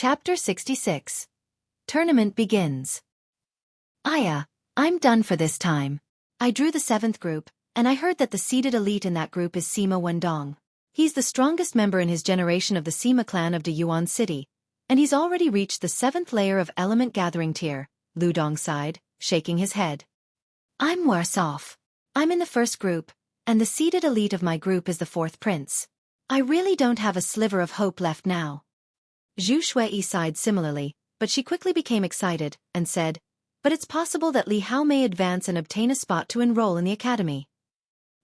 Chapter 66. Tournament begins. I'm done for this time. I drew the 7th group, and I heard that the seeded elite in that group is Sima Wendong. He's the strongest member in his generation of the Sima clan of Dayuan City, and he's already reached the 7th layer of element gathering tier, Lu Dong sighed, shaking his head. I'm worse off. I'm in the 1st group, and the seeded elite of my group is the 4th prince. I really don't have a sliver of hope left now. Xueqi sighed similarly, but she quickly became excited, and said, but it's possible that Li Hao may advance and obtain a spot to enroll in the academy.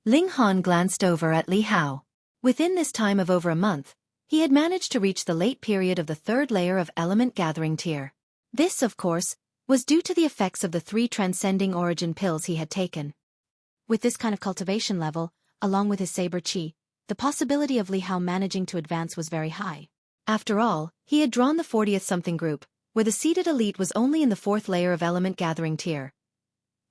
Ling Han glanced over at Li Hao. Within this time of over a month, he had managed to reach the late period of the 3rd layer of element gathering tier. This, of course, was due to the effects of the 3 transcending origin pills he had taken. With this kind of cultivation level, along with his saber qi, the possibility of Li Hao managing to advance was very high. After all, he had drawn the 40th-something group, where the seeded elite was only in the 4th layer of element gathering tier.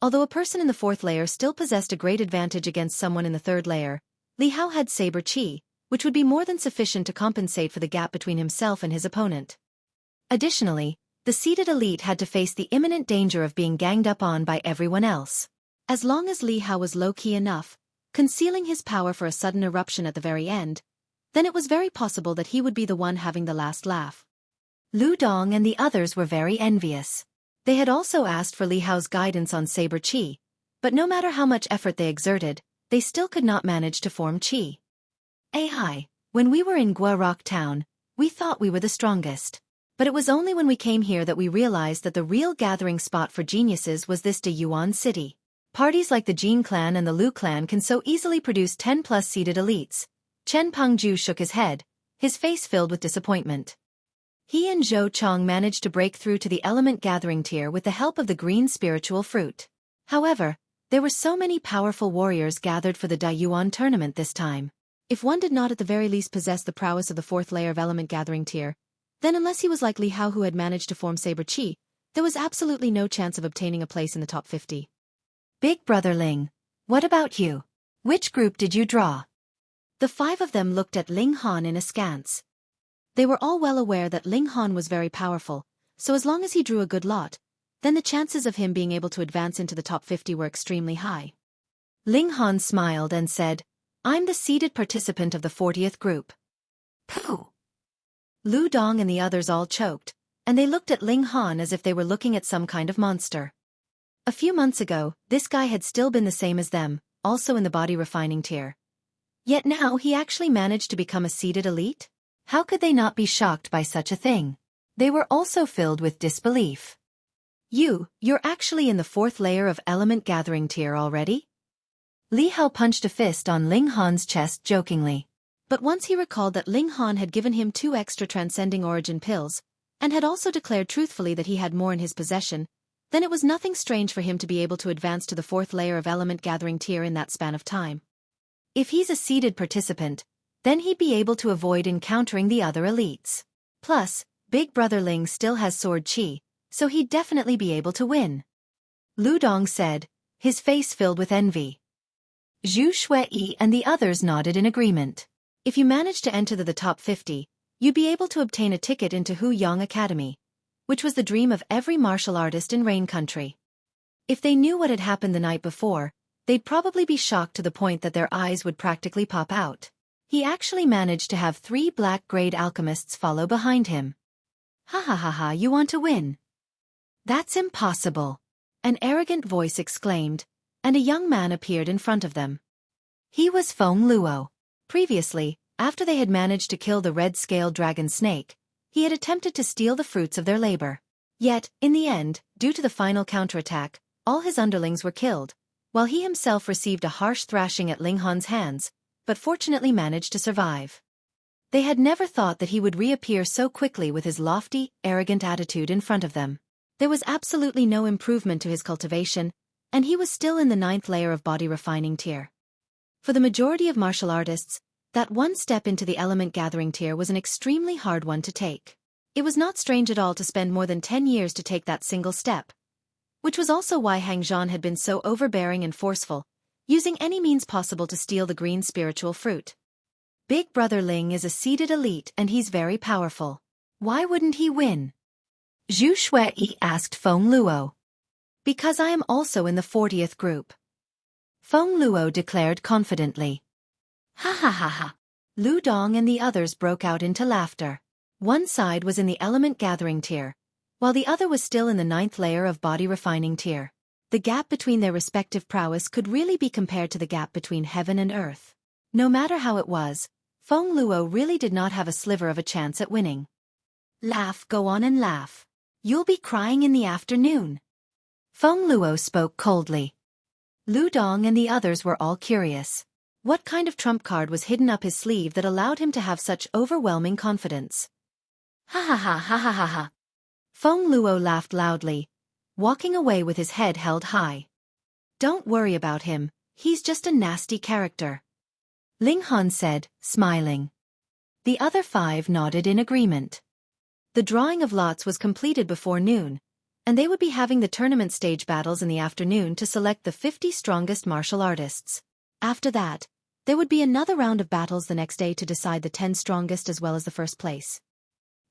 Although a person in the 4th layer still possessed a great advantage against someone in the 3rd layer, Li Hao had saber qi, which would be more than sufficient to compensate for the gap between himself and his opponent. Additionally, the seeded elite had to face the imminent danger of being ganged up on by everyone else. As long as Li Hao was low-key enough, concealing his power for a sudden eruption at the very end, then it was very possible that he would be the one having the last laugh. Lu Dong and the others were very envious. They had also asked for Li Hao's guidance on saber qi, but no matter how much effort they exerted, they still could not manage to form qi. When we were in Gua Rock Town, we thought we were the strongest. But it was only when we came here that we realized that the real gathering spot for geniuses was this Dayuan City. Parties like the Jin clan and the Lu clan can so easily produce 10+ seeded elites. Chen Pengju shook his head, his face filled with disappointment. He and Zhou Chong managed to break through to the element gathering tier with the help of the green spiritual fruit. However, there were so many powerful warriors gathered for the Dayuan tournament this time. If one did not at the very least possess the prowess of the 4th layer of element gathering tier, then unless he was like Li Hao who had managed to form saber qi, there was absolutely no chance of obtaining a place in the top 50. Big Brother Ling, what about you? Which group did you draw? The 5 of them looked at Ling Han in askance. They were all well aware that Ling Han was very powerful, so as long as he drew a good lot, then the chances of him being able to advance into the top 50 were extremely high. Ling Han smiled and said, I'm the seeded participant of the 40th group. Pooh! Lu Dong and the others all choked, and they looked at Ling Han as if they were looking at some kind of monster. A few months ago, this guy had still been the same as them, also in the body refining tier. Yet now he actually managed to become a seeded elite? How could they not be shocked by such a thing? They were also filled with disbelief. You're actually in the 4th layer of element gathering tier already? Li Hao punched a fist on Ling Han's chest jokingly. But once he recalled that Ling Han had given him 2 extra transcending origin pills, and had also declared truthfully that he had more in his possession, then it was nothing strange for him to be able to advance to the 4th layer of element gathering tier in that span of time. If he's a seeded participant, then he'd be able to avoid encountering the other elites. Plus, Big Brother Ling still has sword qi, so he'd definitely be able to win. Lu Dong said, his face filled with envy. Xueqi and the others nodded in agreement. If you managed to enter the top 50, you'd be able to obtain a ticket into Huyang Academy, which was the dream of every martial artist in Rain Country. If they knew what had happened the night before, they'd probably be shocked to the point that their eyes would practically pop out. He actually managed to have 3 black-grade alchemists follow behind him. Ha, you want to win? That's impossible. An arrogant voice exclaimed, and a young man appeared in front of them. He was Feng Luo. Previously, after they had managed to kill the red-scaled dragon snake, he had attempted to steal the fruits of their labor. Yet, in the end, due to the final counterattack, all his underlings were killed, while he himself received a harsh thrashing at Ling Han's hands, but fortunately managed to survive. They had never thought that he would reappear so quickly with his lofty, arrogant attitude in front of them. There was absolutely no improvement to his cultivation, and he was still in the 9th layer of body refining tier. For the majority of martial artists, that one step into the element gathering tier was an extremely hard one to take. It was not strange at all to spend more than 10 years to take that single step, which was also why Hang Zhan had been so overbearing and forceful, using any means possible to steal the green spiritual fruit. Big Brother Ling is a seeded elite and he's very powerful. Why wouldn't he win? Xueqi asked Feng Luo. Because I am also in the 40th group. Feng Luo declared confidently. Ha ha ha ha. Lu Dong and the others broke out into laughter. One side was in the element gathering tier, while the other was still in the 9th layer of body refining tier. The gap between their respective prowess could really be compared to the gap between heaven and earth. No matter how it was, Feng Luo really did not have a sliver of a chance at winning. Laugh, go on and laugh. You'll be crying in the afternoon. Feng Luo spoke coldly. Lu Dong and the others were all curious. What kind of trump card was hidden up his sleeve that allowed him to have such overwhelming confidence? Ha ha ha ha ha ha ha. Feng Luo laughed loudly, walking away with his head held high. Don't worry about him, he's just a nasty character. Ling Han said, smiling. The other 5 nodded in agreement. The drawing of lots was completed before noon, and they would be having the tournament stage battles in the afternoon to select the 50 strongest martial artists. After that, there would be another round of battles the next day to decide the 10 strongest as well as the first place.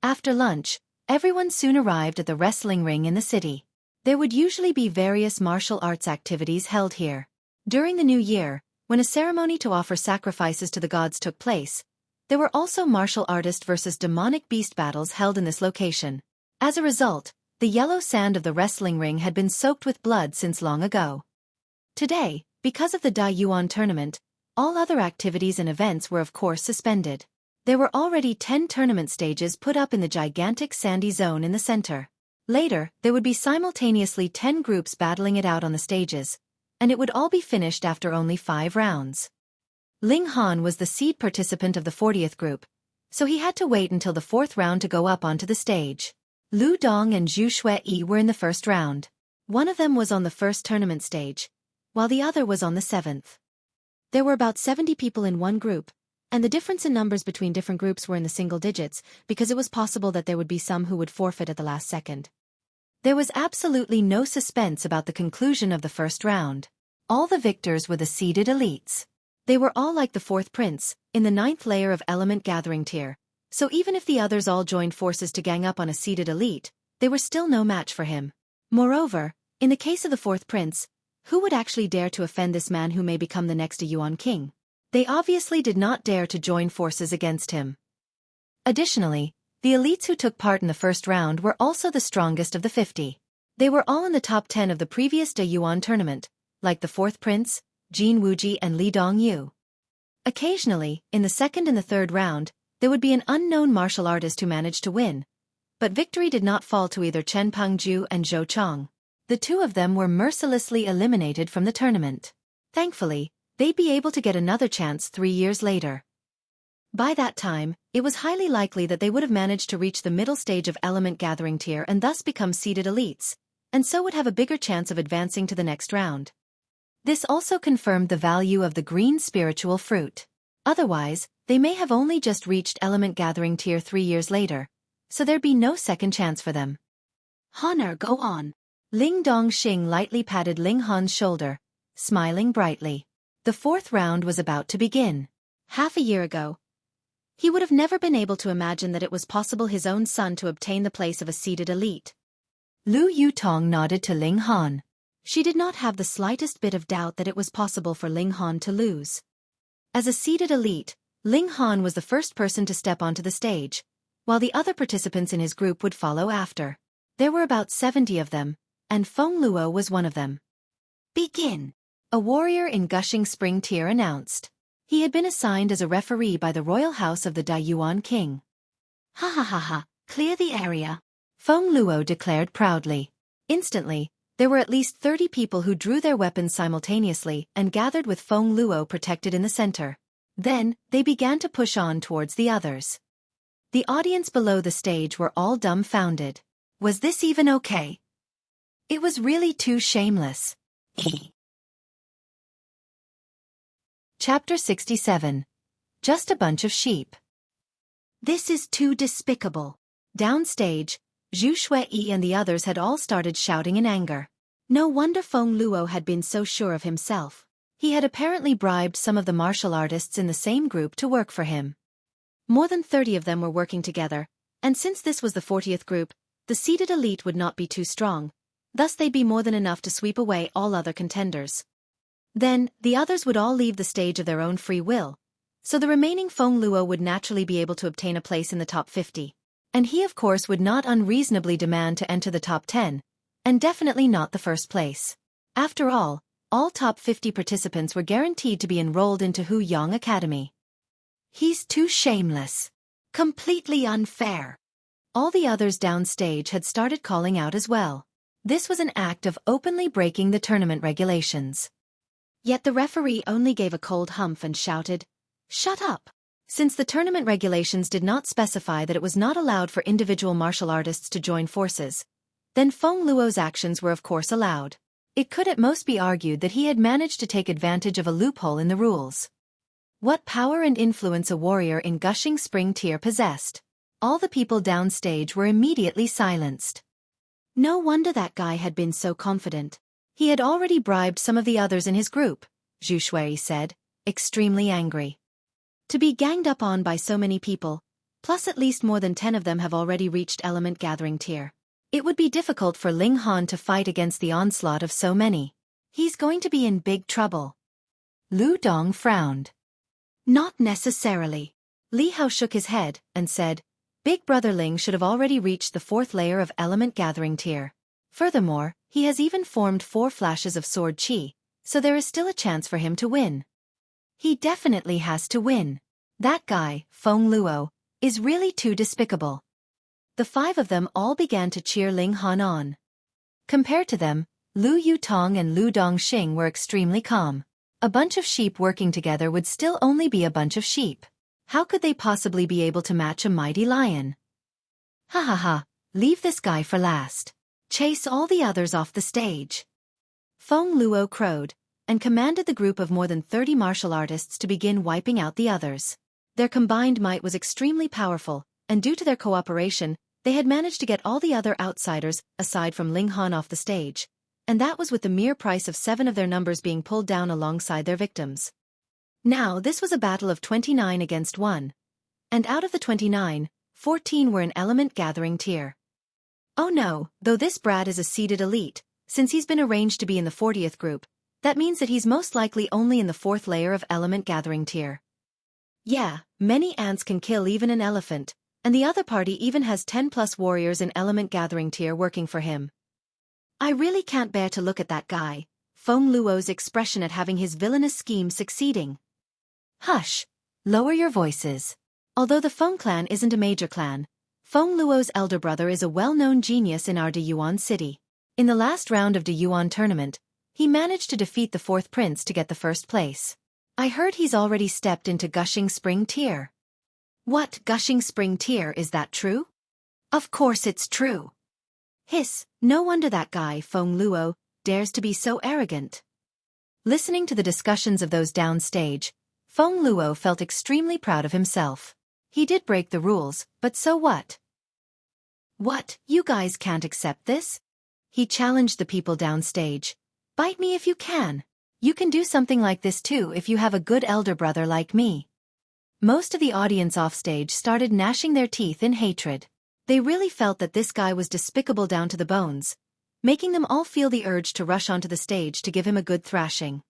After lunch, everyone soon arrived at the wrestling ring in the city. There would usually be various martial arts activities held here. During the new year, when a ceremony to offer sacrifices to the gods took place, there were also martial artist versus demonic beast battles held in this location. As a result, the yellow sand of the wrestling ring had been soaked with blood since long ago. Today, because of the Dai Yuan tournament, all other activities and events were of course suspended. There were already 10 tournament stages put up in the gigantic sandy zone in the center. Later, there would be simultaneously 10 groups battling it out on the stages, and it would all be finished after only 5 rounds. Ling Han was the seed participant of the 40th group, so he had to wait until the 4th round to go up onto the stage. Lu Dong and Zhu Xueqi were in the first round. One of them was on the first tournament stage, while the other was on the 7th. There were about 70 people in one group, and the difference in numbers between different groups were in the single digits, because it was possible that there would be some who would forfeit at the last second. There was absolutely no suspense about the conclusion of the first round. All the victors were the seeded elites. They were all like the 4th prince, in the 9th layer of element gathering tier, so even if the others all joined forces to gang up on a seeded elite, they were still no match for him. Moreover, in the case of the 4th prince, who would actually dare to offend this man who may become the next Yuan king? They obviously did not dare to join forces against him. Additionally, the elites who took part in the first round were also the strongest of the 50. They were all in the top 10 of the previous Dai Yuan tournament, like the 4th prince, Jin Wuji and Li Dongyu. Occasionally, in the 2nd and the 3rd round, there would be an unknown martial artist who managed to win, but victory did not fall to either Chen Pengju and Zhou Chong. The 2 of them were mercilessly eliminated from the tournament. Thankfully, they'd be able to get another chance 3 years later. By that time, it was highly likely that they would have managed to reach the middle stage of element gathering tier and thus become seeded elites, and so would have a bigger chance of advancing to the next round. This also confirmed the value of the green spiritual fruit. Otherwise, they may have only just reached element gathering tier 3 years later, so there'd be no second chance for them. Honor, go on. Ling Dongxing lightly patted Ling Han's shoulder, smiling brightly. The 4th round was about to begin. Half a year ago, he would have never been able to imagine that it was possible his own son to obtain the place of a seeded elite. Lu Yutong nodded to Ling Han. She did not have the slightest bit of doubt that it was possible for Ling Han to lose. As a seeded elite, Ling Han was the first person to step onto the stage, while the other participants in his group would follow after. There were about 70 of them, and Feng Luo was one of them. Begin! A warrior in gushing spring tier announced. He had been assigned as a referee by the royal house of the Dai Yuan king. Ha ha ha ha, clear the area. Feng Luo declared proudly. Instantly, there were at least 30 people who drew their weapons simultaneously and gathered with Feng Luo protected in the center. Then, they began to push on towards the others. The audience below the stage were all dumbfounded. Was this even okay? It was really too shameless. Chapter 67. Just a bunch of sheep. This is too despicable. Downstage, Zhu Xueqi and the others had all started shouting in anger. No wonder Feng Luo had been so sure of himself. He had apparently bribed some of the martial artists in the same group to work for him. More than 30 of them were working together, And since this was the 40th group, the seeded elite would not be too strong, thus they'd be more than enough to sweep away all other contenders. Then, the others would all leave the stage of their own free will, so the remaining Feng Luo would naturally be able to obtain a place in the top 50. And he of course would not unreasonably demand to enter the top 10, and definitely not the first place. After all top 50 participants were guaranteed to be enrolled into Hu Yang Academy. He's too shameless. Completely unfair. All the others downstage had started calling out as well. This was an act of openly breaking the tournament regulations. Yet the referee only gave a cold humph and shouted, "Shut up!" Since the tournament regulations did not specify that it was not allowed for individual martial artists to join forces, then Feng Luo's actions were of course allowed. It could at most be argued that he had managed to take advantage of a loophole in the rules. What power and influence a warrior in Gushing Spring Tier possessed. All the people downstage were immediately silenced. No wonder that guy had been so confident. He had already bribed some of the others in his group, Xueqi said, extremely angry. To be ganged up on by so many people, plus at least more than 10 of them have already reached Element Gathering Tier. It would be difficult for Ling Han to fight against the onslaught of so many. He's going to be in big trouble. Lu Dong frowned. Not necessarily. Li Hao shook his head and said, Big Brother Ling should have already reached the 4th layer of Element Gathering Tier. Furthermore, he has even formed 4 flashes of sword chi, so there is still a chance for him to win. He definitely has to win. That guy, Feng Luo, is really too despicable. The 5 of them all began to cheer Ling Han on. Compared to them, Lu Yutong and Lu Dongxing were extremely calm. A bunch of sheep working together would still only be a bunch of sheep. How could they possibly be able to match a mighty lion? Ha ha ha, leave this guy for last. Chase all the others off the stage. Feng Luo crowed, and commanded the group of more than 30 martial artists to begin wiping out the others. Their combined might was extremely powerful, and due to their cooperation, they had managed to get all the other outsiders, aside from Ling Han, off the stage, and that was with the mere price of 7 of their numbers being pulled down alongside their victims. Now this was a battle of 29 against 1. And out of the 29, 14 were in Element Gathering Tier. Oh no, though this brat is a seeded elite, since he's been arranged to be in the 40th group, that means that he's most likely only in the 4th layer of Element Gathering Tier. Yeah, many ants can kill even an elephant, and the other party even has 10+ warriors in Element Gathering Tier working for him. I really can't bear to look at that guy, Feng Luo's expression at having his villainous scheme succeeding. Hush! Lower your voices. Although the Feng clan isn't a major clan, Feng Luo's elder brother is a well-known genius in our Deyuan city. In the last round of Deyuan tournament, he managed to defeat the 4th prince to get the 1st place. I heard he's already stepped into Gushing Spring Tier. What, Gushing Spring Tier, is that true? Of course it's true. Hiss, no wonder that guy, Feng Luo, dares to be so arrogant. Listening to the discussions of those downstage, Feng Luo felt extremely proud of himself. He did break the rules, but so what? What, you guys can't accept this? He challenged the people downstage. Bite me if you can. You can do something like this too if you have a good elder brother like me. Most of the audience offstage started gnashing their teeth in hatred. They really felt that this guy was despicable down to the bones, making them all feel the urge to rush onto the stage to give him a good thrashing.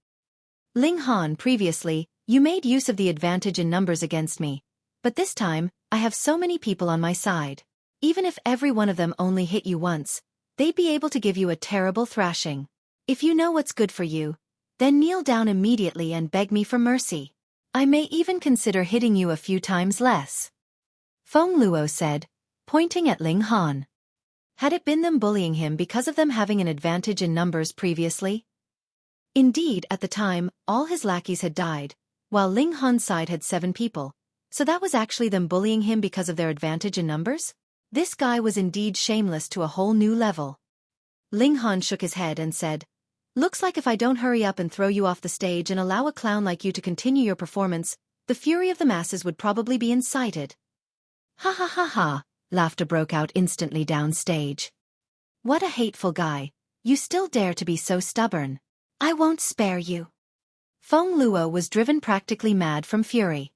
Ling Han, previously, you made use of the advantage in numbers against me, but this time, I have so many people on my side. Even if every one of them only hit you once, they'd be able to give you a terrible thrashing. If you know what's good for you, then kneel down immediately and beg me for mercy. I may even consider hitting you a few times less. Feng Luo said, pointing at Ling Han. Had it been them bullying him because of them having an advantage in numbers previously? Indeed, at the time, all his lackeys had died, while Ling Han's side had 7 people, so that was actually them bullying him because of their advantage in numbers? This guy was indeed shameless to a whole new level. Ling Han shook his head and said, Looks like if I don't hurry up and throw you off the stage and allow a clown like you to continue your performance, the fury of the masses would probably be incited. Ha ha ha ha, laughter broke out instantly downstage. What a hateful guy, you still dare to be so stubborn. I won't spare you. Feng Luo was driven practically mad from fury.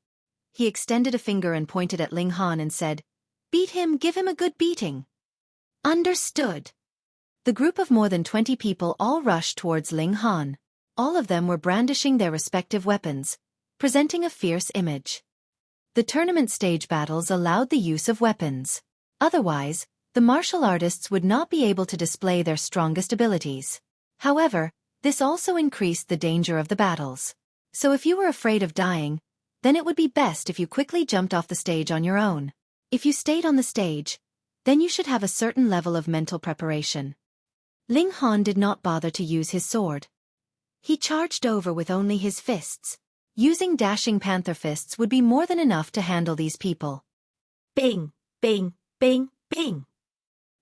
He extended a finger and pointed at Ling Han and said, Beat him, give him a good beating. Understood. The group of more than 20 people all rushed towards Ling Han. All of them were brandishing their respective weapons, presenting a fierce image. The tournament stage battles allowed the use of weapons. Otherwise, the martial artists would not be able to display their strongest abilities. However, this also increased the danger of the battles. So if you were afraid of dying, then it would be best if you quickly jumped off the stage on your own. If you stayed on the stage, then you should have a certain level of mental preparation. Ling Han did not bother to use his sword. He charged over with only his fists. Using dashing panther fists would be more than enough to handle these people. Bing, bing, bing, bing.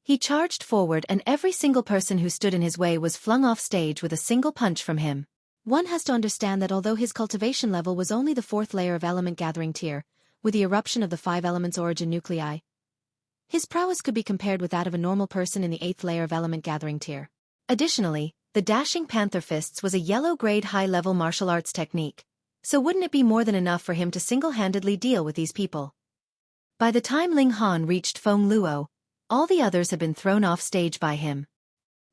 He charged forward and every single person who stood in his way was flung off stage with a single punch from him. One has to understand that although his cultivation level was only the 4th layer of element gathering tier, with the eruption of the 5 elements origin nuclei, his prowess could be compared with that of a normal person in the 8th layer of element gathering tier. Additionally, the dashing panther fists was a yellow-grade high-level martial arts technique, so wouldn't it be more than enough for him to single-handedly deal with these people? By the time Ling Han reached Feng Luo, all the others had been thrown off stage by him.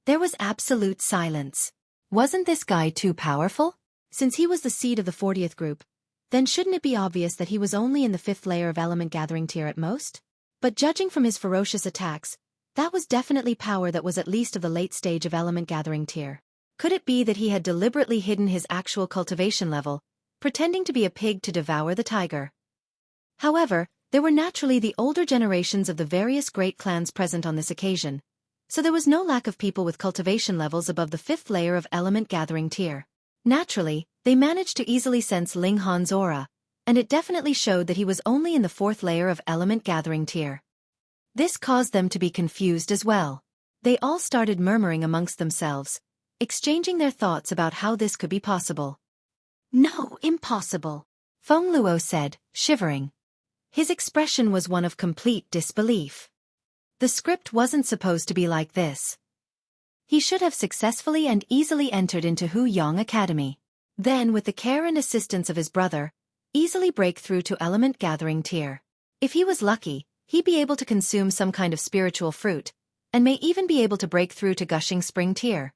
There was absolute silence. Wasn't this guy too powerful? Since he was the seed of the 40th group, then shouldn't it be obvious that he was only in the 5th layer of element gathering tier at most? But judging from his ferocious attacks, that was definitely power that was at least of the late stage of element gathering tier. Could it be that he had deliberately hidden his actual cultivation level, pretending to be a pig to devour the tiger? However, there were naturally the older generations of the various great clans present on this occasion, so there was no lack of people with cultivation levels above the 5th layer of element gathering tier. Naturally, they managed to easily sense Ling Han's aura, and it definitely showed that he was only in the 4th layer of element gathering tier. This caused them to be confused as well. They all started murmuring amongst themselves, exchanging their thoughts about how this could be possible. No, impossible, Feng Luo said, shivering. His expression was one of complete disbelief. The script wasn't supposed to be like this. He should have successfully and easily entered into Huyang Academy. Then, with the care and assistance of his brother, easily break through to element gathering tier. If he was lucky, he'd be able to consume some kind of spiritual fruit, and may even be able to break through to gushing spring tier.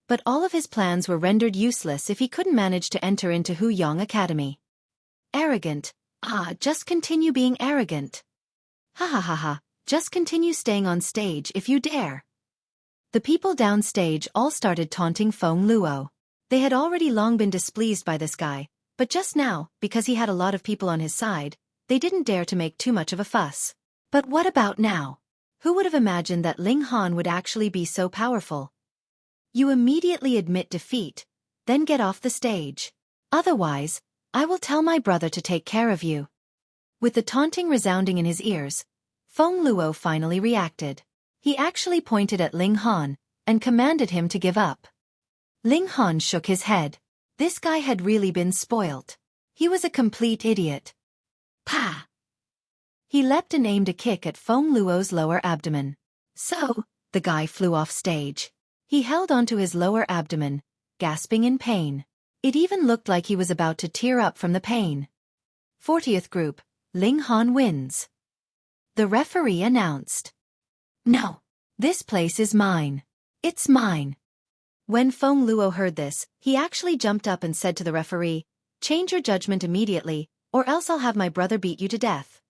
But all of his plans were rendered useless if he couldn't manage to enter into Huyang Academy. Arrogant. Just continue being arrogant. Ha ha ha ha, just continue staying on stage if you dare. The people downstage all started taunting Feng Luo. They had already long been displeased by this guy, but just now, because he had a lot of people on his side, they didn't dare to make too much of a fuss. But what about now? Who would have imagined that Ling Han would actually be so powerful? You immediately admit defeat, then get off the stage. Otherwise, I will tell my brother to take care of you. With the taunting resounding in his ears, Feng Luo finally reacted. He actually pointed at Ling Han and commanded him to give up. Ling Han shook his head. This guy had really been spoilt. He was a complete idiot. Pa! He leapt and aimed a kick at Feng Luo's lower abdomen. So, the guy flew off stage. He held onto his lower abdomen, gasping in pain. It even looked like he was about to tear up from the pain. 40th group, Ling Han wins. The referee announced. No, this place is mine. It's mine. When Feng Luo heard this, he actually jumped up and said to the referee, "Change your judgment immediately, or else I'll have my brother beat you to death."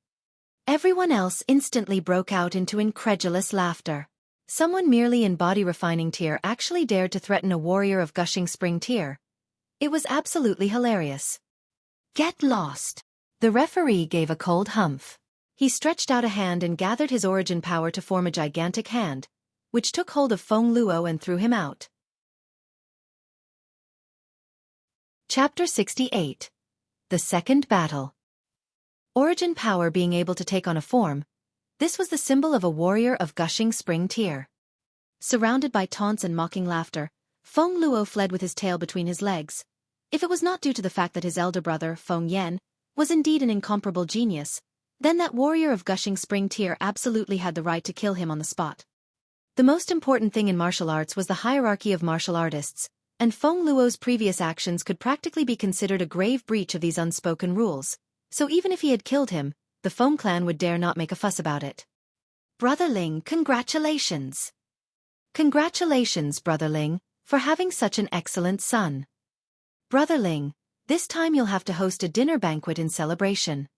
Everyone else instantly broke out into incredulous laughter. Someone merely in body refining tier actually dared to threaten a warrior of gushing spring tier. It was absolutely hilarious. Get lost. The referee gave a cold humph. He stretched out a hand and gathered his origin power to form a gigantic hand, which took hold of Feng Luo and threw him out. Chapter 68. The Second Battle. Origin power being able to take on a form, this was the symbol of a warrior of gushing spring tier. Surrounded by taunts and mocking laughter, Feng Luo fled with his tail between his legs. If it was not due to the fact that his elder brother, Feng Yan, was indeed an incomparable genius, then that warrior of gushing spring tier absolutely had the right to kill him on the spot. The most important thing in martial arts was the hierarchy of martial artists, and Feng Luo's previous actions could practically be considered a grave breach of these unspoken rules, so even if he had killed him, the Foam clan would dare not make a fuss about it. Brother Ling, congratulations! Congratulations, Brother Ling, for having such an excellent son. Brother Ling, this time you'll have to host a dinner banquet in celebration.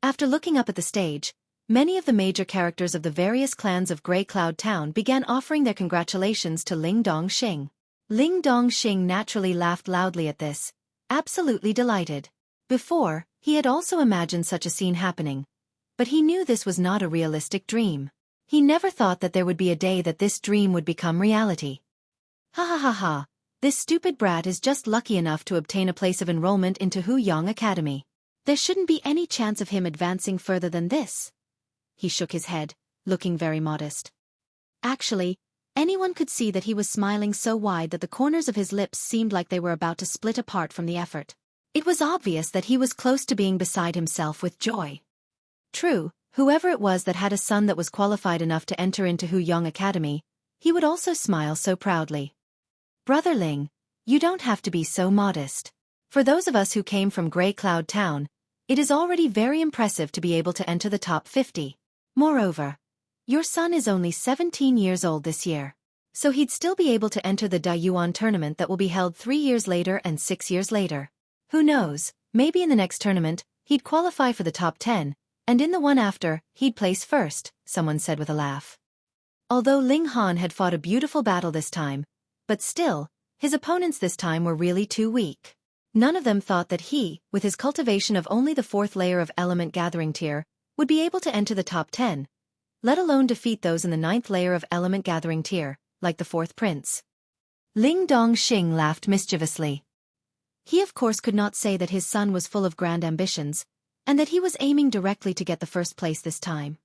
After looking up at the stage, many of the major characters of the various clans of Grey Cloud Town began offering their congratulations to Ling Dongxing. Ling Dongxing naturally laughed loudly at this, absolutely delighted. Before, he had also imagined such a scene happening, but he knew this was not a realistic dream. He never thought that there would be a day that this dream would become reality. Ha ha ha ha, this stupid brat is just lucky enough to obtain a place of enrollment into Huyang Academy. There shouldn't be any chance of him advancing further than this. He shook his head, looking very modest. Actually, anyone could see that he was smiling so wide that the corners of his lips seemed like they were about to split apart from the effort. It was obvious that he was close to being beside himself with joy. True, whoever it was that had a son that was qualified enough to enter into Huyang Academy, he would also smile so proudly. Brother Ling, you don't have to be so modest. For those of us who came from Grey Cloud Town, it is already very impressive to be able to enter the top 50. Moreover, your son is only 17 years old this year, so he'd still be able to enter the Dayuan tournament that will be held 3 years later and 6 years later. Who knows, maybe in the next tournament, he'd qualify for the top 10, and in the one after, he'd place first, someone said with a laugh. Although Ling Han had fought a beautiful battle this time, but still, his opponents this time were really too weak. None of them thought that he, with his cultivation of only the 4th layer of element gathering tier, would be able to enter the top 10, let alone defeat those in the 9th layer of element gathering tier, like the 4th prince. Ling Dongxing laughed mischievously. He of course could not say that his son was full of grand ambitions, and that he was aiming directly to get the first place this time.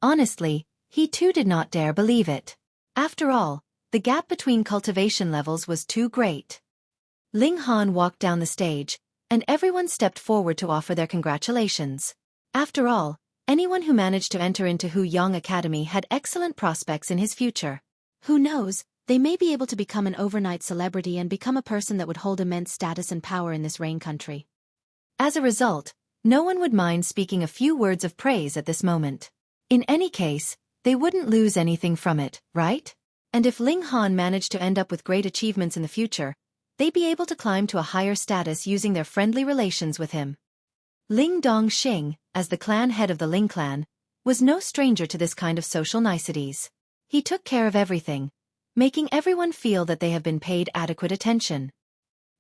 Honestly, he too did not dare believe it. After all, the gap between cultivation levels was too great. Ling Han walked down the stage, and everyone stepped forward to offer their congratulations. After all, anyone who managed to enter into Huyang Academy had excellent prospects in his future. Who knows, they may be able to become an overnight celebrity and become a person that would hold immense status and power in this rain country. As a result, no one would mind speaking a few words of praise at this moment. In any case, they wouldn't lose anything from it, right? And if Ling Han managed to end up with great achievements in the future, they'd be able to climb to a higher status using their friendly relations with him. Ling Dongxing, as the clan head of the Ling clan, was no stranger to this kind of social niceties. He took care of everything, making everyone feel that they have been paid adequate attention.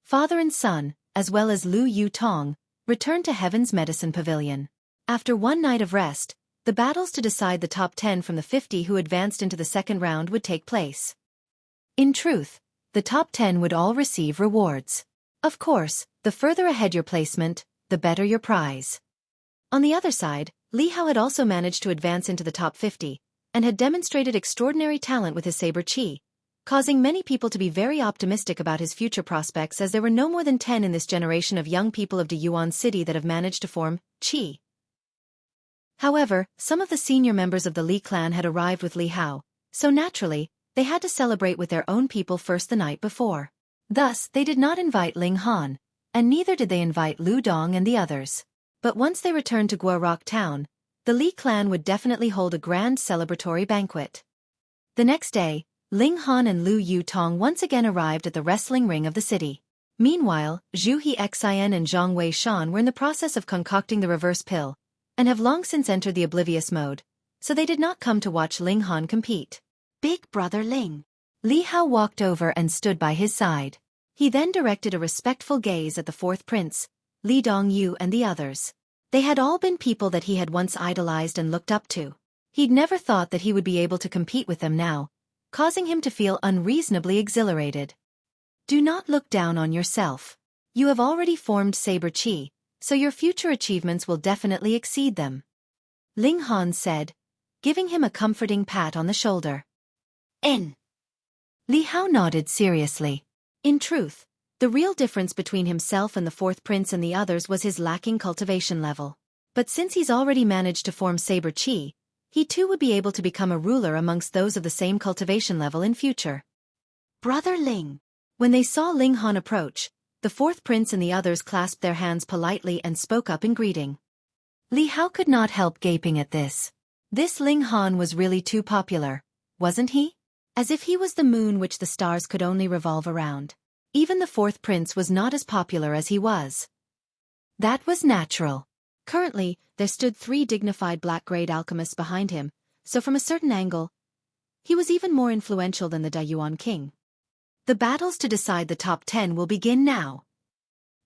Father and son, as well as Lu Yutong, returned to Heaven's Medicine Pavilion. After one night of rest, the battles to decide the top 10 from the 50 who advanced into the second round would take place. In truth, the top 10 would all receive rewards. Of course, the further ahead your placement, the better your prize. On the other side, Li Hao had also managed to advance into the top 50, and had demonstrated extraordinary talent with his saber qi, causing many people to be very optimistic about his future prospects, as there were no more than 10 in this generation of young people of Dayuan City that have managed to form qi. However, some of the senior members of the Li clan had arrived with Li Hao, so naturally, they had to celebrate with their own people first the night before. Thus, they did not invite Ling Han, and neither did they invite Lu Dong and the others. But once they returned to Guarok Town, the Li clan would definitely hold a grand celebratory banquet. The next day, Ling Han and Lu Yutong once again arrived at the wrestling ring of the city. Meanwhile, Xueqi Xian and Zhang Wei Shan were in the process of concocting the reverse pill, and have long since entered the oblivious mode, so they did not come to watch Ling Han compete. Big brother Ling. Li Hao walked over and stood by his side. He then directed a respectful gaze at the 4th prince, Li Dongyu and the others. They had all been people that he had once idolized and looked up to. He'd never thought that he would be able to compete with them now, causing him to feel unreasonably exhilarated. Do not look down on yourself. You have already formed saber qi, so your future achievements will definitely exceed them. Ling Han said, giving him a comforting pat on the shoulder. N. Li Hao nodded seriously. In truth, the real difference between himself and the 4th prince and the others was his lacking cultivation level. But since he's already managed to form saber qi, he too would be able to become a ruler amongst those of the same cultivation level in future. Brother Ling. When they saw Ling Han approach, the 4th prince and the others clasped their hands politely and spoke up in greeting. Li Hao could not help gaping at this. This Ling Han was really too popular, wasn't he? As if he was the moon which the stars could only revolve around. Even the fourth prince was not as popular as he was. That was natural. Currently, there stood 3 dignified black-grade alchemists behind him, so from a certain angle, he was even more influential than the Dayuan king. The battles to decide the top 10 will begin now.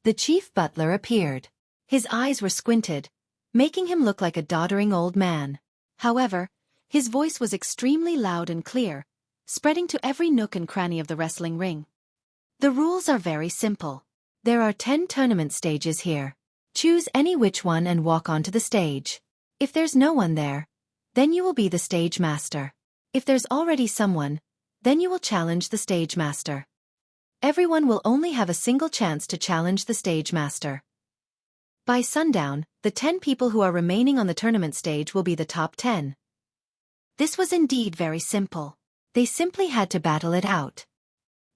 The chief butler appeared. His eyes were squinted, making him look like a doddering old man. However, his voice was extremely loud and clear, spreading to every nook and cranny of the wrestling ring. The rules are very simple. There are 10 tournament stages here. Choose any which one and walk onto the stage. If there's no one there, then you will be the stage master. If there's already someone, then you will challenge the stage master. Everyone will only have a single chance to challenge the stage master. By sundown, the 10 people who are remaining on the tournament stage will be the top 10. This was indeed very simple. They simply had to battle it out.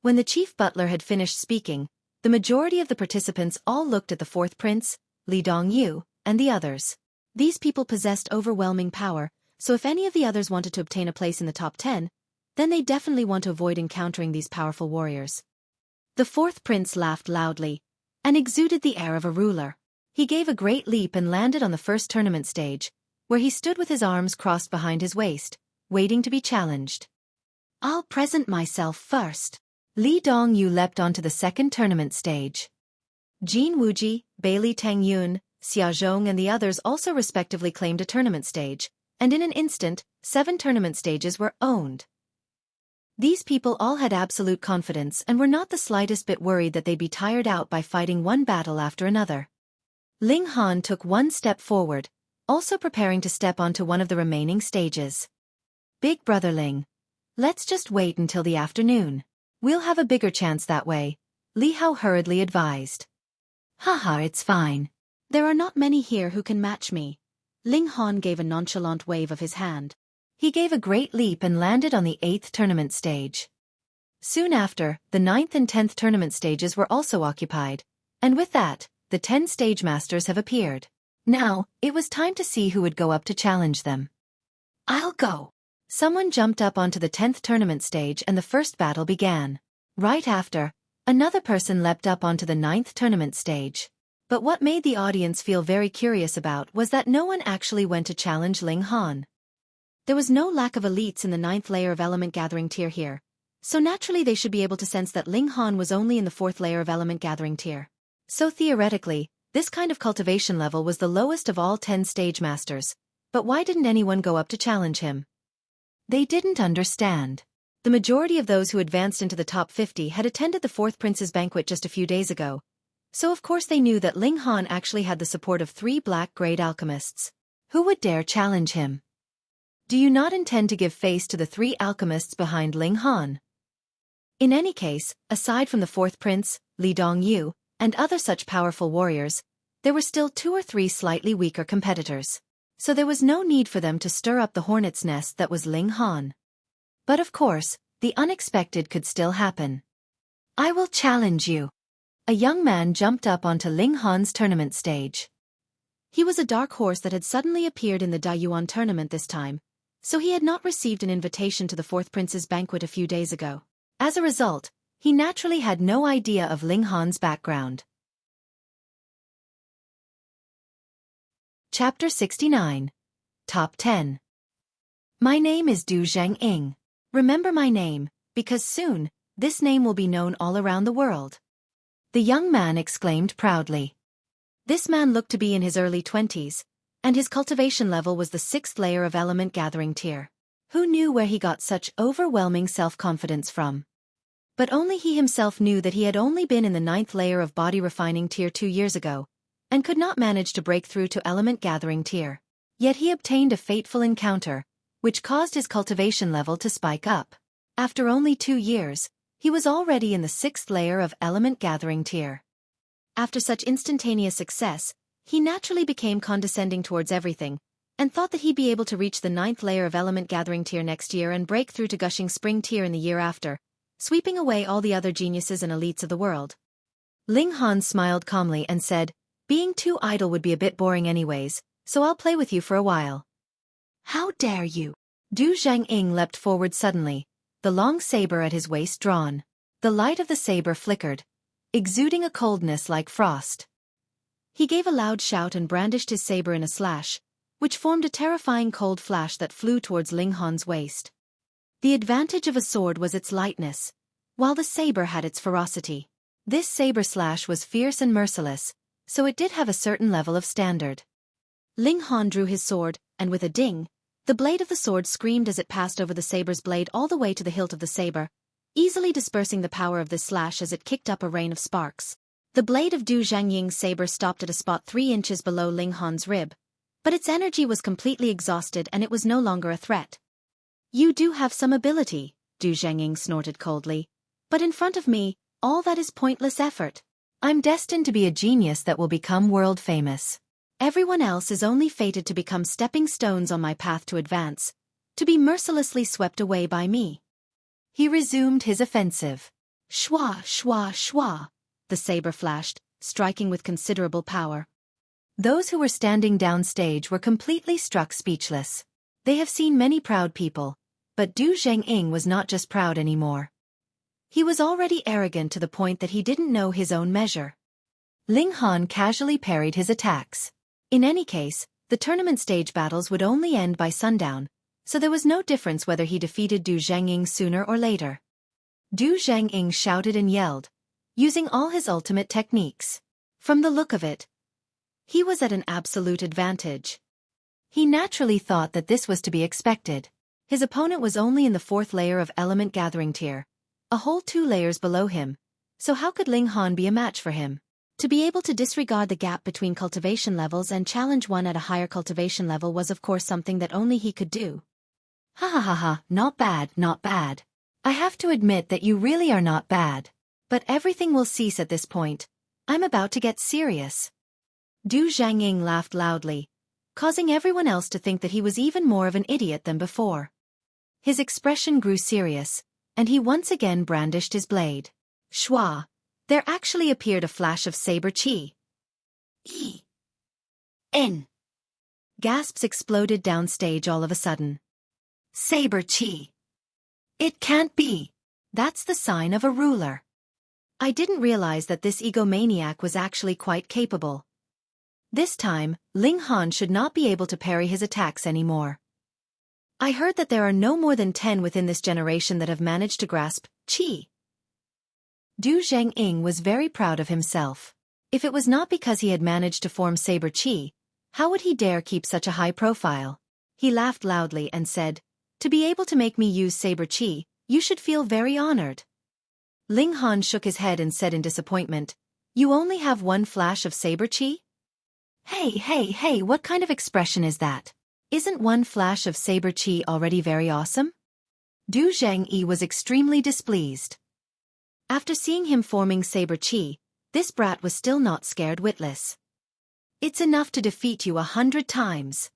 When the chief butler had finished speaking, the majority of the participants all looked at the fourth prince, Li Dongyu, and the others. These people possessed overwhelming power, so if any of the others wanted to obtain a place in the top 10, then they definitely want to avoid encountering these powerful warriors. The fourth prince laughed loudly, and exuded the air of a ruler. He gave a great leap and landed on the first tournament stage, where he stood with his arms crossed behind his waist, waiting to be challenged. I'll present myself first. Li Dongyu leapt onto the second tournament stage. Jin Wuji, Bailey Tangyun, Xia Zhong and the others also respectively claimed a tournament stage, and in an instant, 7 tournament stages were owned. These people all had absolute confidence and were not the slightest bit worried that they'd be tired out by fighting one battle after another. Ling Han took one step forward, also preparing to step onto one of the remaining stages. Big brother Ling, let's just wait until the afternoon. We'll have a bigger chance that way, Li Hao hurriedly advised. Haha, it's fine. There are not many here who can match me. Ling Han gave a nonchalant wave of his hand. He gave a great leap and landed on the 8th tournament stage. Soon after, the 9th and 10th tournament stages were also occupied, and with that, the 10 stage masters have appeared. Now, it was time to see who would go up to challenge them. I'll go. Someone jumped up onto the 10th tournament stage and the first battle began. Right after, another person leapt up onto the 9th tournament stage. But what made the audience feel very curious about was that no one actually went to challenge Ling Han. There was no lack of elites in the 9th layer of element gathering tier here, so naturally they should be able to sense that Ling Han was only in the 4th layer of element gathering tier. So theoretically, this kind of cultivation level was the lowest of all 10 stage masters, but why didn't anyone go up to challenge him? They didn't understand. The majority of those who advanced into the top 50 had attended the fourth prince's banquet just a few days ago, so of course they knew that Ling Han actually had the support of 3 black-grade alchemists. Who would dare challenge him? Do you not intend to give face to the 3 alchemists behind Ling Han? In any case, aside from the fourth prince, Li Dongyu, and other such powerful warriors, there were still 2 or 3 slightly weaker competitors. So there was no need for them to stir up the hornet's nest that was Ling Han. But of course, the unexpected could still happen. I will challenge you. A young man jumped up onto Ling Han's tournament stage. He was a dark horse that had suddenly appeared in the Dayuan tournament this time, so he had not received an invitation to the fourth prince's banquet a few days ago. As a result, he naturally had no idea of Ling Han's background. Chapter 69. Top 10. My name is Du Zhang-ing. Remember my name, because soon, this name will be known all around the world. The young man exclaimed proudly. This man looked to be in his early 20s, and his cultivation level was the 6th layer of element gathering tier. Who knew where he got such overwhelming self-confidence from? But only he himself knew that he had only been in the 9th layer of body refining tier 2 years ago, and could not manage to break through to element gathering tier. Yet he obtained a fateful encounter, which caused his cultivation level to spike up. After only 2 years, he was already in the 6th layer of element gathering tier. After such instantaneous success, he naturally became condescending towards everything, and thought that he'd be able to reach the 9th layer of element gathering tier next year and break through to gushing spring tier in the year after, sweeping away all the other geniuses and elites of the world. Ling Han smiled calmly and said, being too idle would be a bit boring anyways, so I'll play with you for a while. How dare you? Du Zhang leapt forward suddenly, the long saber at his waist drawn. The light of the saber flickered, exuding a coldness like frost. He gave a loud shout and brandished his saber in a slash, which formed a terrifying cold flash that flew towards Ling Han's waist. The advantage of a sword was its lightness, while the saber had its ferocity. This saber slash was fierce and merciless, so it did have a certain level of standard. Ling Han drew his sword, and with a ding, the blade of the sword screamed as it passed over the saber's blade all the way to the hilt of the saber, easily dispersing the power of this slash as it kicked up a rain of sparks. The blade of Du Zhangying's saber stopped at a spot 3 inches below Ling Han's rib, but its energy was completely exhausted and it was no longer a threat. You do have some ability, Du Zhangying snorted coldly, but in front of me, all that is pointless effort. I'm destined to be a genius that will become world famous. Everyone else is only fated to become stepping stones on my path to advance, to be mercilessly swept away by me. He resumed his offensive. Shwa, shwa, shwa. The saber flashed, striking with considerable power. Those who were standing downstage were completely struck speechless. They have seen many proud people, but Du Zhangying was not just proud anymore. He was already arrogant to the point that he didn't know his own measure. Ling Han casually parried his attacks. In any case, the tournament stage battles would only end by sundown, so there was no difference whether he defeated Du Zhangying sooner or later. Du Zhangying shouted and yelled, using all his ultimate techniques. From the look of it, he was at an absolute advantage. He naturally thought that this was to be expected. His opponent was only in the 4th layer of element gathering tier, a whole 2 layers below him, so how could Ling Han be a match for him? To be able to disregard the gap between cultivation levels and challenge one at a higher cultivation level was of course something that only he could do. Ha ha ha ha, not bad, not bad. I have to admit that you really are not bad. But everything will cease at this point. I'm about to get serious. Du Zhangying laughed loudly, causing everyone else to think that he was even more of an idiot than before. His expression grew serious, and he once again brandished his blade. Shwa! There actually appeared a flash of saber chi. N. Gasps exploded downstage all of a sudden. Saber chi! It can't be! That's the sign of a ruler. I didn't realize that this egomaniac was actually quite capable. This time, Ling Han should not be able to parry his attacks anymore. I heard that there are no more than 10 within this generation that have managed to grasp chi. Du Zhangying was very proud of himself. If it was not because he had managed to form saber chi, how would he dare keep such a high profile? He laughed loudly and said, "To be able to make me use saber chi, you should feel very honored." Ling Han shook his head and said in disappointment, "You only have 1 flash of saber chi? Hey, what kind of expression is that? Isn't 1 flash of saber chi already very awesome?" Du Zhangying was extremely displeased. After seeing him forming saber chi, this brat was still not scared witless. "It's enough to defeat you 100 times."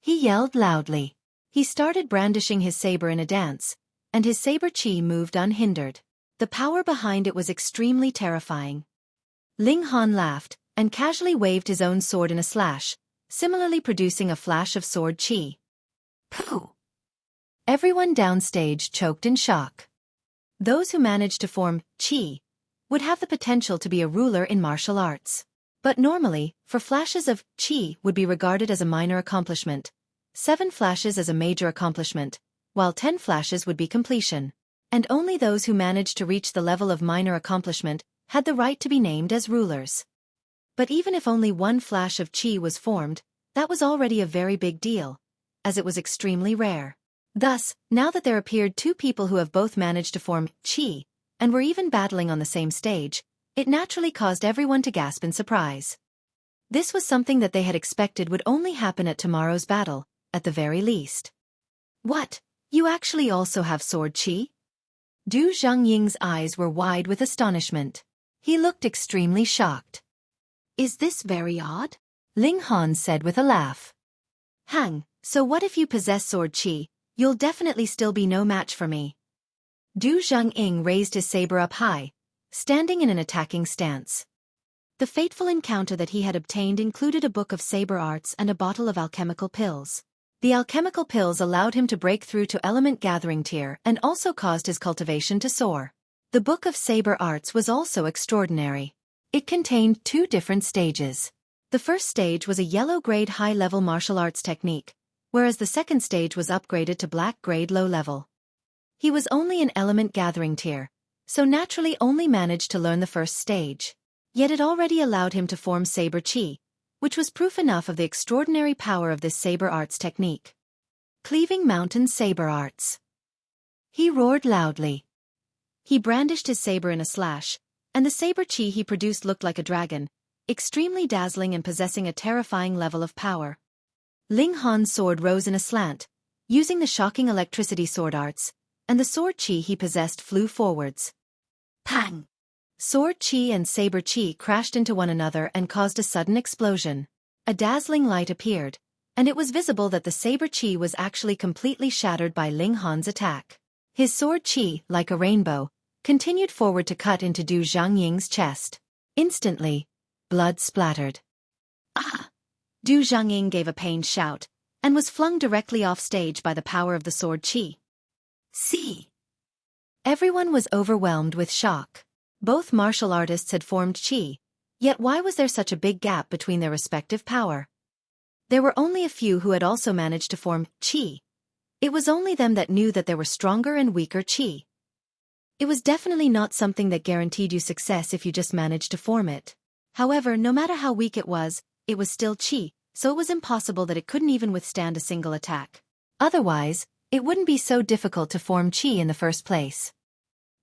He yelled loudly. He started brandishing his saber in a dance, and his saber chi moved unhindered. The power behind it was extremely terrifying. Ling Han laughed, and casually waved his own sword in a slash, similarly producing a flash of sword chi. Pooh! Everyone downstage choked in shock. Those who managed to form chi would have the potential to be a ruler in martial arts. But normally, for flashes of chi would be regarded as a minor accomplishment, 7 flashes as a major accomplishment, while 10 flashes would be completion. And only those who managed to reach the level of minor accomplishment had the right to be named as rulers. But even if only 1 flash of chi was formed, that was already a very big deal, as it was extremely rare. Thus, now that there appeared 2 people who have both managed to form chi, and were even battling on the same stage, it naturally caused everyone to gasp in surprise. This was something that they had expected would only happen at tomorrow's battle, at the very least. What? You actually also have sword chi? Du Zhangying's eyes were wide with astonishment. He looked extremely shocked. Is this very odd? Ling Han said with a laugh. Hang, so what if you possess sword chi? You'll definitely still be no match for me. Du Zhangying raised his saber up high, standing in an attacking stance. The fateful encounter that he had obtained included a book of saber arts and a bottle of alchemical pills. The alchemical pills allowed him to break through to element gathering tier and also caused his cultivation to soar. The book of saber arts was also extraordinary. It contained 2 different stages. The first stage was a yellow-grade high-level martial arts technique, whereas the second stage was upgraded to black-grade low-level. He was only an element gathering tier, so naturally only managed to learn the first stage. Yet it already allowed him to form saber chi, which was proof enough of the extraordinary power of this saber arts technique. Cleaving mountain saber arts. He roared loudly. He brandished his saber in a slash, and the saber chi he produced looked like a dragon, extremely dazzling and possessing a terrifying level of power. Ling Han's sword rose in a slant, using the shocking electricity sword arts, and the sword chi he possessed flew forwards. Pang! Sword chi and saber chi crashed into one another and caused a sudden explosion. A dazzling light appeared, and it was visible that the saber chi was actually completely shattered by Ling Han's attack. His sword chi, like a rainbow, continued forward to cut into Du Zhangying's chest. Instantly, blood splattered. Ah! Du Zhangying gave a pained shout, and was flung directly off stage by the power of the sword chi. See! Everyone was overwhelmed with shock. Both martial artists had formed chi, yet why was there such a big gap between their respective power? There were only a few who had also managed to form chi. It was only them that knew that there were stronger and weaker chi. It was definitely not something that guaranteed you success if you just managed to form it. However, no matter how weak it was still chi, so it was impossible that it couldn't even withstand a single attack. Otherwise, it wouldn't be so difficult to form chi in the first place.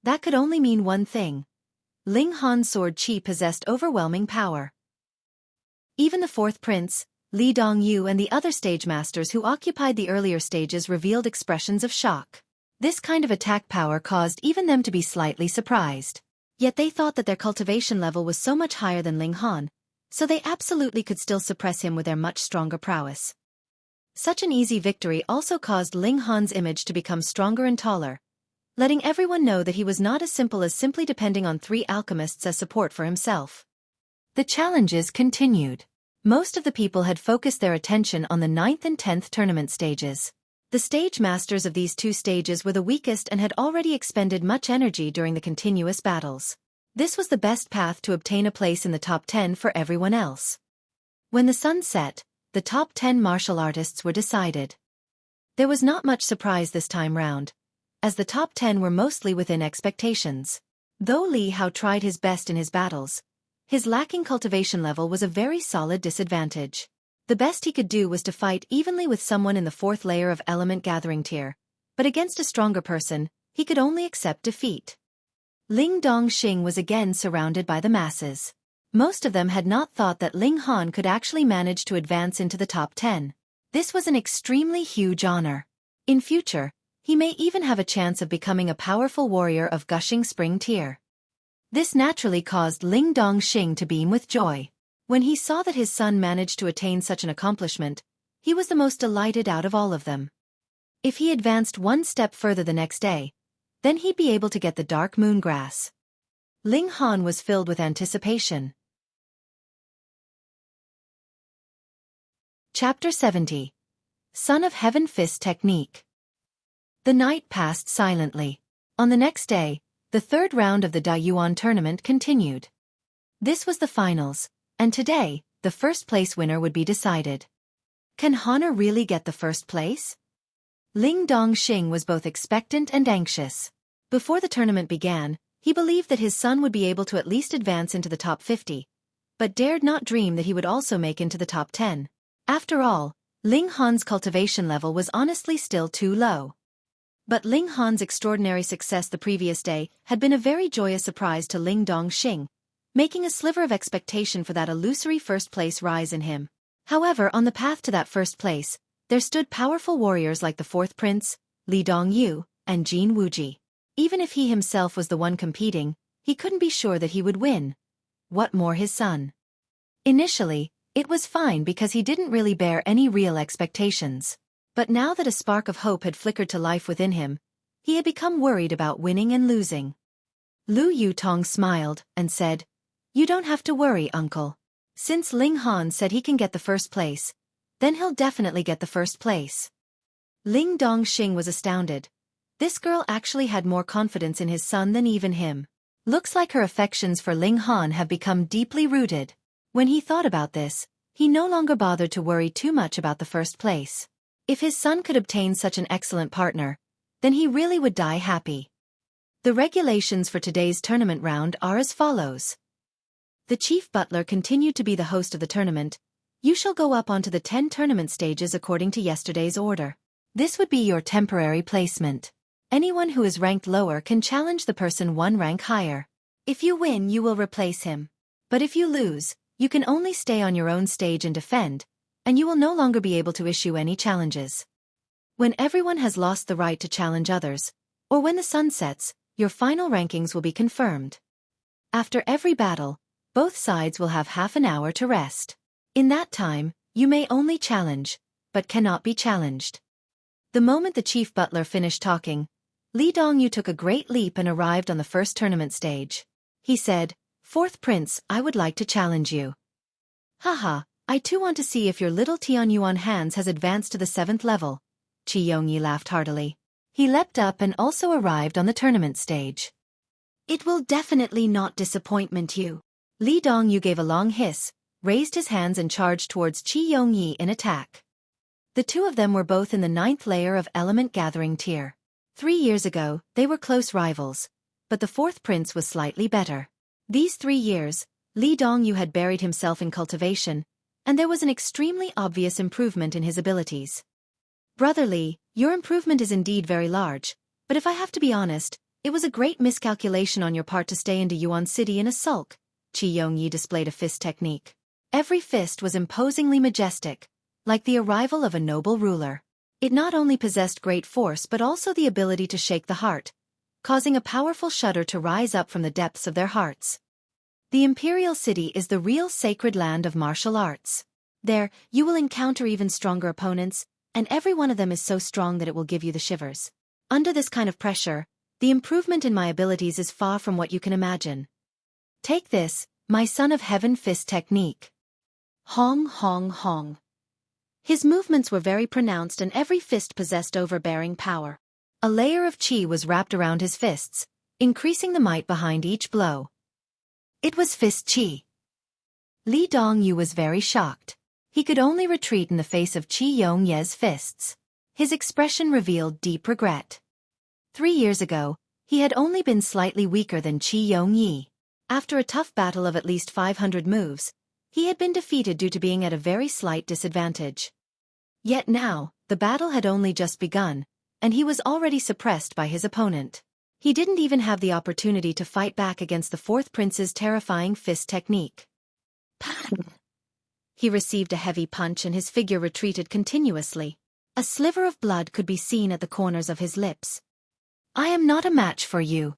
That could only mean one thing. Ling Han's sword chi possessed overwhelming power. Even the 4th prince, Li Dongyu, and the other stage masters who occupied the earlier stages revealed expressions of shock. This kind of attack power caused even them to be slightly surprised. Yet they thought that their cultivation level was so much higher than Ling Han, so they absolutely could still suppress him with their much stronger prowess. Such an easy victory also caused Ling Han's image to become stronger and taller, letting everyone know that he was not as simple as simply depending on 3 alchemists as support for himself. The challenges continued. Most of the people had focused their attention on the 9th and 10th tournament stages. The stage masters of these 2 stages were the weakest and had already expended much energy during the continuous battles. This was the best path to obtain a place in the top 10 for everyone else. When the sun set, the top 10 martial artists were decided. There was not much surprise this time round, as the top 10 were mostly within expectations. Though Li Hao tried his best in his battles, his lacking cultivation level was a very solid disadvantage. The best he could do was to fight evenly with someone in the 4th layer of element gathering tier, but against a stronger person, he could only accept defeat. Ling Dongxing was again surrounded by the masses. Most of them had not thought that Ling Han could actually manage to advance into the top 10. This was an extremely huge honor. In future, he may even have a chance of becoming a powerful warrior of gushing spring tier. This naturally caused Ling Dongxing to beam with joy. When he saw that his son managed to attain such an accomplishment, he was the most delighted out of all of them. If he advanced one step further the next day, then he'd be able to get the dark moon grass. Ling Han was filled with anticipation. Chapter 70. Son of Heaven Fist Technique. The night passed silently. On the next day, the 3rd round of the Dayuan tournament continued. This was the finals, and today, the first place winner would be decided. Can Honor really get the first place? Ling Dongxing was both expectant and anxious. Before the tournament began, he believed that his son would be able to at least advance into the top 50, but dared not dream that he would also make into the top 10. After all, Ling Han's cultivation level was honestly still too low. But Ling Han's extraordinary success the previous day had been a very joyous surprise to Ling Dongxing, making a sliver of expectation for that illusory first-place rise in him. However, on the path to that first place, there stood powerful warriors like the 4th prince, Li Dongyu, and Jin Wuji. Even if he himself was the one competing, he couldn't be sure that he would win. What more his son? Initially, it was fine because he didn't really bear any real expectations. But now that a spark of hope had flickered to life within him, he had become worried about winning and losing. Lu Yutong smiled and said, You don't have to worry, uncle. Since Ling Han said he can get the first place, then he'll definitely get the first place. Ling Dongxing was astounded. This girl actually had more confidence in his son than even him. Looks like her affections for Ling Han have become deeply rooted. When he thought about this, he no longer bothered to worry too much about the first place. If his son could obtain such an excellent partner, then he really would die happy. The regulations for today's tournament round are as follows. The chief butler continued to be the host of the tournament. You shall go up onto the 10 tournament stages according to yesterday's order. This would be your temporary placement. Anyone who is ranked lower can challenge the person one rank higher. If you win, you will replace him. But if you lose, you can only stay on your own stage and defend, and you will no longer be able to issue any challenges. When everyone has lost the right to challenge others, or when the sun sets, your final rankings will be confirmed. After every battle, both sides will have half an hour to rest. In that time, you may only challenge, but cannot be challenged. The moment the chief butler finished talking, Li Dongyu took a great leap and arrived on the first tournament stage. He said, "Fourth prince, I would like to challenge you." "Haha, I too want to see if your little Tianyuan hands has advanced to the 7th level." Qi Yongyi laughed heartily. He leapt up and also arrived on the tournament stage. "It will definitely not disappoint you." Li Dongyu gave a long hiss, raised his hands and charged towards Qi Yongyi in attack. The two of them were both in the 9th layer of element gathering tier. 3 years ago, they were close rivals, but the fourth prince was slightly better. These 3 years, Li Dongyu had buried himself in cultivation, and there was an extremely obvious improvement in his abilities. "Brother Li, your improvement is indeed very large, but if I have to be honest, it was a great miscalculation on your part to stay into Yuan City in a sulk." Qi Yongyi displayed a fist technique. Every fist was imposingly majestic, like the arrival of a noble ruler. It not only possessed great force but also the ability to shake the heart, causing a powerful shudder to rise up from the depths of their hearts. The Imperial City is the real sacred land of martial arts. There, you will encounter even stronger opponents, and every one of them is so strong that it will give you the shivers. Under this kind of pressure, the improvement in my abilities is far from what you can imagine. Take this, my son of heaven fist technique. Hong hong hong. His movements were very pronounced and every fist possessed overbearing power. A layer of qi was wrapped around his fists, increasing the might behind each blow. It was fist qi. Li Dongyu was very shocked. He could only retreat in the face of Qi Yongye's fists. His expression revealed deep regret. 3 years ago, he had only been slightly weaker than Qi Yongyi. After a tough battle of at least 500 moves, he had been defeated due to being at a very slight disadvantage. Yet now, the battle had only just begun, and he was already suppressed by his opponent. He didn't even have the opportunity to fight back against the fourth prince's terrifying fist technique. Pang! He received a heavy punch and his figure retreated continuously. A sliver of blood could be seen at the corners of his lips. "I am not a match for you,"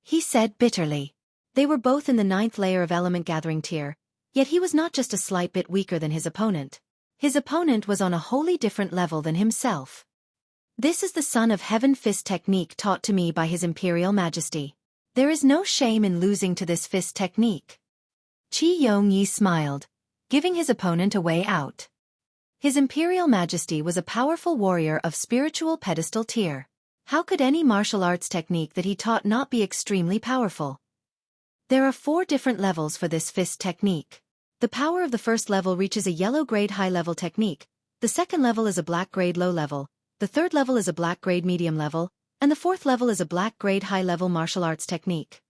he said bitterly. They were both in the 9th layer of element gathering tier, yet he was not just a slight bit weaker than his opponent. His opponent was on a wholly different level than himself. "This is the Son of Heaven fist technique taught to me by His Imperial Majesty. There is no shame in losing to this fist technique." Qi Yongyi smiled, giving his opponent a way out. His Imperial Majesty was a powerful warrior of spiritual pedestal tier. How could any martial arts technique that he taught not be extremely powerful? There are 4 different levels for this fist technique. The power of the first level reaches a yellow grade high level technique, the second level is a black grade low level, the third level is a black grade medium level, and the fourth level is a black grade high level martial arts technique.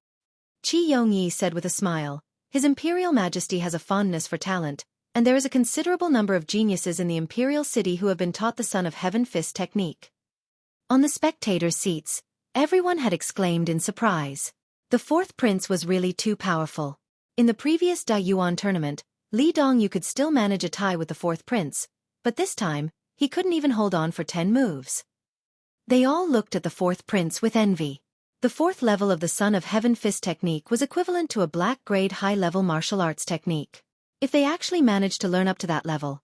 Qi Yongyi said with a smile, His Imperial Majesty has a fondness for talent, and there is a considerable number of geniuses in the Imperial City who have been taught the Son of Heaven fist technique. On the spectators' seats, everyone had exclaimed in surprise. The fourth prince was really too powerful. In the previous Daiyuan tournament, Li Dongyu could still manage a tie with the fourth prince, but this time, he couldn't even hold on for 10 moves. They all looked at the fourth prince with envy. The 4th level of the Son of Heaven fist technique was equivalent to a black grade high-level martial arts technique. If they actually managed to learn up to that level.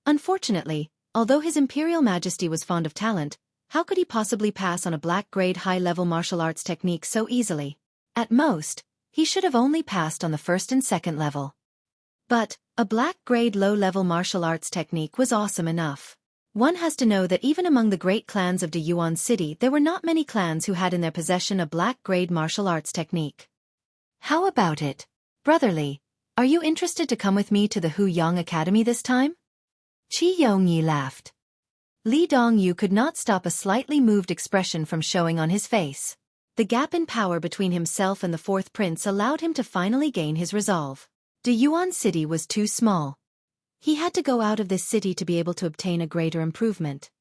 Unfortunately, although His Imperial Majesty was fond of talent, how could he possibly pass on a black grade high-level martial arts technique so easily? At most, He should have only passed on the first and second level. But a black-grade low-level martial arts technique was awesome enough. One has to know that even among the great clans of Deyuan City there were not many clans who had in their possession a black-grade martial arts technique. How about it? Brotherly, are you interested to come with me to the Huyang Academy this time? Qi Yongyi laughed. Li Dongyu could not stop a slightly moved expression from showing on his face. The gap in power between himself and the fourth prince allowed him to finally gain his resolve. Deyuan City was too small. He had to go out of this city to be able to obtain a greater improvement.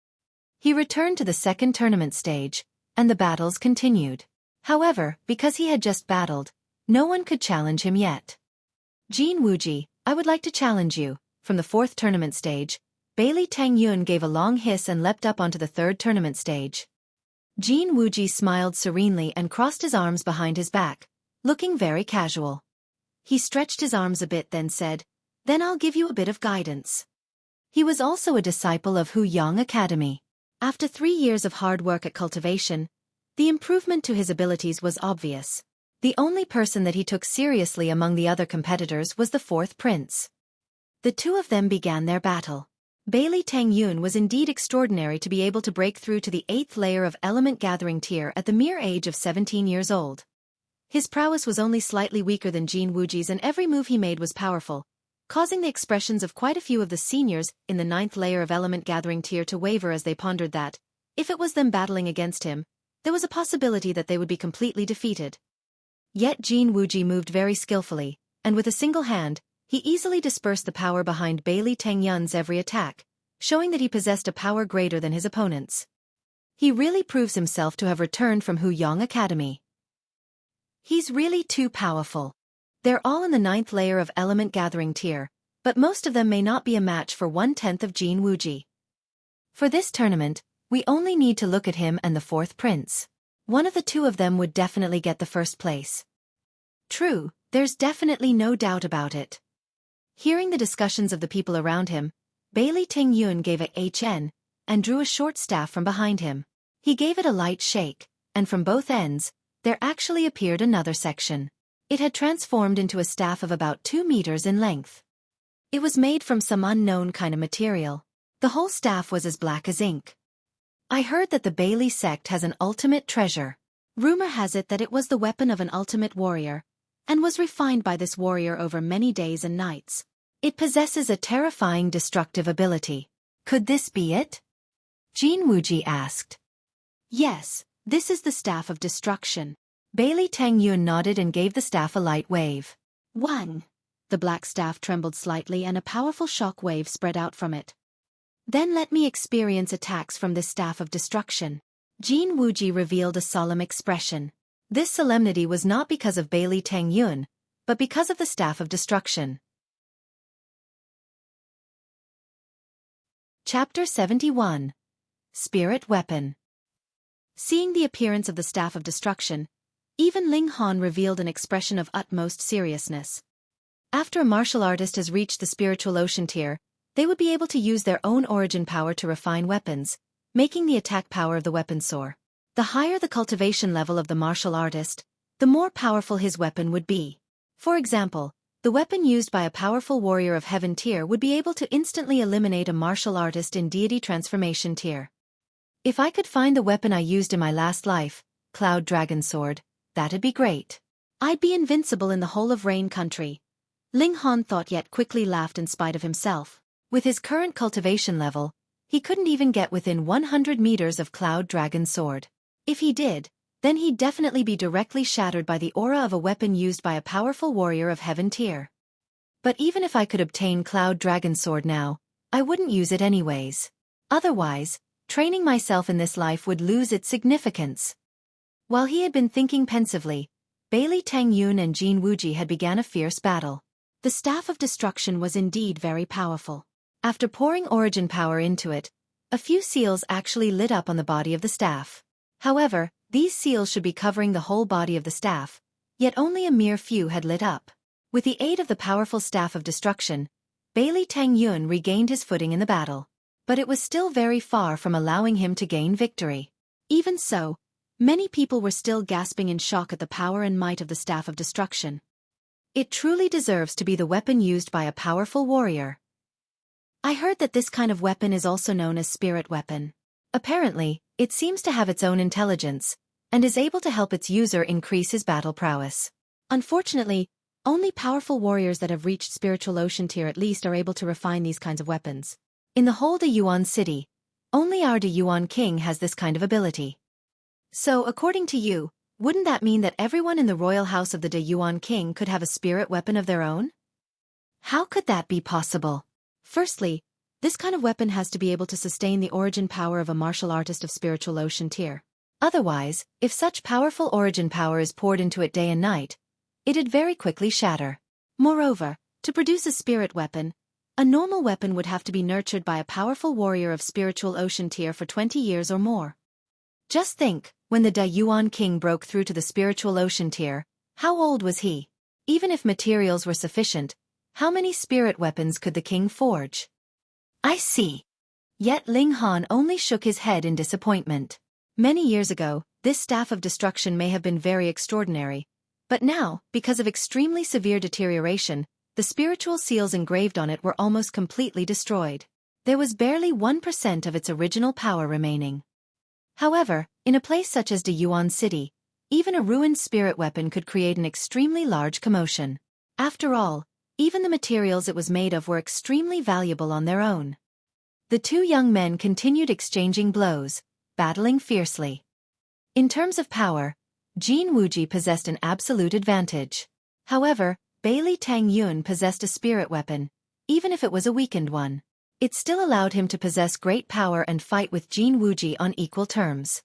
He returned to the second tournament stage, and the battles continued. However, because he had just battled, no one could challenge him yet. Jin Wuji, I would like to challenge you. From the fourth tournament stage, Bailey Tang Yun gave a long hiss and leapt up onto the third tournament stage. Jin Wuji smiled serenely and crossed his arms behind his back, looking very casual. He stretched his arms a bit then said, "Then I'll give you a bit of guidance." He was also a disciple of Huyang Academy. After 3 years of hard work at cultivation, the improvement to his abilities was obvious. The only person that he took seriously among the other competitors was the fourth prince. The two of them began their battle. Bailey Tang Yun was indeed extraordinary to be able to break through to the 8th layer of element gathering tier at the mere age of 17 years old. His prowess was only slightly weaker than Jin Wuji's and every move he made was powerful, causing the expressions of quite a few of the seniors in the 9th layer of element gathering tier to waver as they pondered that, if it was them battling against him, there was a possibility that they would be completely defeated. Yet Jin Wuji moved very skillfully, and with a single hand, he easily dispersed the power behind Bailey Tang Yun's every attack, showing that he possessed a power greater than his opponents. He really proves himself to have returned from Huyang Academy. He's really too powerful. They're all in the 9th layer of element gathering tier, but most of them may not be a match for 1/10 of Jin Wuji. For this tournament, we only need to look at him and the fourth prince. One of the two of them would definitely get the first place. True, there's definitely no doubt about it. Hearing the discussions of the people around him, Bailey Ting Yun gave a HN, and drew a short staff from behind him. He gave it a light shake, and from both ends, there actually appeared another section. It had transformed into a staff of about 2 meters in length. It was made from some unknown kind of material. The whole staff was as black as ink. I heard that the Bailey sect has an ultimate treasure. Rumor has it that it was the weapon of an ultimate warrior, and was refined by this warrior over many days and nights. It possesses a terrifying destructive ability. Could this be it? Jin Wuji asked. Yes, this is the Staff of Destruction. Bailey Tang Yun nodded and gave the staff a light wave. 1. The black staff trembled slightly and a powerful shock wave spread out from it. Then let me experience attacks from this Staff of Destruction. Jin Wuji revealed a solemn expression. This solemnity was not because of Bailey Tang Yun, but because of the Staff of Destruction. Chapter 71. Spirit Weapon. Seeing the appearance of the Staff of Destruction, even Ling Han revealed an expression of utmost seriousness. After a martial artist has reached the spiritual ocean tier, they would be able to use their own origin power to refine weapons, making the attack power of the weapon soar. The higher the cultivation level of the martial artist, the more powerful his weapon would be. For example, the weapon used by a powerful warrior of heaven tier would be able to instantly eliminate a martial artist in deity transformation tier. If I could find the weapon I used in my last life, Cloud Dragon Sword, that'd be great. I'd be invincible in the whole of Rain Country. Ling Han thought yet quickly laughed in spite of himself. With his current cultivation level, he couldn't even get within 100 meters of Cloud Dragon Sword. If he did, then he'd definitely be directly shattered by the aura of a weapon used by a powerful warrior of heaven tier. But even if I could obtain Cloud Dragon Sword now, I wouldn't use it anyways. Otherwise, training myself in this life would lose its significance. While he had been thinking pensively, Bailey Tang Yun and Jin Wuji had begun a fierce battle. The Staff of Destruction was indeed very powerful. After pouring origin power into it, a few seals actually lit up on the body of the staff. However, these seals should be covering the whole body of the staff, yet only a mere few had lit up. With the aid of the powerful Staff of Destruction, Bailey Tang Yun regained his footing in the battle. But it was still very far from allowing him to gain victory. Even so, Many people were still gasping in shock at the power and might of the Staff of Destruction. It truly deserves to be the weapon used by a powerful warrior. I heard that this kind of weapon is also known as spirit weapon. Apparently, it seems to have its own intelligence, and is able to help its user increase his battle prowess. Unfortunately, only powerful warriors that have reached spiritual ocean tier at least are able to refine these kinds of weapons. In the whole De Yuan city, only our De Yuan king has this kind of ability. So, according to you, wouldn't that mean that everyone in the royal house of the De Yuan king could have a spirit weapon of their own? How could that be possible? Firstly, this kind of weapon has to be able to sustain the origin power of a martial artist of spiritual ocean tier. Otherwise, if such powerful origin power is poured into it day and night, it'd very quickly shatter. Moreover, to produce a spirit weapon, a normal weapon would have to be nurtured by a powerful warrior of spiritual ocean tier for 20 years or more. Just think, when the De Yuan king broke through to the spiritual ocean tier, how old was he? Even if materials were sufficient, how many spirit weapons could the king forge? I see. Yet Ling Han only shook his head in disappointment. Many years ago, this staff of destruction may have been very extraordinary, but now, because of extremely severe deterioration, the spiritual seals engraved on it were almost completely destroyed. There was barely 1% of its original power remaining. However, in a place such as De Yuan City, even a ruined spirit weapon could create an extremely large commotion. After all, even the materials it was made of were extremely valuable on their own. The two young men continued exchanging blows, battling fiercely. In terms of power, Jin Wuji possessed an absolute advantage. However, Bailey Tang Yun possessed a spirit weapon, even if it was a weakened one. It still allowed him to possess great power and fight with Jin Wuji on equal terms.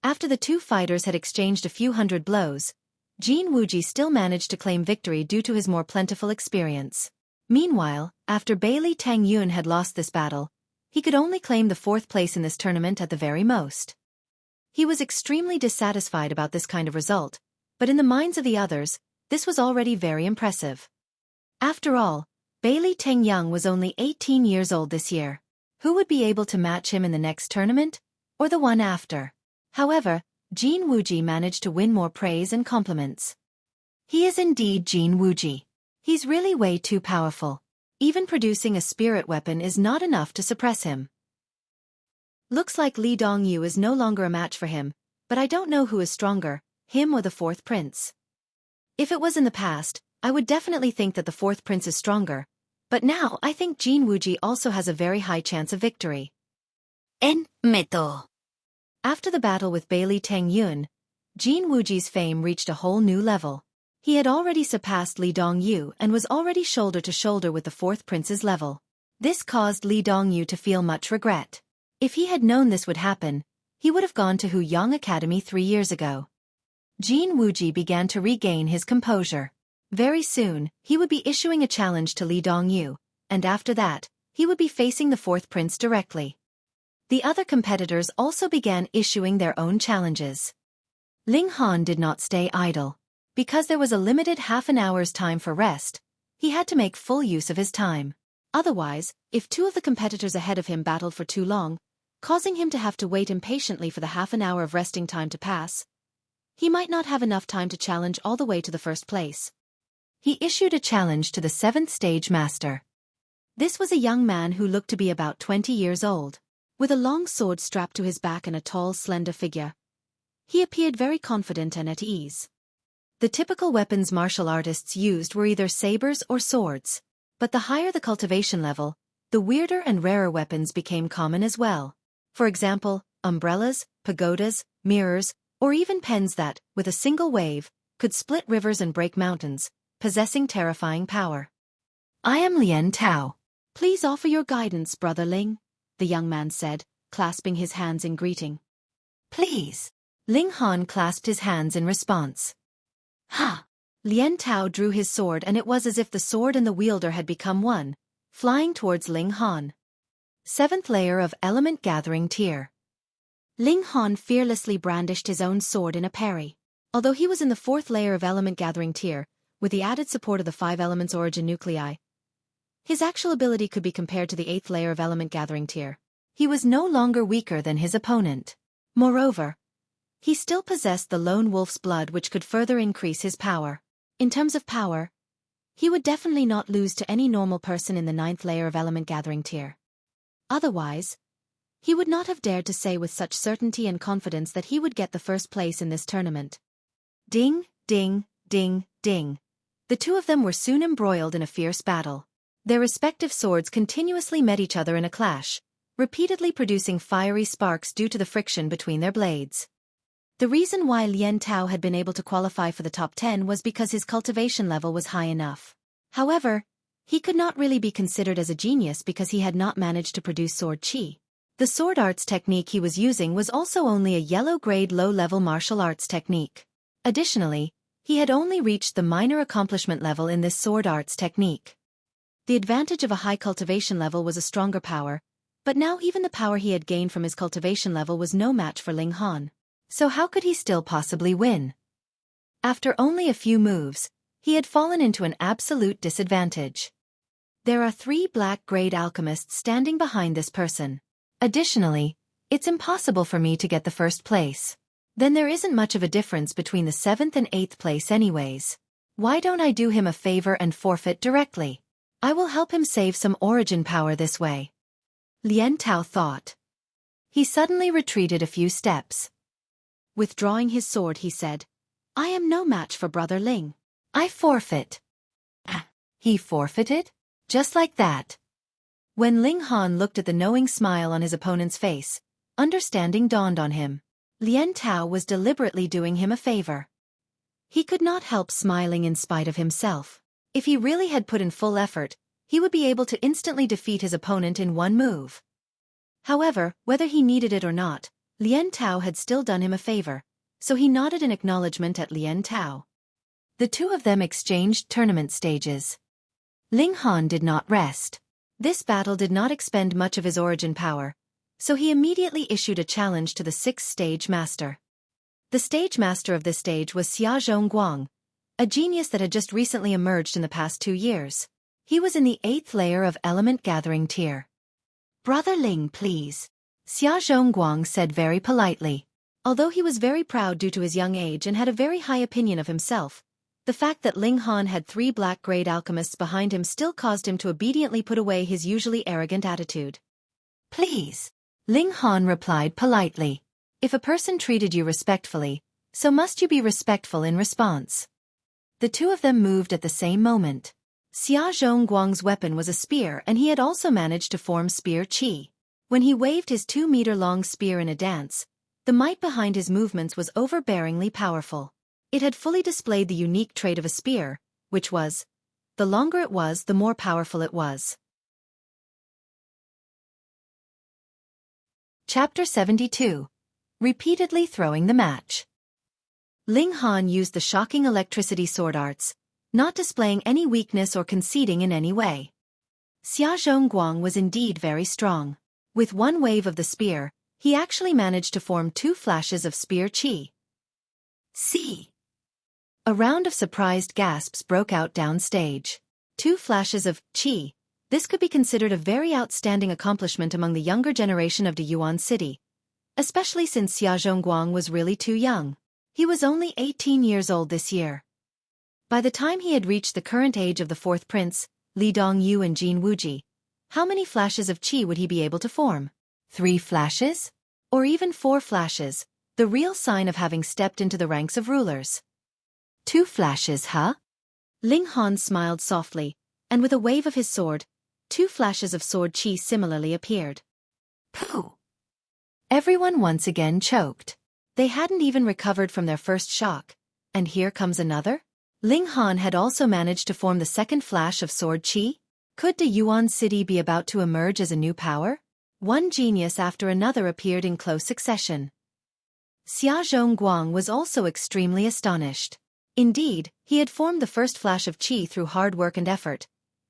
After the two fighters had exchanged a few hundred blows, Jin Wuji still managed to claim victory due to his more plentiful experience. Meanwhile, after Bailey Tang Yun had lost this battle, he could only claim the 4th place in this tournament at the very most. He was extremely dissatisfied about this kind of result, but in the minds of the others, this was already very impressive. After all, Bailey Teng Young was only 18 years old this year. Who would be able to match him in the next tournament? Or the one after? However, Jin Wuji managed to win more praise and compliments. He is indeed Jin Wuji. He's really way too powerful. Even producing a spirit weapon is not enough to suppress him. Looks like Li Dongyu is no longer a match for him, but I don't know who is stronger, him or the 4th prince. If it was in the past, I would definitely think that the 4th prince is stronger, but now I think Jin Wuji also has a very high chance of victory. En meto. After the battle with Bailey Teng Yun, Jin Wuji's fame reached a whole new level. He had already surpassed Li Dongyu and was already shoulder to shoulder with the 4th prince's level. This caused Li Dongyu to feel much regret. If he had known this would happen, he would have gone to Huyang Academy 3 years ago. Jin Wuji began to regain his composure. Very soon, he would be issuing a challenge to Li Dongyu, and after that, he would be facing the 4th prince directly. The other competitors also began issuing their own challenges. Ling Han did not stay idle. Because there was a limited half an hour's time for rest, he had to make full use of his time. Otherwise, if 2 of the competitors ahead of him battled for too long, causing him to have to wait impatiently for the half an hour of resting time to pass, he might not have enough time to challenge all the way to the 1st place. He issued a challenge to the 7th stage master. This was a young man who looked to be about 20 years old. With a long sword strapped to his back and a tall, slender figure, he appeared very confident and at ease. The typical weapons martial artists used were either sabers or swords, but the higher the cultivation level, the weirder and rarer weapons became common as well. For example, umbrellas, pagodas, mirrors, or even pens that, with a single wave, could split rivers and break mountains, possessing terrifying power. I am Lien Tao. Please offer your guidance, Brother Ling, the young man said, clasping his hands in greeting. Please. Ling Han clasped his hands in response. Ha! Lien Tao drew his sword and it was as if the sword and the wielder had become one, flying towards Ling Han. 7th layer of element gathering tier. Ling Han fearlessly brandished his own sword in a parry. Although he was in the 4th layer of element gathering tier, with the added support of the 5 elements origin nuclei, his actual ability could be compared to the 8th layer of element gathering tier. He was no longer weaker than his opponent. Moreover, he still possessed the lone wolf's blood, which could further increase his power. In terms of power, he would definitely not lose to any normal person in the 9th layer of element gathering tier. Otherwise, he would not have dared to say with such certainty and confidence that he would get the first place in this tournament. Ding, ding, ding, ding. The two of them were soon embroiled in a fierce battle. Their respective swords continuously met each other in a clash, repeatedly producing fiery sparks due to the friction between their blades. The reason why Lien Tao had been able to qualify for the top 10 was because his cultivation level was high enough. However, he could not really be considered as a genius because he had not managed to produce sword chi. The sword arts technique he was using was also only a yellow-grade low-level martial arts technique. Additionally, he had only reached the minor accomplishment level in this sword arts technique. The advantage of a high cultivation level was a stronger power, but now even the power he had gained from his cultivation level was no match for Ling Han. So how could he still possibly win? After only a few moves, he had fallen into an absolute disadvantage. There are 3 black-grade alchemists standing behind this person. Additionally, it's impossible for me to get the first place. Then there isn't much of a difference between the 7th and 8th place anyways. Why don't I do him a favor and forfeit directly? I will help him save some origin power this way. Lien Tao thought. He suddenly retreated a few steps. Withdrawing his sword, he said, I am no match for Brother Ling. I forfeit. He forfeited? Just like that. When Ling Han looked at the knowing smile on his opponent's face, understanding dawned on him. Lien Tao was deliberately doing him a favor. He could not help smiling in spite of himself. If he really had put in full effort, he would be able to instantly defeat his opponent in one move. However, whether he needed it or not, Lien Tao had still done him a favor, so he nodded in acknowledgement at Lien Tao. The two of them exchanged tournament stages. Ling Han did not rest. This battle did not expend much of his origin power, so he immediately issued a challenge to the 6th stage master. The stage master of this stage was Xia Zhongguang, a genius that had just recently emerged in the past 2 years. He was in the 8th layer of element gathering tier. Brother Ling, please. Xia Zhongguang said very politely. Although he was very proud due to his young age and had a very high opinion of himself, the fact that Ling Han had 3 black-grade alchemists behind him still caused him to obediently put away his usually arrogant attitude. Please. Ling Han replied politely. If a person treated you respectfully, so must you be respectful in response. The two of them moved at the same moment. Xia Zhongguang's weapon was a spear, and he had also managed to form spear chi. When he waved his 2-meter-long spear in a dance, the might behind his movements was overbearingly powerful. It had fully displayed the unique trait of a spear, which was, the longer it was, the more powerful it was. Chapter 72. Repeatedly throwing the match. Ling Han used the shocking electricity sword arts, not displaying any weakness or conceding in any way. Xia Zhongguang was indeed very strong. With one wave of the spear, he actually managed to form 2 flashes of spear chi. See! A round of surprised gasps broke out downstage. 2 flashes of chi. This could be considered a very outstanding accomplishment among the younger generation of the Yuan City, especially since Xia Zhongguang was really too young. He was only 18 years old this year. By the time he had reached the current age of the 4th prince, Li Dongyu and Jin Wuji, how many flashes of chi would he be able to form? 3 flashes? Or even 4 flashes, the real sign of having stepped into the ranks of rulers. 2 flashes, huh? Ling Han smiled softly, and with a wave of his sword, 2 flashes of sword chi similarly appeared. Pooh! Everyone once again choked. They hadn't even recovered from their first shock, and here comes another? Ling Han had also managed to form the 2nd flash of sword chi? Could the Yuan City be about to emerge as a new power? One genius after another appeared in close succession. Xia Zhongguang was also extremely astonished. Indeed, he had formed the first flash of chi through hard work and effort,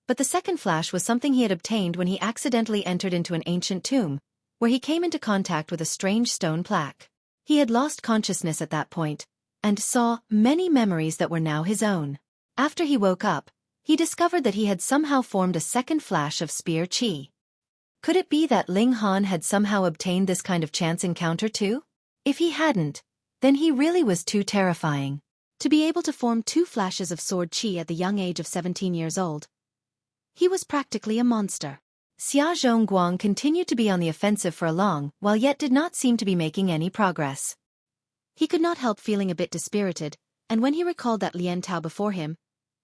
but the 2nd flash was something he had obtained when he accidentally entered into an ancient tomb, where he came into contact with a strange stone plaque. He had lost consciousness at that point, and saw many memories that were now his own. After he woke up, he discovered that he had somehow formed a 2nd flash of spear chi. Could it be that Ling Han had somehow obtained this kind of chance encounter too? If he hadn't, then he really was too terrifying. To be able to form 2 flashes of sword qi at the young age of 17 years old. He was practically a monster. Xia Zhongguang continued to be on the offensive for a long while yet did not seem to be making any progress. He could not help feeling a bit dispirited, and when he recalled that Lien Tao before him,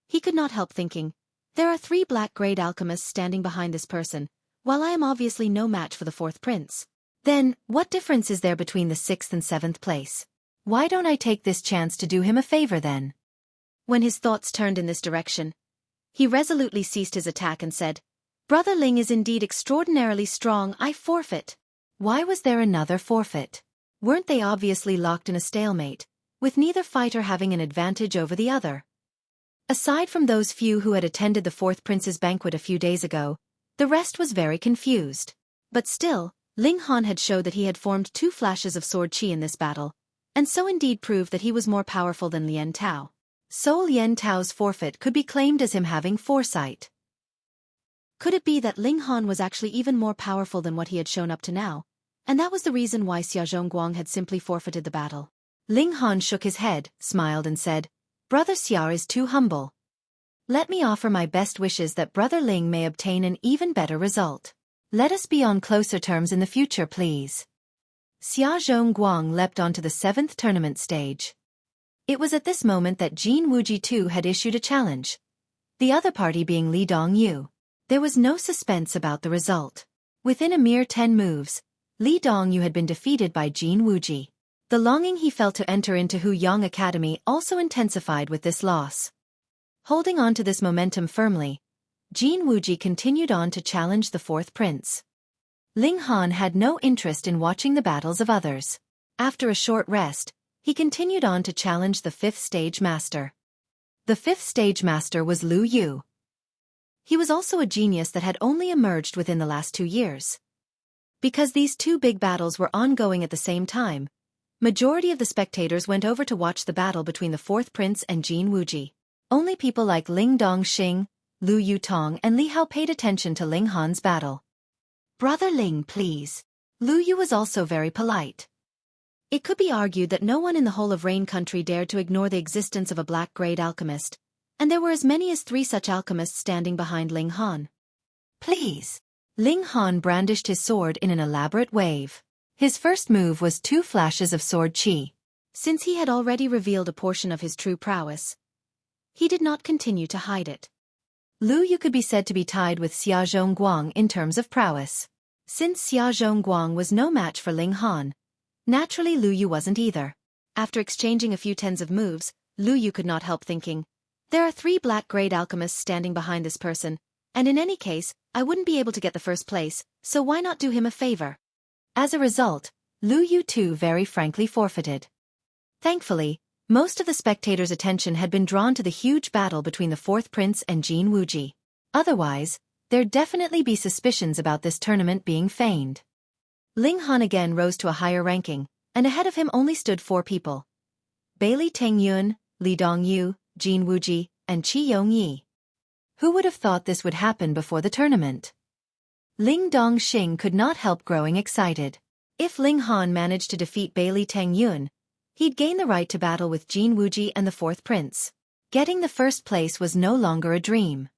he could not help thinking, there are 3 black-grade alchemists standing behind this person, while I am obviously no match for the 4th prince. Then, what difference is there between the 6th and 7th place? Why don't I take this chance to do him a favor then? When his thoughts turned in this direction, he resolutely ceased his attack and said, Brother Ling is indeed extraordinarily strong, I forfeit. Why was there another forfeit? Weren't they obviously locked in a stalemate, with neither fighter having an advantage over the other? Aside from those few who had attended the 4th prince's banquet a few days ago, the rest was very confused. But still, Ling Han had showed that he had formed 2 flashes of sword qi in this battle, and so indeed proved that he was more powerful than Lien Tao. So Lien Tao's forfeit could be claimed as him having foresight. Could it be that Ling Han was actually even more powerful than what he had shown up to now, and that was the reason why Xia Zhongguang had simply forfeited the battle? Ling Han shook his head, smiled and said, Brother Xia is too humble. Let me offer my best wishes that Brother Ling may obtain an even better result. Let us be on closer terms in the future, please. Xia Zhongguang leapt onto the 7th tournament stage. It was at this moment that Jin Wuji too had issued a challenge, the other party being Li Dongyu. There was no suspense about the result. Within a mere 10 moves, Li Dongyu had been defeated by Jin Wuji. The longing he felt to enter into Hu Yang Academy also intensified with this loss. Holding on to this momentum firmly, Jin Wuji continued on to challenge the 4th prince. Ling Han had no interest in watching the battles of others. After a short rest, he continued on to challenge the 5th stage master. The 5th stage master was Lu Yu. He was also a genius that had only emerged within the last 2 years. Because these 2 big battles were ongoing at the same time, majority of the spectators went over to watch the battle between the 4th prince and Jin Wuji. Only people like Ling Dongxing, Lu Yutong and Li Hao paid attention to Ling Han's battle. Brother Ling, please. Lu Yu was also very polite. It could be argued that no one in the whole of Rain Country dared to ignore the existence of a black-grade alchemist, and there were as many as 3 such alchemists standing behind Ling Han. Please. Ling Han brandished his sword in an elaborate wave. His first move was 2 flashes of sword qi. Since he had already revealed a portion of his true prowess, he did not continue to hide it. Lu Yu could be said to be tied with Xia Zhongguang in terms of prowess. Since Xia Zhongguang was no match for Ling Han, naturally Lu Yu wasn't either. After exchanging a few tens of moves, Lu Yu could not help thinking, there are 3 black-grade alchemists standing behind this person, and in any case, I wouldn't be able to get the first place, so why not do him a favor? As a result, Lu Yu too very frankly forfeited. Thankfully, most of the spectators' attention had been drawn to the huge battle between the 4th prince and Jin Wuji. Otherwise, there'd definitely be suspicions about this tournament being feigned. Ling Han again rose to a higher ranking, and ahead of him only stood 4 people. Bailey Tengyun, Li Dongyu, Jin Wuji, and Qi Yongyi. Who would have thought this would happen before the tournament? Ling Dongxing could not help growing excited. If Ling Han managed to defeat Bailey Tengyun, he'd gain the right to battle with Jin Wuji and the 4th prince. Getting the first place was no longer a dream.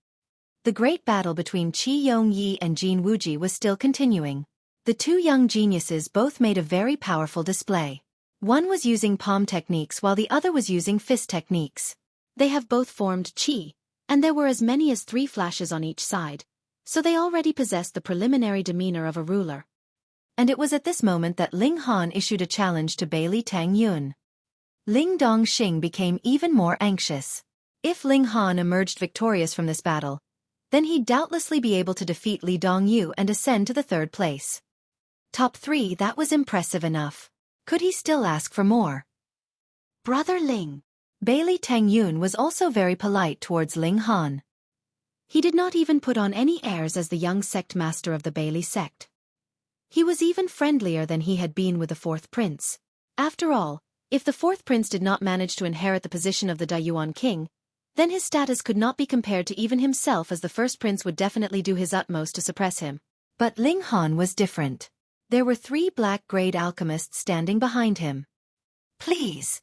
The great battle between Qi Yongyi and Jin Wuji was still continuing. The 2 young geniuses both made a very powerful display. One was using palm techniques while the other was using fist techniques. They have both formed qi, and there were as many as 3 flashes on each side, so they already possessed the preliminary demeanor of a ruler. And it was at this moment that Ling Han issued a challenge to Bailey Tengyun. Ling Dongxing became even more anxious. If Ling Han emerged victorious from this battle, then he'd doubtlessly be able to defeat Li Dongyu and ascend to the 3rd place. Top 3, that was impressive enough. Could he still ask for more? Brother Ling. Bailey Tengyun was also very polite towards Ling Han. He did not even put on any airs as the young sect master of the Bailey sect. He was even friendlier than he had been with the 4th prince. After all, if the 4th prince did not manage to inherit the position of the Dayuan king, then his status could not be compared to even himself, as the 1st prince would definitely do his utmost to suppress him. But Ling Han was different. There were 3 black-grade alchemists standing behind him. Please.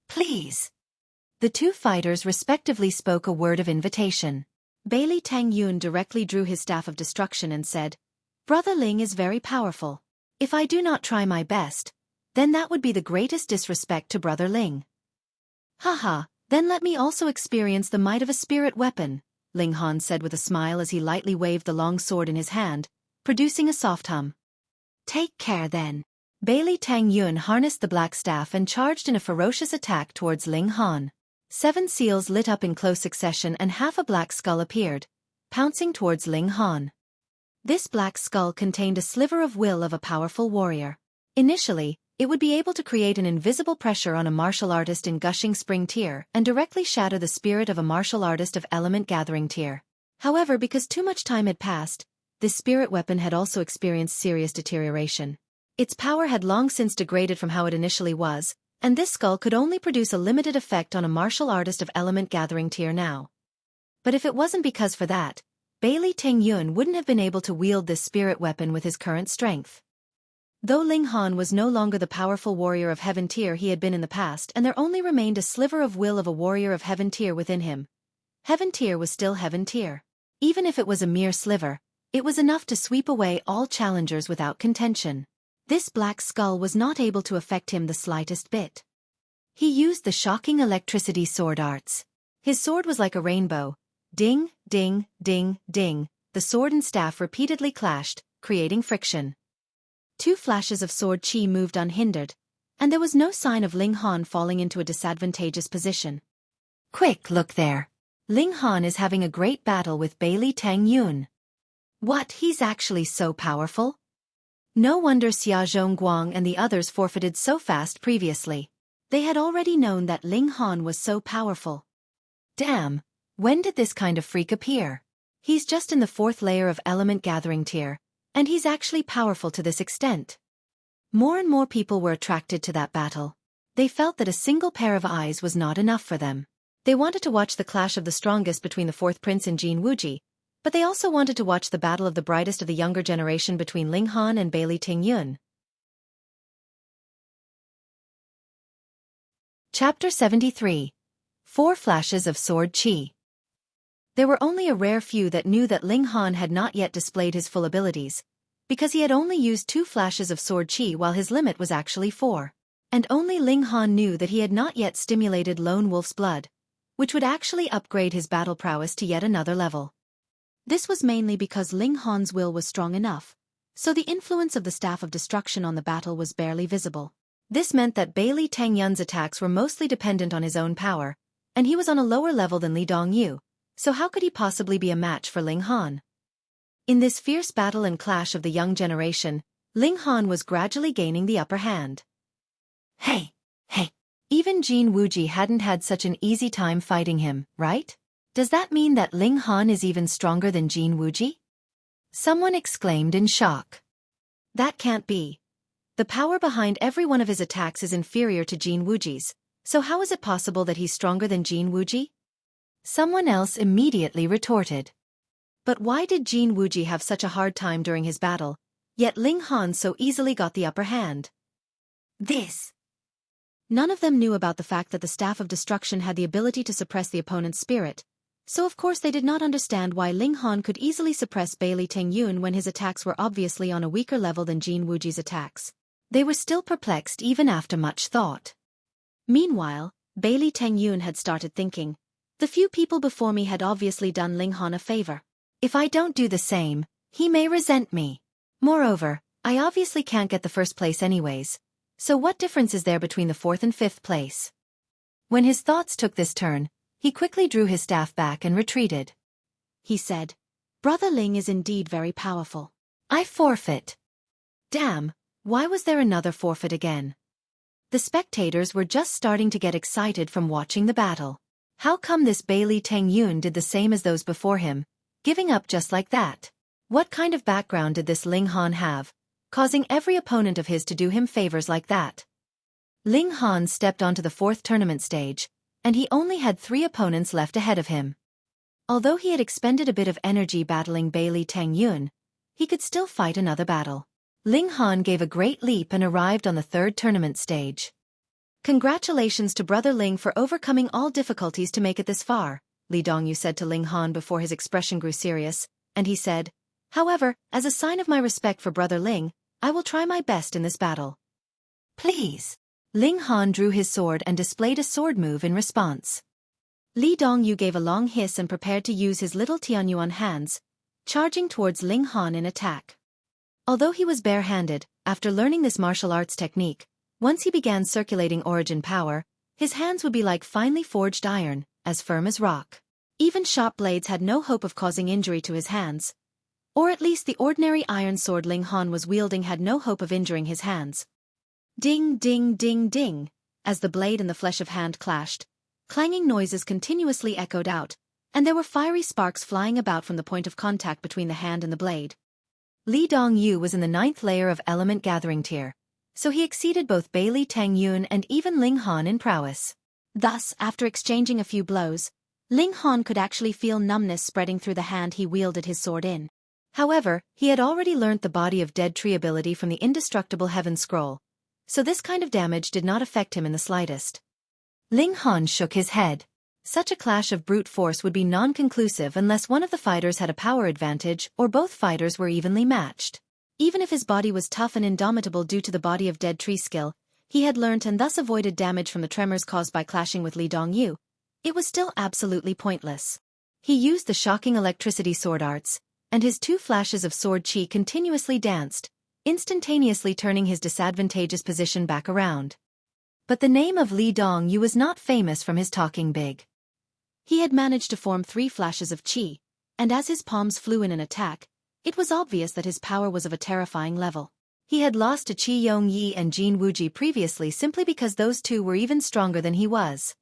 Please. The two fighters respectively spoke a word of invitation. Bailey Tang Yun directly drew his staff of destruction and said, Brother Ling is very powerful. If I do not try my best, then that would be the greatest disrespect to Brother Ling. Haha, then let me also experience the might of a spirit weapon, Ling Han said with a smile as he lightly waved the long sword in his hand, producing a soft hum. Take care then. Bailey Tang Yun harnessed the black staff and charged in a ferocious attack towards Ling Han. 7 seals lit up in close succession and half a black skull appeared, pouncing towards Ling Han. This black skull contained a sliver of will of a powerful warrior. Initially, it would be able to create an invisible pressure on a martial artist in Gushing Spring tier and directly shatter the spirit of a martial artist of Element Gathering tier. However, because too much time had passed, this spirit weapon had also experienced serious deterioration. Its power had long since degraded from how it initially was, and this skull could only produce a limited effect on a martial artist of Element Gathering tier now. But if it wasn't because for that, Bailey Tang Yun wouldn't have been able to wield this spirit weapon with his current strength. Though Ling Han was no longer the powerful warrior of Heaven tier he had been in the past and there only remained a sliver of will of a warrior of Heaven tier within him, Heaven tier was still Heaven tier. Even if it was a mere sliver, it was enough to sweep away all challengers without contention. This black skull was not able to affect him the slightest bit. He used the shocking electricity sword arts. His sword was like a rainbow. Ding, ding, ding, ding. The sword and staff repeatedly clashed, creating friction. 2 flashes of sword chi moved unhindered, and there was no sign of Ling Han falling into a disadvantageous position. Quick, look there. Ling Han is having a great battle with Bailey Tang Yun. What, he's actually so powerful? No wonder Xia Zhongguang and the others forfeited so fast previously. They had already known that Ling Han was so powerful. Damn, when did this kind of freak appear? He's just in the 4th layer of Element Gathering tier, and he's actually powerful to this extent. More and more people were attracted to that battle. They felt that a single pair of eyes was not enough for them. They wanted to watch the clash of the strongest between the 4th prince and Jin Wuji, but they also wanted to watch the battle of the brightest of the younger generation between Ling Han and Bailey Tang Yun. Chapter 73. 4 Flashes of Sword Chi. There were only a rare few that knew that Ling Han had not yet displayed his full abilities, because he had only used 2 flashes of Sword Chi while his limit was actually 4. And only Ling Han knew that he had not yet stimulated Lone Wolf's blood, which would actually upgrade his battle prowess to yet another level. This was mainly because Ling Han's will was strong enough, so the influence of the Staff of Destruction on the battle was barely visible. This meant that Bailey Tang Yun's attacks were mostly dependent on his own power, and he was on a lower level than Li Dongyu, so how could he possibly be a match for Ling Han? In this fierce battle and clash of the young generation, Ling Han was gradually gaining the upper hand. Hey! Even Jin Wuji hadn't had such an easy time fighting him, right? Does that mean that Ling Han is even stronger than Jin Wuji? Someone exclaimed in shock. That can't be. The power behind every one of his attacks is inferior to Jin Wuji's, so how is it possible that he's stronger than Jin Wuji? Someone else immediately retorted. But why did Jin Wuji have such a hard time during his battle, yet Ling Han so easily got the upper hand? None of them knew about the fact that the Staff of Destruction had the ability to suppress the opponent's spirit, so of course they did not understand why Ling Han could easily suppress Bailey Tang Yun when his attacks were obviously on a weaker level than Jin Wuji's attacks. They were still perplexed even after much thought. Meanwhile, Bailey Tang Yun had started thinking, the few people before me had obviously done Ling Han a favor. If I don't do the same, he may resent me. Moreover, I obviously can't get the first place anyways, so what difference is there between the 4th and 5th place? When his thoughts took this turn, he quickly drew his staff back and retreated. He said, Brother Ling is indeed very powerful. I forfeit. Damn, why was there another forfeit again? The spectators were just starting to get excited from watching the battle. How come this Bailey Tang Yun did the same as those before him, giving up just like that? What kind of background did this Ling Han have, causing every opponent of his to do him favors like that? Ling Han stepped onto the 4th tournament stage, and he only had 3 opponents left ahead of him. Although he had expended a bit of energy battling Bailey Tang Yun, he could still fight another battle. Ling Han gave a great leap and arrived on the 3rd tournament stage. Congratulations to Brother Ling for overcoming all difficulties to make it this far, Li Dongyu said to Ling Han before his expression grew serious, and he said, however, as a sign of my respect for Brother Ling, I will try my best in this battle. Please. Ling Han drew his sword and displayed a sword move in response. Li Dongyu gave a long hiss and prepared to use his little Tianyuan hands, charging towards Ling Han in attack. Although he was bare-handed, after learning this martial arts technique, once he began circulating origin power, his hands would be like finely forged iron, as firm as rock. Even sharp blades had no hope of causing injury to his hands. Or at least the ordinary iron sword Ling Han was wielding had no hope of injuring his hands. Ding ding ding ding, as the blade and the flesh of hand clashed, clanging noises continuously echoed out, and there were fiery sparks flying about from the point of contact between the hand and the blade. Li Dongyu was in the 9th layer of element gathering tier, so he exceeded both Bailey Tangyun and even Ling Han in prowess. Thus, after exchanging a few blows, Ling Han could actually feel numbness spreading through the hand he wielded his sword in. However, he had already learnt the Body of Dead Tree ability from the indestructible Heaven Scroll, so this kind of damage did not affect him in the slightest. Ling Han shook his head. Such a clash of brute force would be non-conclusive unless one of the fighters had a power advantage or both fighters were evenly matched. Even if his body was tough and indomitable due to the Body of Dead Tree skill, he had learnt and thus avoided damage from the tremors caused by clashing with Li Dongyu, it was still absolutely pointless. He used the shocking electricity sword arts, and his 2 flashes of sword chi continuously danced, instantaneously turning his disadvantageous position back around. But the name of Li Dongyu was not famous from his talking big. He had managed to form 3 flashes of chi, and as his palms flew in an attack, it was obvious that his power was of a terrifying level. He had lost to Qi Yongyi and Jin Wuji previously simply because those 2 were even stronger than he was.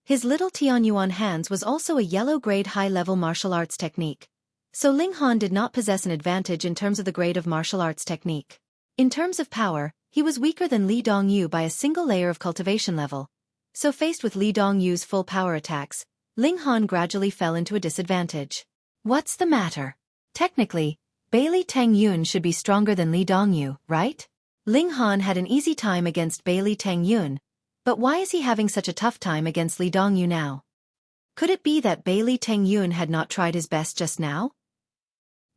His little Tianyuan hands was also a yellow-grade high-level martial arts technique, so Ling Han did not possess an advantage in terms of the grade of martial arts technique. In terms of power, he was weaker than Li Dongyu by a single layer of cultivation level, so faced with Li Dongyu's full power attacks, Ling Han gradually fell into a disadvantage. What's the matter? Technically, Bailey Tangyun should be stronger than Li Dongyu, right? Ling Han had an easy time against Bailey Tangyun, but why is he having such a tough time against Li Dongyu now? Could it be that Bailey Tangyun had not tried his best just now?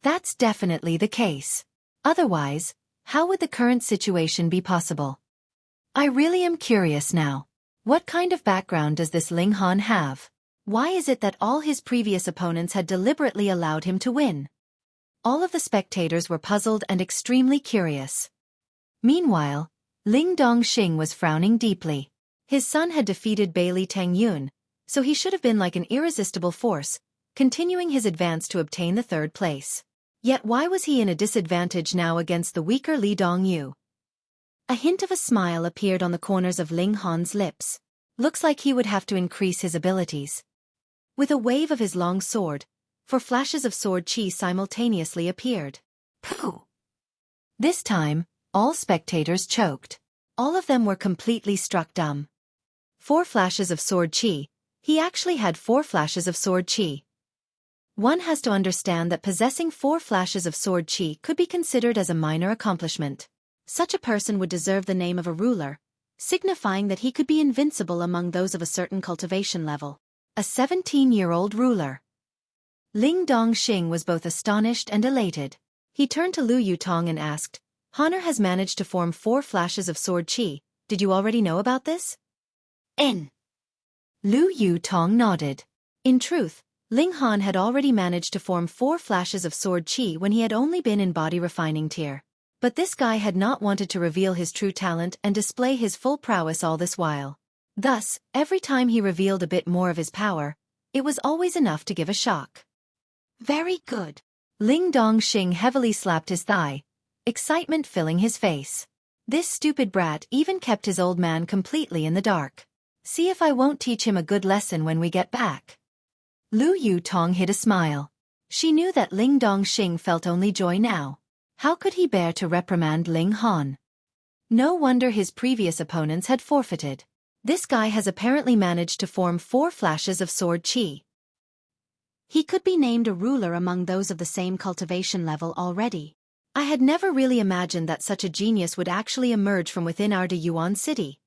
That's definitely the case. Otherwise, how would the current situation be possible? I really am curious now. What kind of background does this Ling Han have? Why is it that all his previous opponents had deliberately allowed him to win? All of the spectators were puzzled and extremely curious. Meanwhile, Ling Dongxing was frowning deeply. His son had defeated Bailey Tangyun, so he should have been like an irresistible force, continuing his advance to obtain the 3rd place. Yet why was he in a disadvantage now against the weaker Li Dongyu? A hint of a smile appeared on the corners of Ling Han's lips. Looks like he would have to increase his abilities. With a wave of his long sword, 4 flashes of sword chi simultaneously appeared. Pooh! This time, all spectators choked. All of them were completely struck dumb. 4 flashes of sword chi. He actually had 4 flashes of sword chi. One has to understand that possessing 4 flashes of sword chi could be considered as a minor accomplishment. Such a person would deserve the name of a ruler, signifying that he could be invincible among those of a certain cultivation level. A 17-year-old ruler. Ling Dongxing was both astonished and elated. He turned to Lu Yutong and asked, Honor has managed to form 4 flashes of sword chi. Did you already know about this? N. Lu Yutong nodded. In truth, Ling Han had already managed to form 4 flashes of sword chi when he had only been in body refining tier. But this guy had not wanted to reveal his true talent and display his full prowess all this while. Thus, every time he revealed a bit more of his power, it was always enough to give a shock. Very good. Ling Dongxing heavily slapped his thigh, excitement filling his face. This stupid brat even kept his old man completely in the dark. See if I won't teach him a good lesson when we get back. Lu Yutong hid a smile. She knew that Ling Dongxing felt only joy now. How could he bear to reprimand Ling Han? No wonder his previous opponents had forfeited. This guy has apparently managed to form 4 flashes of sword chi. He could be named a ruler among those of the same cultivation level already. I had never really imagined that such a genius would actually emerge from within our Yuan city.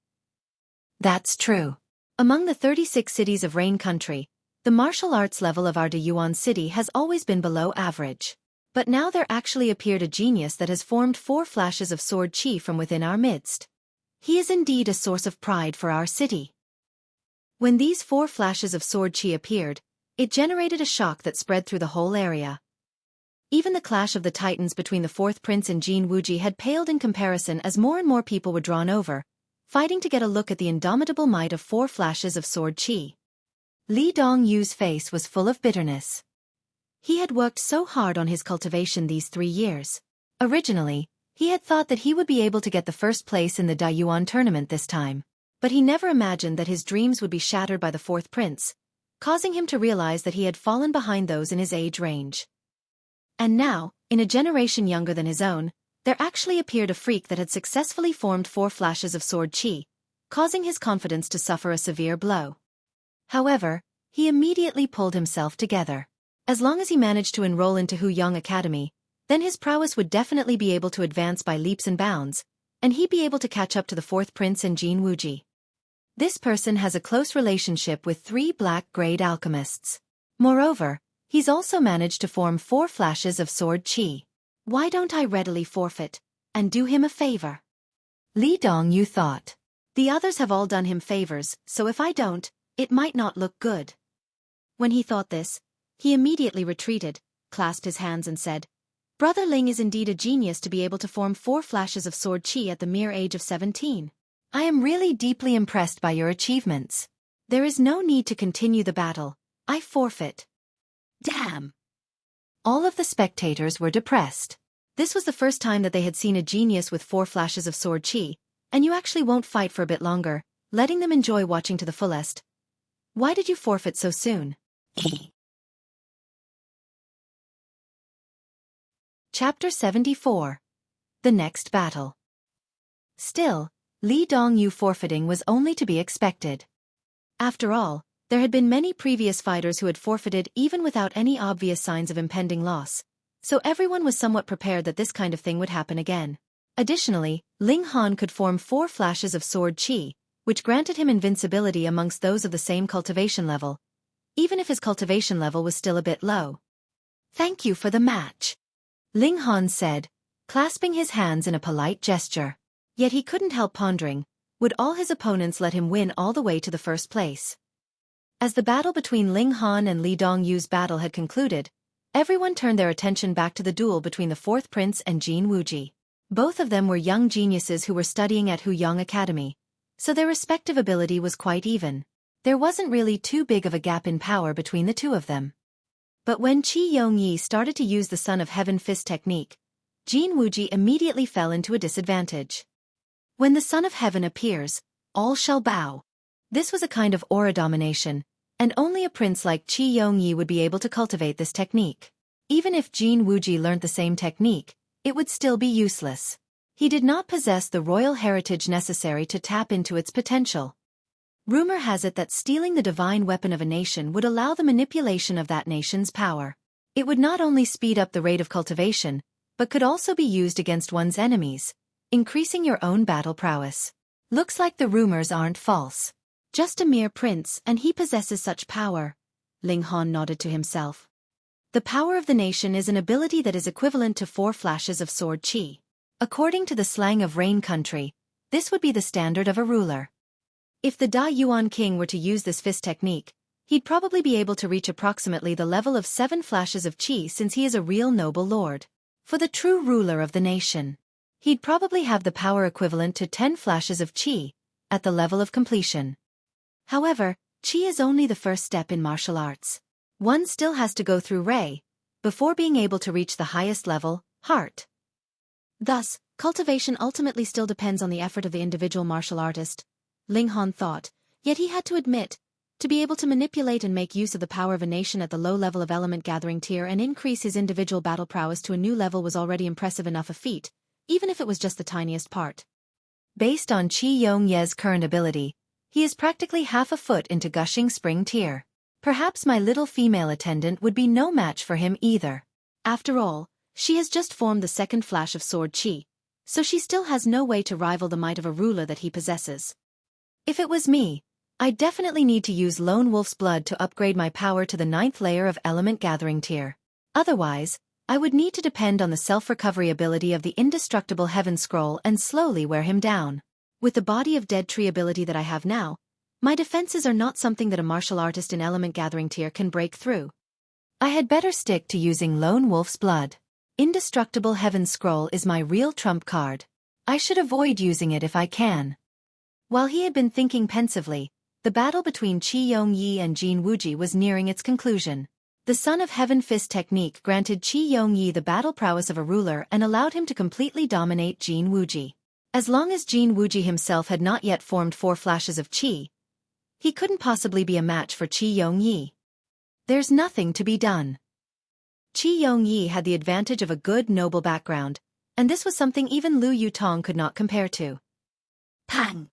That's true. Among the 36 cities of Rain Country, the martial arts level of our Dayuan city has always been below average. But now there actually appeared a genius that has formed 4 flashes of sword chi from within our midst. He is indeed a source of pride for our city. When these 4 flashes of sword chi appeared, it generated a shock that spread through the whole area. Even the clash of the titans between the 4th prince and Jin Wuji had paled in comparison as more and more people were drawn over, fighting to get a look at the indomitable might of 4 flashes of sword chi. Li Dongyu's face was full of bitterness. He had worked so hard on his cultivation these 3 years. Originally, he had thought that he would be able to get the first place in the Dayuan tournament this time, but he never imagined that his dreams would be shattered by the 4th prince, causing him to realize that he had fallen behind those in his age range. And now, in a generation younger than his own, there actually appeared a freak that had successfully formed 4 flashes of sword chi, causing his confidence to suffer a severe blow. However, he immediately pulled himself together. As long as he managed to enroll into Huyang Academy, then his prowess would definitely be able to advance by leaps and bounds, and he'd be able to catch up to the 4th prince and Jin Wuji. This person has a close relationship with 3 black-grade alchemists. Moreover, he's also managed to form 4 flashes of sword chi. Why don't I readily forfeit, and do him a favor? Li Dongyu thought. The others have all done him favors, so if I don't, it might not look good. When he thought this, he immediately retreated, clasped his hands and said, Brother Ling is indeed a genius to be able to form 4 flashes of sword chi at the mere age of 17. I am really deeply impressed by your achievements. There is no need to continue the battle. I forfeit. Damn! All of the spectators were depressed. This was the first time that they had seen a genius with 4 flashes of sword chi, and you actually won't fight for a bit longer, letting them enjoy watching to the fullest. Why did you forfeit so soon? Chapter 74. The Next Battle. Still, Li Dongyu forfeiting was only to be expected. After all, there had been many previous fighters who had forfeited even without any obvious signs of impending loss, so everyone was somewhat prepared that this kind of thing would happen again. Additionally, Ling Han could form 4 flashes of sword chi, which granted him invincibility amongst those of the same cultivation level, even if his cultivation level was still a bit low. Thank you for the match, Ling Han said, clasping his hands in a polite gesture. Yet he couldn't help pondering, would all his opponents let him win all the way to the first place? As the battle between Ling Han and Li Dongyu's battle had concluded, everyone turned their attention back to the duel between the 4th prince and Jin Wuji. Both of them were young geniuses who were studying at Huyang Academy, so their respective ability was quite even. There wasn't really too big of a gap in power between the two of them. But when Qi Yongyi started to use the Son of Heaven fist technique, Jin Wuji immediately fell into a disadvantage. When the Son of Heaven appears, all shall bow. This was a kind of aura domination, and only a prince like Qi Yongyi would be able to cultivate this technique. Even if Jin Wuji learned the same technique, it would still be useless. He did not possess the royal heritage necessary to tap into its potential. Rumor has it that stealing the divine weapon of a nation would allow the manipulation of that nation's power. It would not only speed up the rate of cultivation, but could also be used against one's enemies, increasing your own battle prowess. Looks like the rumors aren't false. Just a mere prince and he possesses such power. Ling Han nodded to himself. The power of the nation is an ability that is equivalent to 4 flashes of sword chi. According to the slang of Rain Country, this would be the standard of a ruler. If the Da Yuan king were to use this fist technique, he'd probably be able to reach approximately the level of 7 flashes of chi since he is a real noble lord. For the true ruler of the nation, he'd probably have the power equivalent to 10 flashes of chi, at the level of completion. However, chi is only the first step in martial arts. One still has to go through Rei, before being able to reach the highest level, heart. Thus, cultivation ultimately still depends on the effort of the individual martial artist, Ling Han thought, yet he had to admit, to be able to manipulate and make use of the power of a nation at the low level of element gathering tier and increase his individual battle prowess to a new level was already impressive enough a feat, even if it was just the tiniest part. Based on Qi Yongye's current ability, he is practically half a foot into gushing spring tier. Perhaps my little female attendant would be no match for him either. After all, she has just formed the 2nd flash of sword chi, so she still has no way to rival the might of a ruler that he possesses. If it was me, I'd definitely need to use Lone Wolf's blood to upgrade my power to the 9th layer of element gathering tier. Otherwise, I would need to depend on the self-recovery ability of the indestructible Heaven Scroll and slowly wear him down. With the body of dead tree ability that I have now, my defenses are not something that a martial artist in element gathering tier can break through. I had better stick to using Lone Wolf's blood. Indestructible Heaven Scroll is my real trump card. I should avoid using it if I can. While he had been thinking pensively, the battle between Qi Yongyi and Jin Wuji was nearing its conclusion. The Son of Heaven Fist technique granted Qi Yongyi the battle prowess of a ruler and allowed him to completely dominate Jin Wuji. As long as Jin Wuji himself had not yet formed 4 flashes of Qi, he couldn't possibly be a match for Qi Yongyi. There's nothing to be done. Qi Yongyi had the advantage of a good noble background, and this was something even Lu Yutong could not compare to. Pang!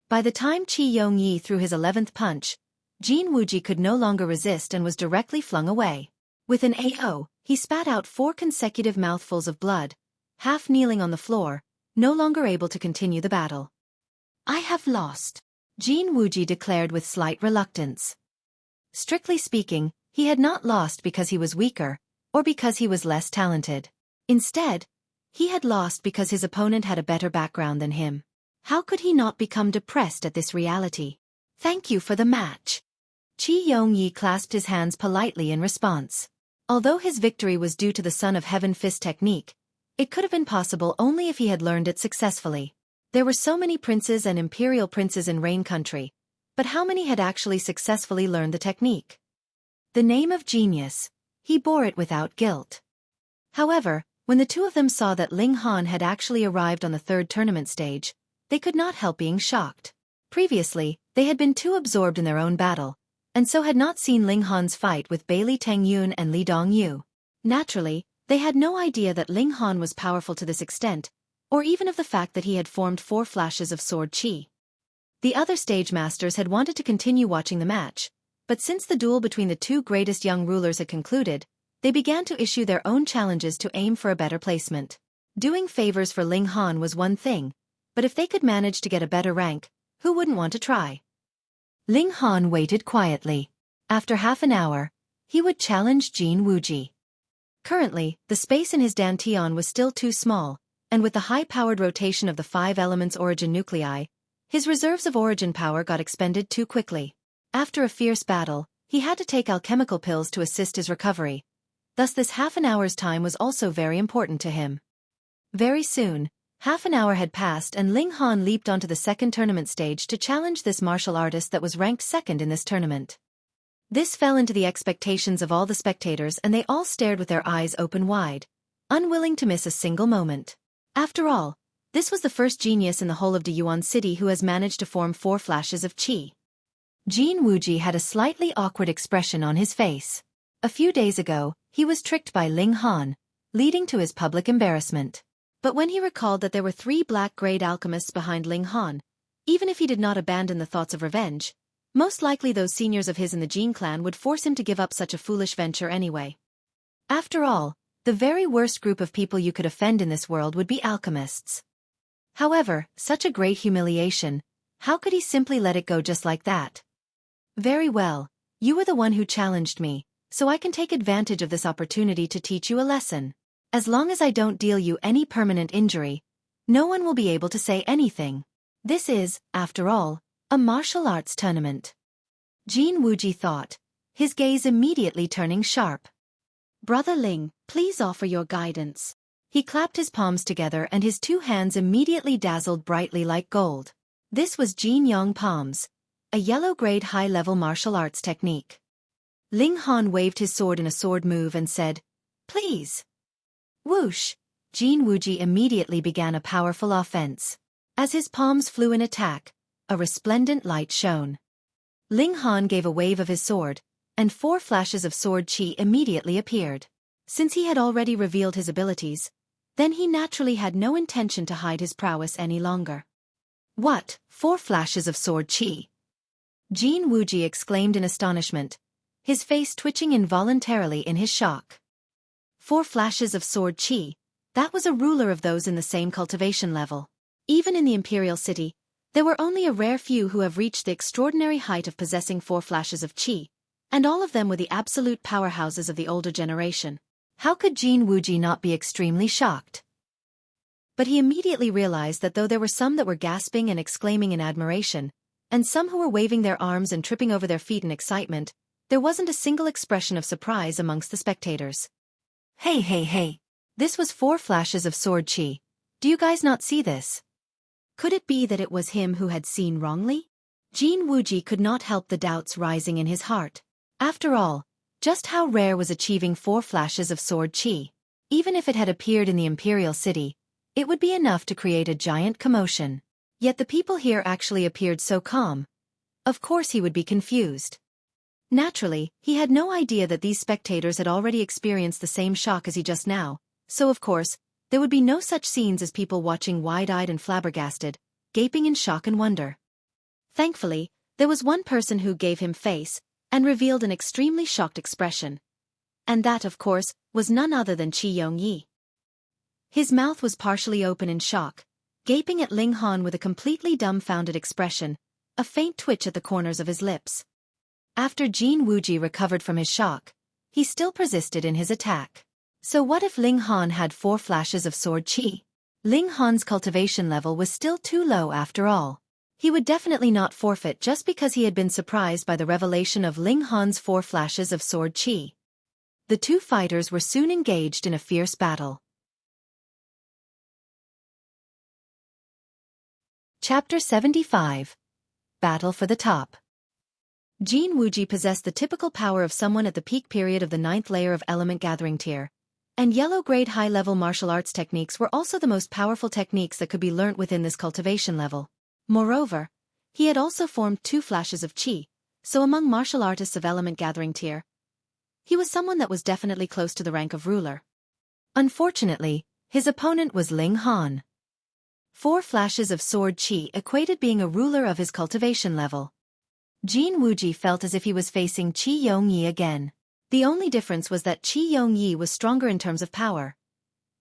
By the time Qi Yongyi threw his 11th punch, Jin Wuji could no longer resist and was directly flung away. With an AO, he spat out 4 consecutive mouthfuls of blood, half kneeling on the floor, no longer able to continue the battle. I have lost, Jin Wuji declared with slight reluctance. Strictly speaking, he had not lost because he was weaker, or because he was less talented. Instead, he had lost because his opponent had a better background than him. How could he not become depressed at this reality? Thank you for the match. Qi Yongyi clasped his hands politely in response. Although his victory was due to the Son of Heaven Fist technique, it could have been possible only if he had learned it successfully. There were so many princes and imperial princes in Rain Country, but how many had actually successfully learned the technique? The name of genius, he bore it without guilt. However, when the two of them saw that Ling Han had actually arrived on the 3rd tournament stage, they could not help being shocked. Previously, they had been too absorbed in their own battle, and so had not seen Ling Han's fight with Bailey Tangyun and Li Dongyu. Naturally, they had no idea that Ling Han was powerful to this extent, or even of the fact that he had formed 4 flashes of sword qi. The other stage masters had wanted to continue watching the match, but since the duel between the 2 greatest young rulers had concluded, they began to issue their own challenges to aim for a better placement. Doing favors for Ling Han was one thing, but if they could manage to get a better rank, who wouldn't want to try? Ling Han waited quietly. After half an hour, he would challenge Jin Wuji. Currently, the space in his dantian was still too small, and with the high-powered rotation of the 5 elements origin nuclei, his reserves of origin power got expended too quickly. After a fierce battle, he had to take alchemical pills to assist his recovery. Thus this half an hour's time was also very important to him. Very soon, half an hour had passed and Ling Han leaped onto the 2nd tournament stage to challenge this martial artist that was ranked 2nd in this tournament. This fell into the expectations of all the spectators and they all stared with their eyes open wide, unwilling to miss a single moment. After all, this was the first genius in the whole of Deyuan City who has managed to form 4 flashes of qi. Jin Wuji had a slightly awkward expression on his face. A few days ago, he was tricked by Ling Han, leading to his public embarrassment. But when he recalled that there were 3 black-grade alchemists behind Ling Han, even if he did not abandon the thoughts of revenge, most likely those seniors of his in the Jin clan would force him to give up such a foolish venture anyway. After all, the very worst group of people you could offend in this world would be alchemists. However, such a great humiliation, how could he simply let it go just like that? Very well, you were the one who challenged me, so I can take advantage of this opportunity to teach you a lesson. As long as I don't deal you any permanent injury, no one will be able to say anything. This is, after all, a martial arts tournament. Jin Wuji thought, his gaze immediately turning sharp. Brother Ling, please offer your guidance. He clapped his palms together and his 2 hands immediately dazzled brightly like gold. This was Jin Yong Palms, a yellow-grade high-level martial arts technique. Ling Han waved his sword in a sword move and said, "Please." Whoosh! Jin Wuji immediately began a powerful offense. As his palms flew in attack, a resplendent light shone. Ling Han gave a wave of his sword, and 4 flashes of sword qi immediately appeared. Since he had already revealed his abilities, then he naturally had no intention to hide his prowess any longer. What, 4 flashes of sword qi? Jin Wuji exclaimed in astonishment, his face twitching involuntarily in his shock. 4 flashes of sword qi, that was a ruler of those in the same cultivation level. Even in the Imperial City, There were only a rare few who have reached the extraordinary height of possessing 4 flashes of qi, and all of them were the absolute powerhouses of the older generation. How could Jin Wuji not be extremely shocked? But he immediately realized that though there were some that were gasping and exclaiming in admiration, and some who were waving their arms and tripping over their feet in excitement, there wasn't a single expression of surprise amongst the spectators. Hey hey hey! This was 4 flashes of sword qi. Do you guys not see this? Could it be that it was him who had seen wrongly? Jin Wuji could not help the doubts rising in his heart. After all, just how rare was achieving 4 flashes of sword qi? Even if it had appeared in the Imperial City, it would be enough to create a giant commotion. Yet the people here actually appeared so calm. Of course he would be confused. Naturally, he had no idea that these spectators had already experienced the same shock as he just now, so of course, there would be no such scenes as people watching wide-eyed and flabbergasted, gaping in shock and wonder. Thankfully, there was one person who gave him face, and revealed an extremely shocked expression. And that, of course, was none other than Qi Yongyi. His mouth was partially open in shock, gaping at Ling Han with a completely dumbfounded expression, a faint twitch at the corners of his lips. After Jin Wuji recovered from his shock, he still persisted in his attack. So what if Ling Han had 4 flashes of sword qi? Ling Han's cultivation level was still too low after all. He would definitely not forfeit just because he had been surprised by the revelation of Ling Han's 4 flashes of sword qi. The two fighters were soon engaged in a fierce battle. Chapter 75. Battle for the Top. Jin Wuji possessed the typical power of someone at the peak period of the 9th layer of element gathering tier, and yellow-grade high-level martial arts techniques were also the most powerful techniques that could be learnt within this cultivation level. Moreover, he had also formed 2 flashes of qi, so among martial artists of element gathering tier, he was someone that was definitely close to the rank of ruler. Unfortunately, his opponent was Ling Han. 4 flashes of sword qi equated being a ruler of his cultivation level. Jin Wuji felt as if he was facing Qi Yongyi again. The only difference was that Qi Yongyi was stronger in terms of power.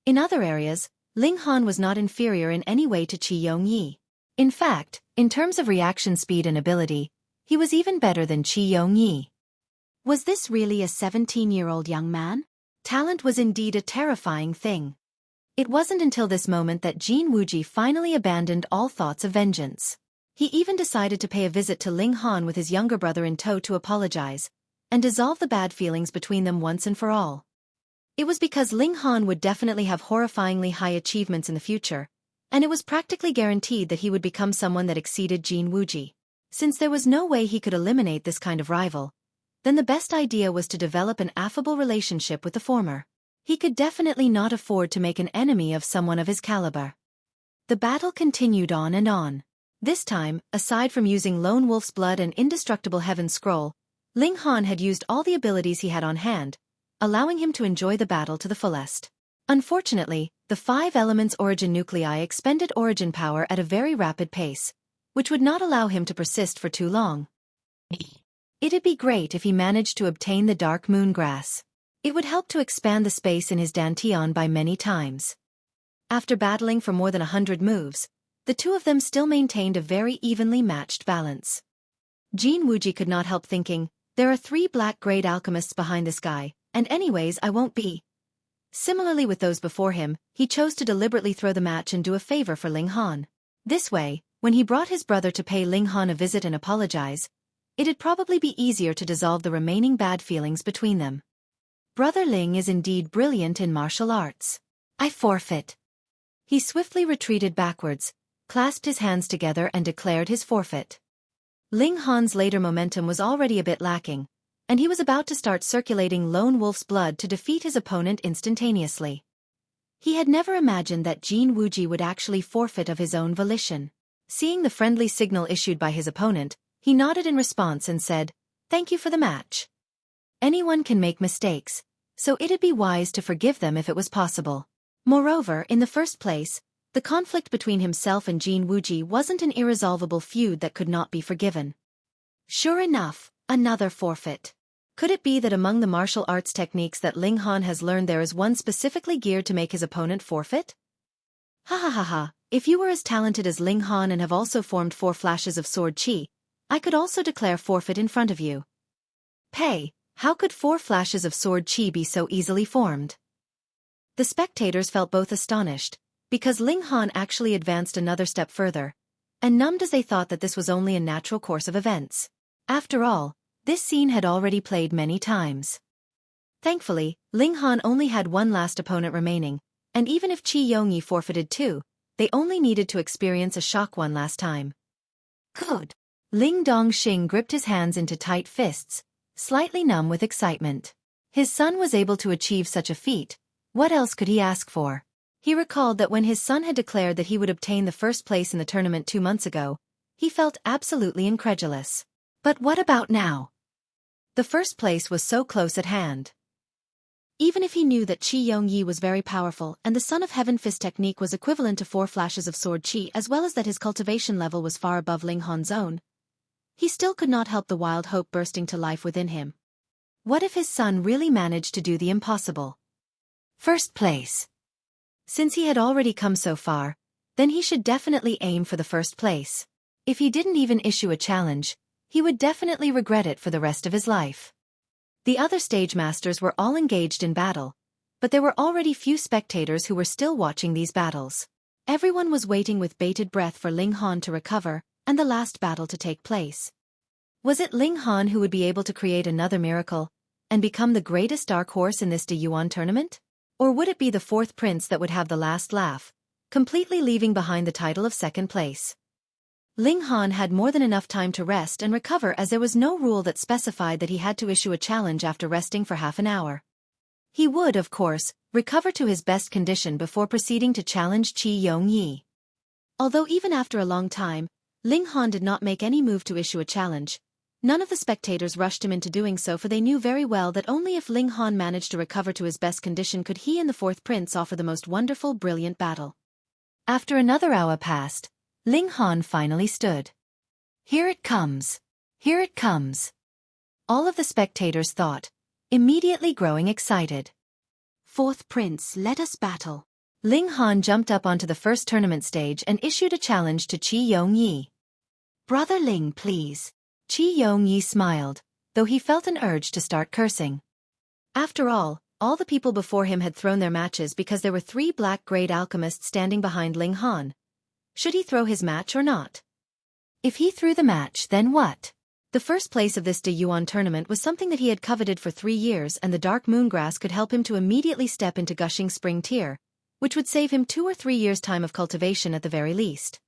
In other areas, Ling Han was not inferior in any way to Qi Yongyi. In fact, in terms of reaction speed and ability, he was even better than Qi Yongyi. Was this really a 17-year-old young man? Talent was indeed a terrifying thing. It wasn't until this moment that Jin Wuji finally abandoned all thoughts of vengeance. He even decided to pay a visit to Ling Han with his younger brother in tow to apologize, and dissolve the bad feelings between them once and for all. It was because Ling Han would definitely have horrifyingly high achievements in the future, and it was practically guaranteed that he would become someone that exceeded Jin Wuji. Since there was no way he could eliminate this kind of rival, then the best idea was to develop an affable relationship with the former. He could definitely not afford to make an enemy of someone of his caliber. The battle continued on and on. This time, aside from using Lone Wolf's Blood and Indestructible Heaven Scroll, Ling Han had used all the abilities he had on hand, allowing him to enjoy the battle to the fullest. Unfortunately, the 5 elements origin nuclei expended origin power at a very rapid pace, which would not allow him to persist for too long. It'd be great if he managed to obtain the Dark Moon Grass. It would help to expand the space in his dantian by many times. After battling for more than 100 moves, the two of them still maintained a very evenly matched balance. Jin Wuji could not help thinking, there are 3 black-grade alchemists behind this guy, and anyways I won't be. Similarly with those before him, he chose to deliberately throw the match and do a favor for Ling Han. This way, when he brought his brother to pay Ling Han a visit and apologize, it'd probably be easier to dissolve the remaining bad feelings between them. Brother Ling is indeed brilliant in martial arts. I forfeit. He swiftly retreated backwards, clasped his hands together and declared his forfeit. Ling Han's later momentum was already a bit lacking, and he was about to start circulating Lone Wolf's blood to defeat his opponent instantaneously. He had never imagined that Jin Wuji would actually forfeit of his own volition. Seeing the friendly signal issued by his opponent, he nodded in response and said, "Thank you for the match. Anyone can make mistakes, so it'd be wise to forgive them if it was possible." Moreover, in the first place, the conflict between himself and Jin Wuji wasn't an irresolvable feud that could not be forgiven. Sure enough, another forfeit. Could it be that among the martial arts techniques that Ling Han has learned there is one specifically geared to make his opponent forfeit? Ha ha ha ha, if you were as talented as Ling Han and have also formed 4 flashes of sword chi, I could also declare forfeit in front of you. Pei, how could 4 flashes of sword chi be so easily formed? The spectators felt both astonished, because Ling Han actually advanced another step further, and numbed as they thought that this was only a natural course of events. After all, this scene had already played many times. Thankfully, Ling Han only had one last opponent remaining, and even if Xueqi forfeited too, they only needed to experience a shock one last time. Good. Ling Dongxing gripped his hands into tight fists, slightly numb with excitement. His son was able to achieve such a feat. What else could he ask for? He recalled that when his son had declared that he would obtain the first place in the tournament 2 months ago, he felt absolutely incredulous. But what about now? The first place was so close at hand. Even if he knew that Xueqi was very powerful and the Son of Heaven Fist technique was equivalent to 4 flashes of sword chi as well as that his cultivation level was far above Ling Han's own, he still could not help the wild hope bursting to life within him. What if his son really managed to do the impossible? First place. Since he had already come so far, then he should definitely aim for the first place. If he didn't even issue a challenge, he would definitely regret it for the rest of his life. The other stage masters were all engaged in battle, but there were already few spectators who were still watching these battles. Everyone was waiting with bated breath for Ling Han to recover and the last battle to take place. Was it Ling Han who would be able to create another miracle and become the greatest dark horse in this De Yuan tournament? Or would it be the 4th prince that would have the last laugh, completely leaving behind the title of 2nd place? Ling Han had more than enough time to rest and recover as there was no rule that specified that he had to issue a challenge after resting for half an hour. He would, of course, recover to his best condition before proceeding to challenge Xueqi. Although even after a long time, Ling Han did not make any move to issue a challenge, none of the spectators rushed him into doing so, for they knew very well that only if Ling Han managed to recover to his best condition could he and the 4th prince offer the most wonderful, brilliant battle. After another hour passed, Ling Han finally stood. Here it comes. Here it comes. All of the spectators thought, immediately growing excited. 4th prince, let us battle. Ling Han jumped up onto the first tournament stage and issued a challenge to Xueqi. Brother Ling, please. Xueqi smiled, though he felt an urge to start cursing. After all the people before him had thrown their matches because there were 3 black-grade alchemists standing behind Ling Han. Should he throw his match or not? If he threw the match, then what? The first place of this De Yuan tournament was something that he had coveted for 3 years, and the dark moongrass could help him to immediately step into gushing spring tier, which would save him 2 or 3 years' time of cultivation at the very least.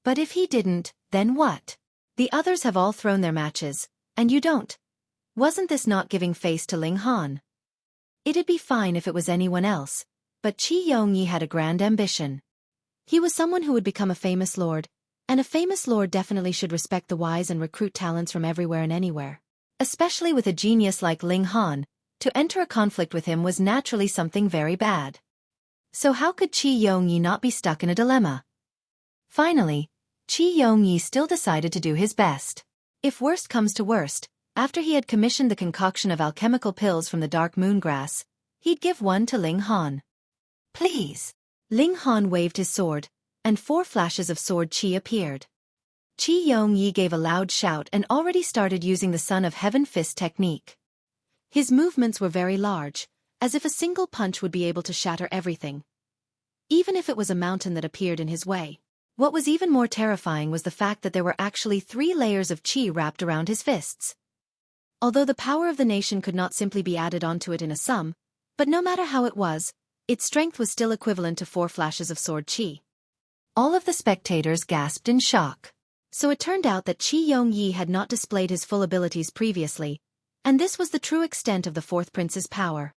But if he didn't, then what? The others have all thrown their matches, and you don't. Wasn't this not giving face to Ling Han? It'd be fine if it was anyone else, but Xueqi had a grand ambition. He was someone who would become a famous lord, and a famous lord definitely should respect the wise and recruit talents from everywhere and anywhere. Especially with a genius like Ling Han, to enter a conflict with him was naturally something very bad. So how could Xueqi not be stuck in a dilemma? Finally, Xueqi still decided to do his best. If worst comes to worst, after he had commissioned the concoction of alchemical pills from the dark moongrass, he'd give one to Ling Han. Please. Ling Han waved his sword, and 4 flashes of sword chi appeared. Xueqi gave a loud shout and already started using the Son of Heaven Fist technique. His movements were very large, as if a single punch would be able to shatter everything. Even if it was a mountain that appeared in his way. What was even more terrifying was the fact that there were actually 3 layers of chi wrapped around his fists. Although the power of the nation could not simply be added onto it in a sum, but no matter how it was, its strength was still equivalent to 4 flashes of sword chi. All of the spectators gasped in shock. So it turned out that Xueqi had not displayed his full abilities previously, and this was the true extent of the 4th prince's power.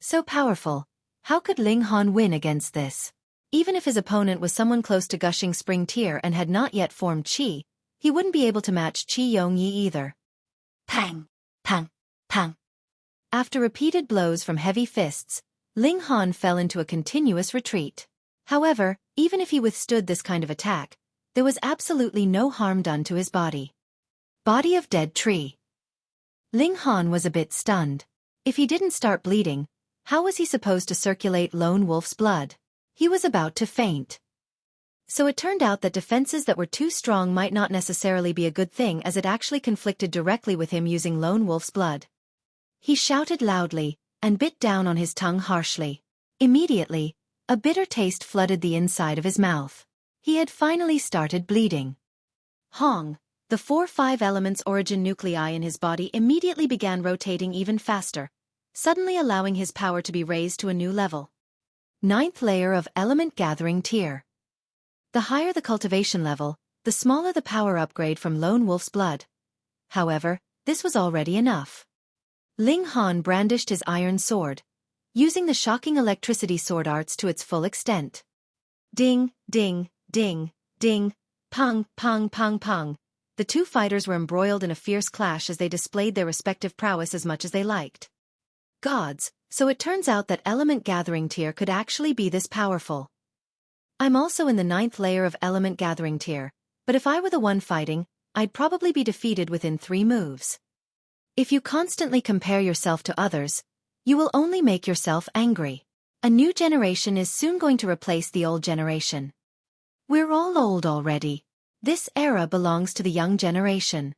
So powerful, how could Ling Han win against this? Even if his opponent was someone close to gushing spring tier and had not yet formed chi, he wouldn't be able to match Xueqi either. Pang! Pang! Pang! After repeated blows from heavy fists, Ling Han fell into a continuous retreat. However, even if he withstood this kind of attack, there was absolutely no harm done to his body. Body of dead tree. Ling Han was a bit stunned. If he didn't start bleeding, how was he supposed to circulate Lone Wolf's blood? He was about to faint. So it turned out that defenses that were too strong might not necessarily be a good thing, as it actually conflicted directly with him using Lone Wolf's blood. He shouted loudly, and bit down on his tongue harshly. Immediately, a bitter taste flooded the inside of his mouth. He had finally started bleeding. Hong, the 4-5 element's origin nuclei in his body immediately began rotating even faster, suddenly allowing his power to be raised to a new level. 9th layer of element gathering tier. The higher the cultivation level, the smaller the power upgrade from Lone Wolf's blood. However, this was already enough. Ling Han brandished his iron sword, using the shocking electricity sword arts to its full extent. Ding, ding, ding, ding, pong, pong, pong, pong. The two fighters were embroiled in a fierce clash as they displayed their respective prowess as much as they liked. Gods, so it turns out that element gathering tier could actually be this powerful. I'm also in the 9th layer of element gathering tier, but if I were the one fighting, I'd probably be defeated within 3 moves. If you constantly compare yourself to others, you will only make yourself angry. A new generation is soon going to replace the old generation. We're all old already. This era belongs to the young generation.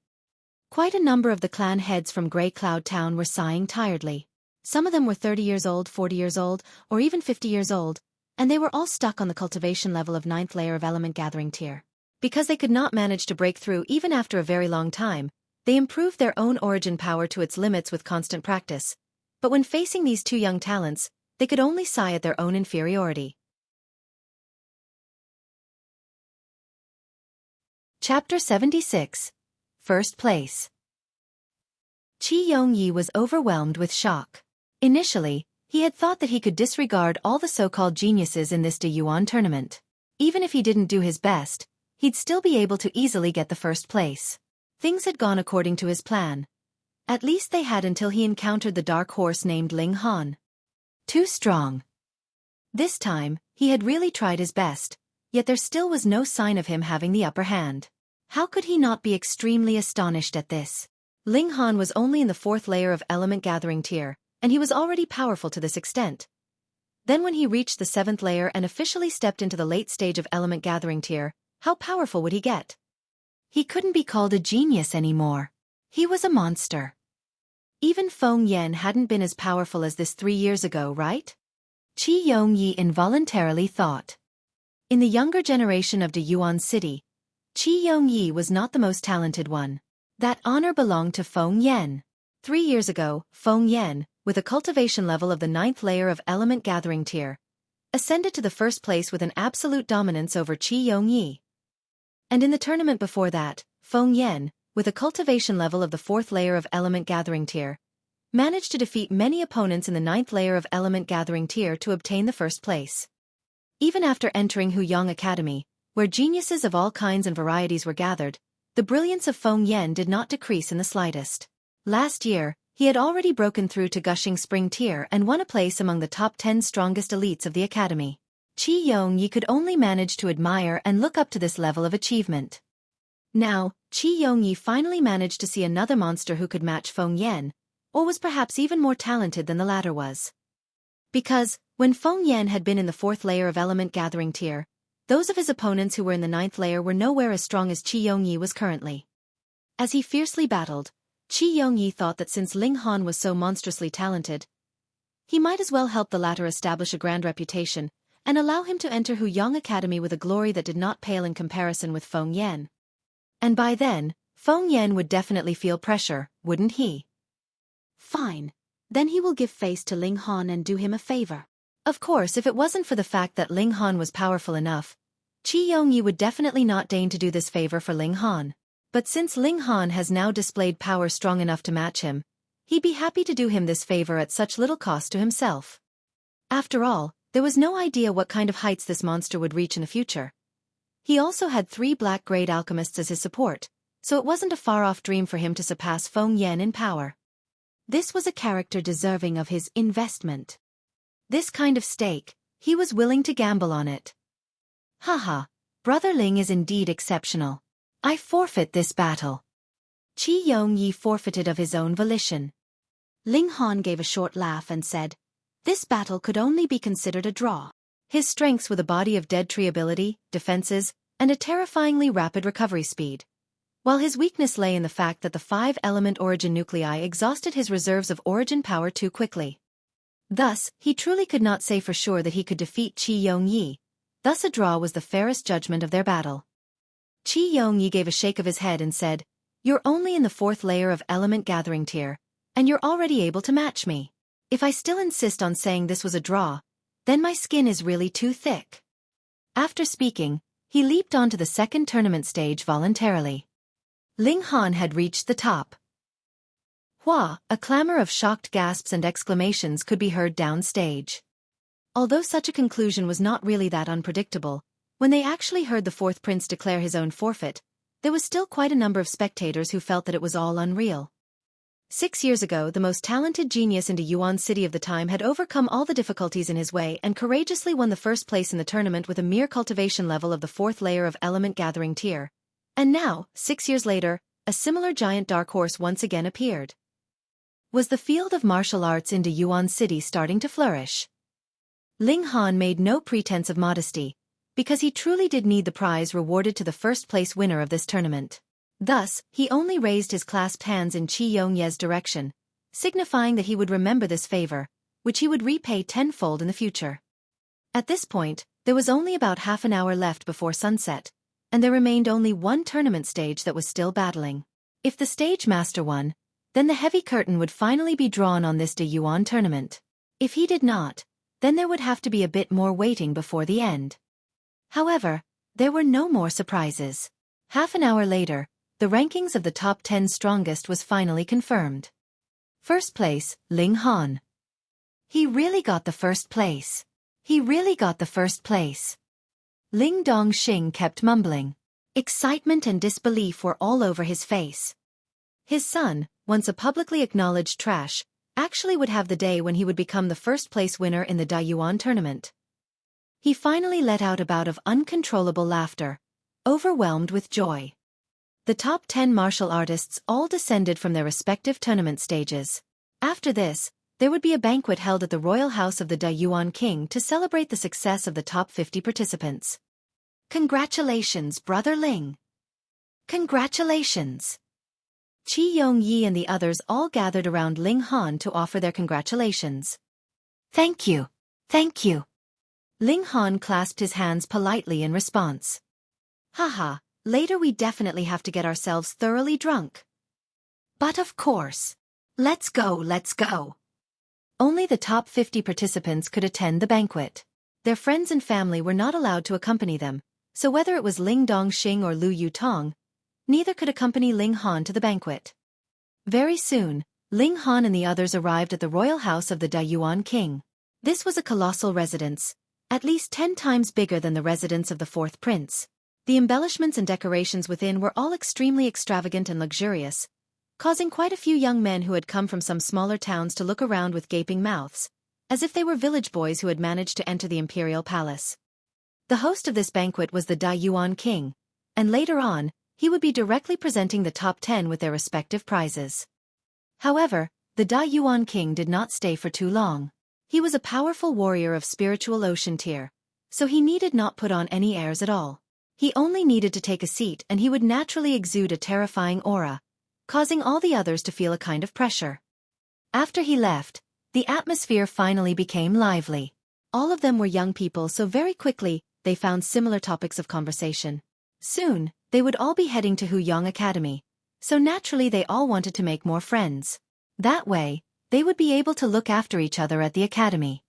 Quite a number of the clan heads from Grey Cloud Town were sighing tiredly. Some of them were 30 years old, 40 years old, or even 50 years old, and they were all stuck on the cultivation level of 9th layer of element gathering tier. Because they could not manage to break through even after a very long time, they improved their own origin power to its limits with constant practice. But when facing these two young talents, they could only sigh at their own inferiority. Chapter 76. First Place. Qi Yongyi was overwhelmed with shock. Initially, he had thought that he could disregard all the so-called geniuses in this De Yuan tournament. Even if he didn't do his best, he'd still be able to easily get the first place. Things had gone according to his plan. At least they had until he encountered the dark horse named Ling Han. Too strong. This time, he had really tried his best, yet there still was no sign of him having the upper hand. How could he not be extremely astonished at this? Ling Han was only in the 4th layer of element gathering tier, and he was already powerful to this extent. Then when he reached the 7th layer and officially stepped into the late stage of element gathering tier, how powerful would he get? He couldn't be called a genius anymore. He was a monster. Even Feng Yan hadn't been as powerful as this 3 years ago, right? Qi Yongyi involuntarily thought. In the younger generation of De Yuan City, Qi Yongyi was not the most talented one. That honor belonged to Feng Yan. 3 years ago, Feng Yan, with a cultivation level of the 9th layer of element gathering tier, ascended to the first place with an absolute dominance over Qi Yongyi. And in the tournament before that, Feng Yan, with a cultivation level of the 4th layer of element gathering tier, managed to defeat many opponents in the 9th layer of element gathering tier to obtain the first place. Even after entering Huyang Academy, where geniuses of all kinds and varieties were gathered, the brilliance of Feng Yan did not decrease in the slightest. Last year, he had already broken through to Gushing Spring tier and won a place among the top 10 strongest elites of the academy. Qi Yongyi could only manage to admire and look up to this level of achievement. Now, Qi Yongyi finally managed to see another monster who could match Feng Yan, or was perhaps even more talented than the latter was. Because, when Feng Yan had been in the 4th layer of element gathering tier, those of his opponents who were in the 9th layer were nowhere as strong as Qi Yongyi was currently. As he fiercely battled, Qi Yongyi thought that since Ling Han was so monstrously talented, he might as well help the latter establish a grand reputation, and allow him to enter Huyang Academy with a glory that did not pale in comparison with Feng Yan. And by then, Feng Yan would definitely feel pressure, wouldn't he? Fine. Then he will give face to Ling Han and do him a favor. Of course, if it wasn't for the fact that Ling Han was powerful enough, Qi Yongyi would definitely not deign to do this favor for Ling Han. But since Ling Han has now displayed power strong enough to match him, he'd be happy to do him this favor at such little cost to himself. After all, there was no idea what kind of heights this monster would reach in the future. He also had 3 black-grade alchemists as his support, so it wasn't a far-off dream for him to surpass Feng Yan in power. This was a character deserving of his investment. This kind of stake, he was willing to gamble on it. Haha, Brother Ling is indeed exceptional. I forfeit this battle. Qi Yongyi forfeited of his own volition. Ling Han gave a short laugh and said, "This battle could only be considered a draw." His strengths were the body of dead tree ability, defenses, and a terrifyingly rapid recovery speed, while his weakness lay in the fact that the 5-element origin nuclei exhausted his reserves of origin power too quickly. Thus, he truly could not say for sure that he could defeat Qi Yongyi. Thus a draw was the fairest judgment of their battle. Qi Yongyi gave a shake of his head and said, "You're only in the 4th layer of element gathering tier, and you're already able to match me. If I still insist on saying this was a draw, then my skin is really too thick." After speaking, he leaped onto the 2nd tournament stage voluntarily. Ling Han had reached the top. Hua, a clamor of shocked gasps and exclamations could be heard downstage. Although such a conclusion was not really that unpredictable, when they actually heard the 4th prince declare his own forfeit, there was still quite a number of spectators who felt that it was all unreal. 6 years ago, the most talented genius in Yuan City of the time had overcome all the difficulties in his way and courageously won the 1st place in the tournament with a mere cultivation level of the 4th layer of element gathering tier. And now, 6 years later, a similar giant dark horse once again appeared. Was the field of martial arts in Yuan City starting to flourish? Ling Han made no pretense of modesty, because he truly did need the prize rewarded to the 1st place winner of this tournament. Thus, he only raised his clasped hands in Qi Yongye's direction, signifying that he would remember this favor, which he would repay tenfold in the future. At this point, there was only about half an hour left before sunset, and there remained only one tournament stage that was still battling. If the stage master won, then the heavy curtain would finally be drawn on this Yuan tournament. If he did not, then there would have to be a bit more waiting before the end. However, there were no more surprises. Half an hour later, the rankings of the top 10 strongest was finally confirmed. 1st place, Ling Han. He really got the 1st place. He really got the 1st place. Ling Dongxing kept mumbling. Excitement and disbelief were all over his face. His son, once a publicly acknowledged trash, actually would have the day when he would become the 1st place winner in the Yuan tournament. He finally let out a bout of uncontrollable laughter, overwhelmed with joy. The top 10 martial artists all descended from their respective tournament stages. After this, there would be a banquet held at the royal house of the Yuan king to celebrate the success of the top 50 participants. Congratulations, Brother Ling. Congratulations. Qi Yongyi and the others all gathered around Ling Han to offer their congratulations. Thank you. Thank you. Ling Han clasped his hands politely in response. Haha, later we definitely have to get ourselves thoroughly drunk. But of course. Let's go, let's go. Only the top 50 participants could attend the banquet. Their friends and family were not allowed to accompany them, so whether it was Ling Dongxing or Lu Yutong, neither could accompany Ling Han to the banquet. Very soon, Ling Han and the others arrived at the royal house of the Yuan king. This was a colossal residence, at least 10 times bigger than the residence of the 4th prince. The embellishments and decorations within were all extremely extravagant and luxurious, causing quite a few young men who had come from some smaller towns to look around with gaping mouths, as if they were village boys who had managed to enter the imperial palace. The host of this banquet was the Yuan king, and later on, he would be directly presenting the top 10 with their respective prizes. However, the Yuan king did not stay for too long. He was a powerful warrior of spiritual ocean tier, so he needed not put on any airs at all. He only needed to take a seat and he would naturally exude a terrifying aura, causing all the others to feel a kind of pressure. After he left, the atmosphere finally became lively. All of them were young people, so very quickly, they found similar topics of conversation. Soon, they would all be heading to Huyang Academy, so naturally they all wanted to make more friends. That way, they would be able to look after each other at the academy.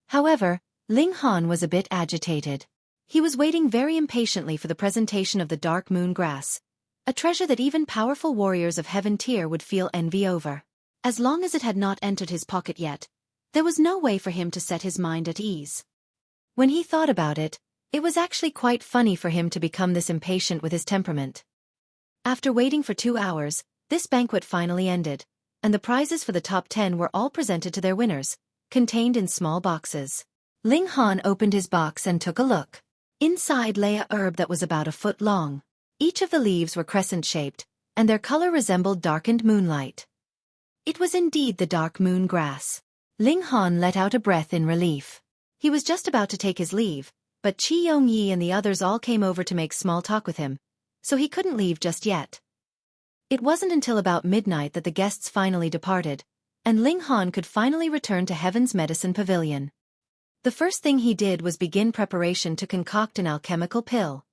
However, Ling Han was a bit agitated. He was waiting very impatiently for the presentation of the dark moon grass, a treasure that even powerful warriors of heaven tier would feel envy over. As long as it had not entered his pocket yet, there was no way for him to set his mind at ease. When he thought about it, it was actually quite funny for him to become this impatient with his temperament. After waiting for 2 hours, this banquet finally ended, and the prizes for the top 10 were all presented to their winners, contained in small boxes. Ling Han opened his box and took a look. Inside lay a herb that was about a foot long. Each of the leaves were crescent-shaped, and their color resembled darkened moonlight. It was indeed the dark moon grass. Ling Han let out a breath in relief. He was just about to take his leave, but Qi Yongyi and the others all came over to make small talk with him, so he couldn't leave just yet. It wasn't until about midnight that the guests finally departed, and Ling Han could finally return to Heaven's Medicine Pavilion. The first thing he did was begin preparation to concoct an alchemical pill.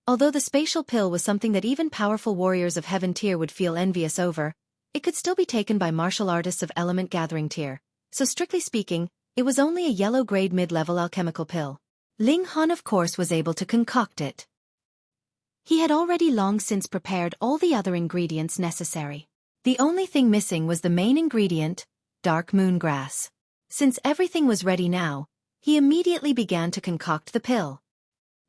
Although the spatial pill was something that even powerful warriors of Heaven tier would feel envious over, it could still be taken by martial artists of Element Gathering tier, so strictly speaking, it was only a yellow-grade mid-level alchemical pill. Ling Han of course was able to concoct it. He had already long since prepared all the other ingredients necessary. The only thing missing was the main ingredient, dark moon grass. Since everything was ready now, he immediately began to concoct the pill.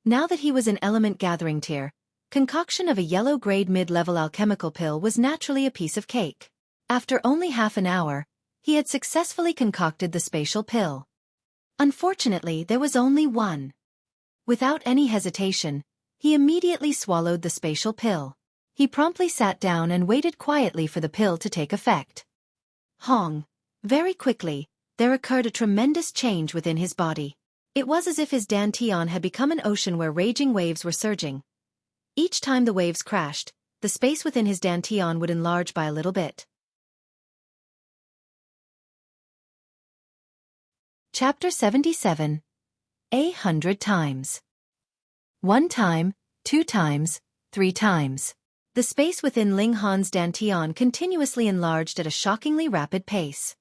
Now that he was in Element Gathering tier, concoction of a yellow-grade mid-level alchemical pill was naturally a piece of cake. After only half an hour, he had successfully concocted the spatial pill. Unfortunately, there was only one. Without any hesitation, he immediately swallowed the spatial pill. He promptly sat down and waited quietly for the pill to take effect. Hong. Very quickly, there occurred a tremendous change within his body. It was as if his dantian had become an ocean where raging waves were surging. Each time the waves crashed, the space within his dantian would enlarge by a little bit. Chapter 77. 100 times. 1 time, 2 times, 3 times. The space within Ling Han's dantian continuously enlarged at a shockingly rapid pace.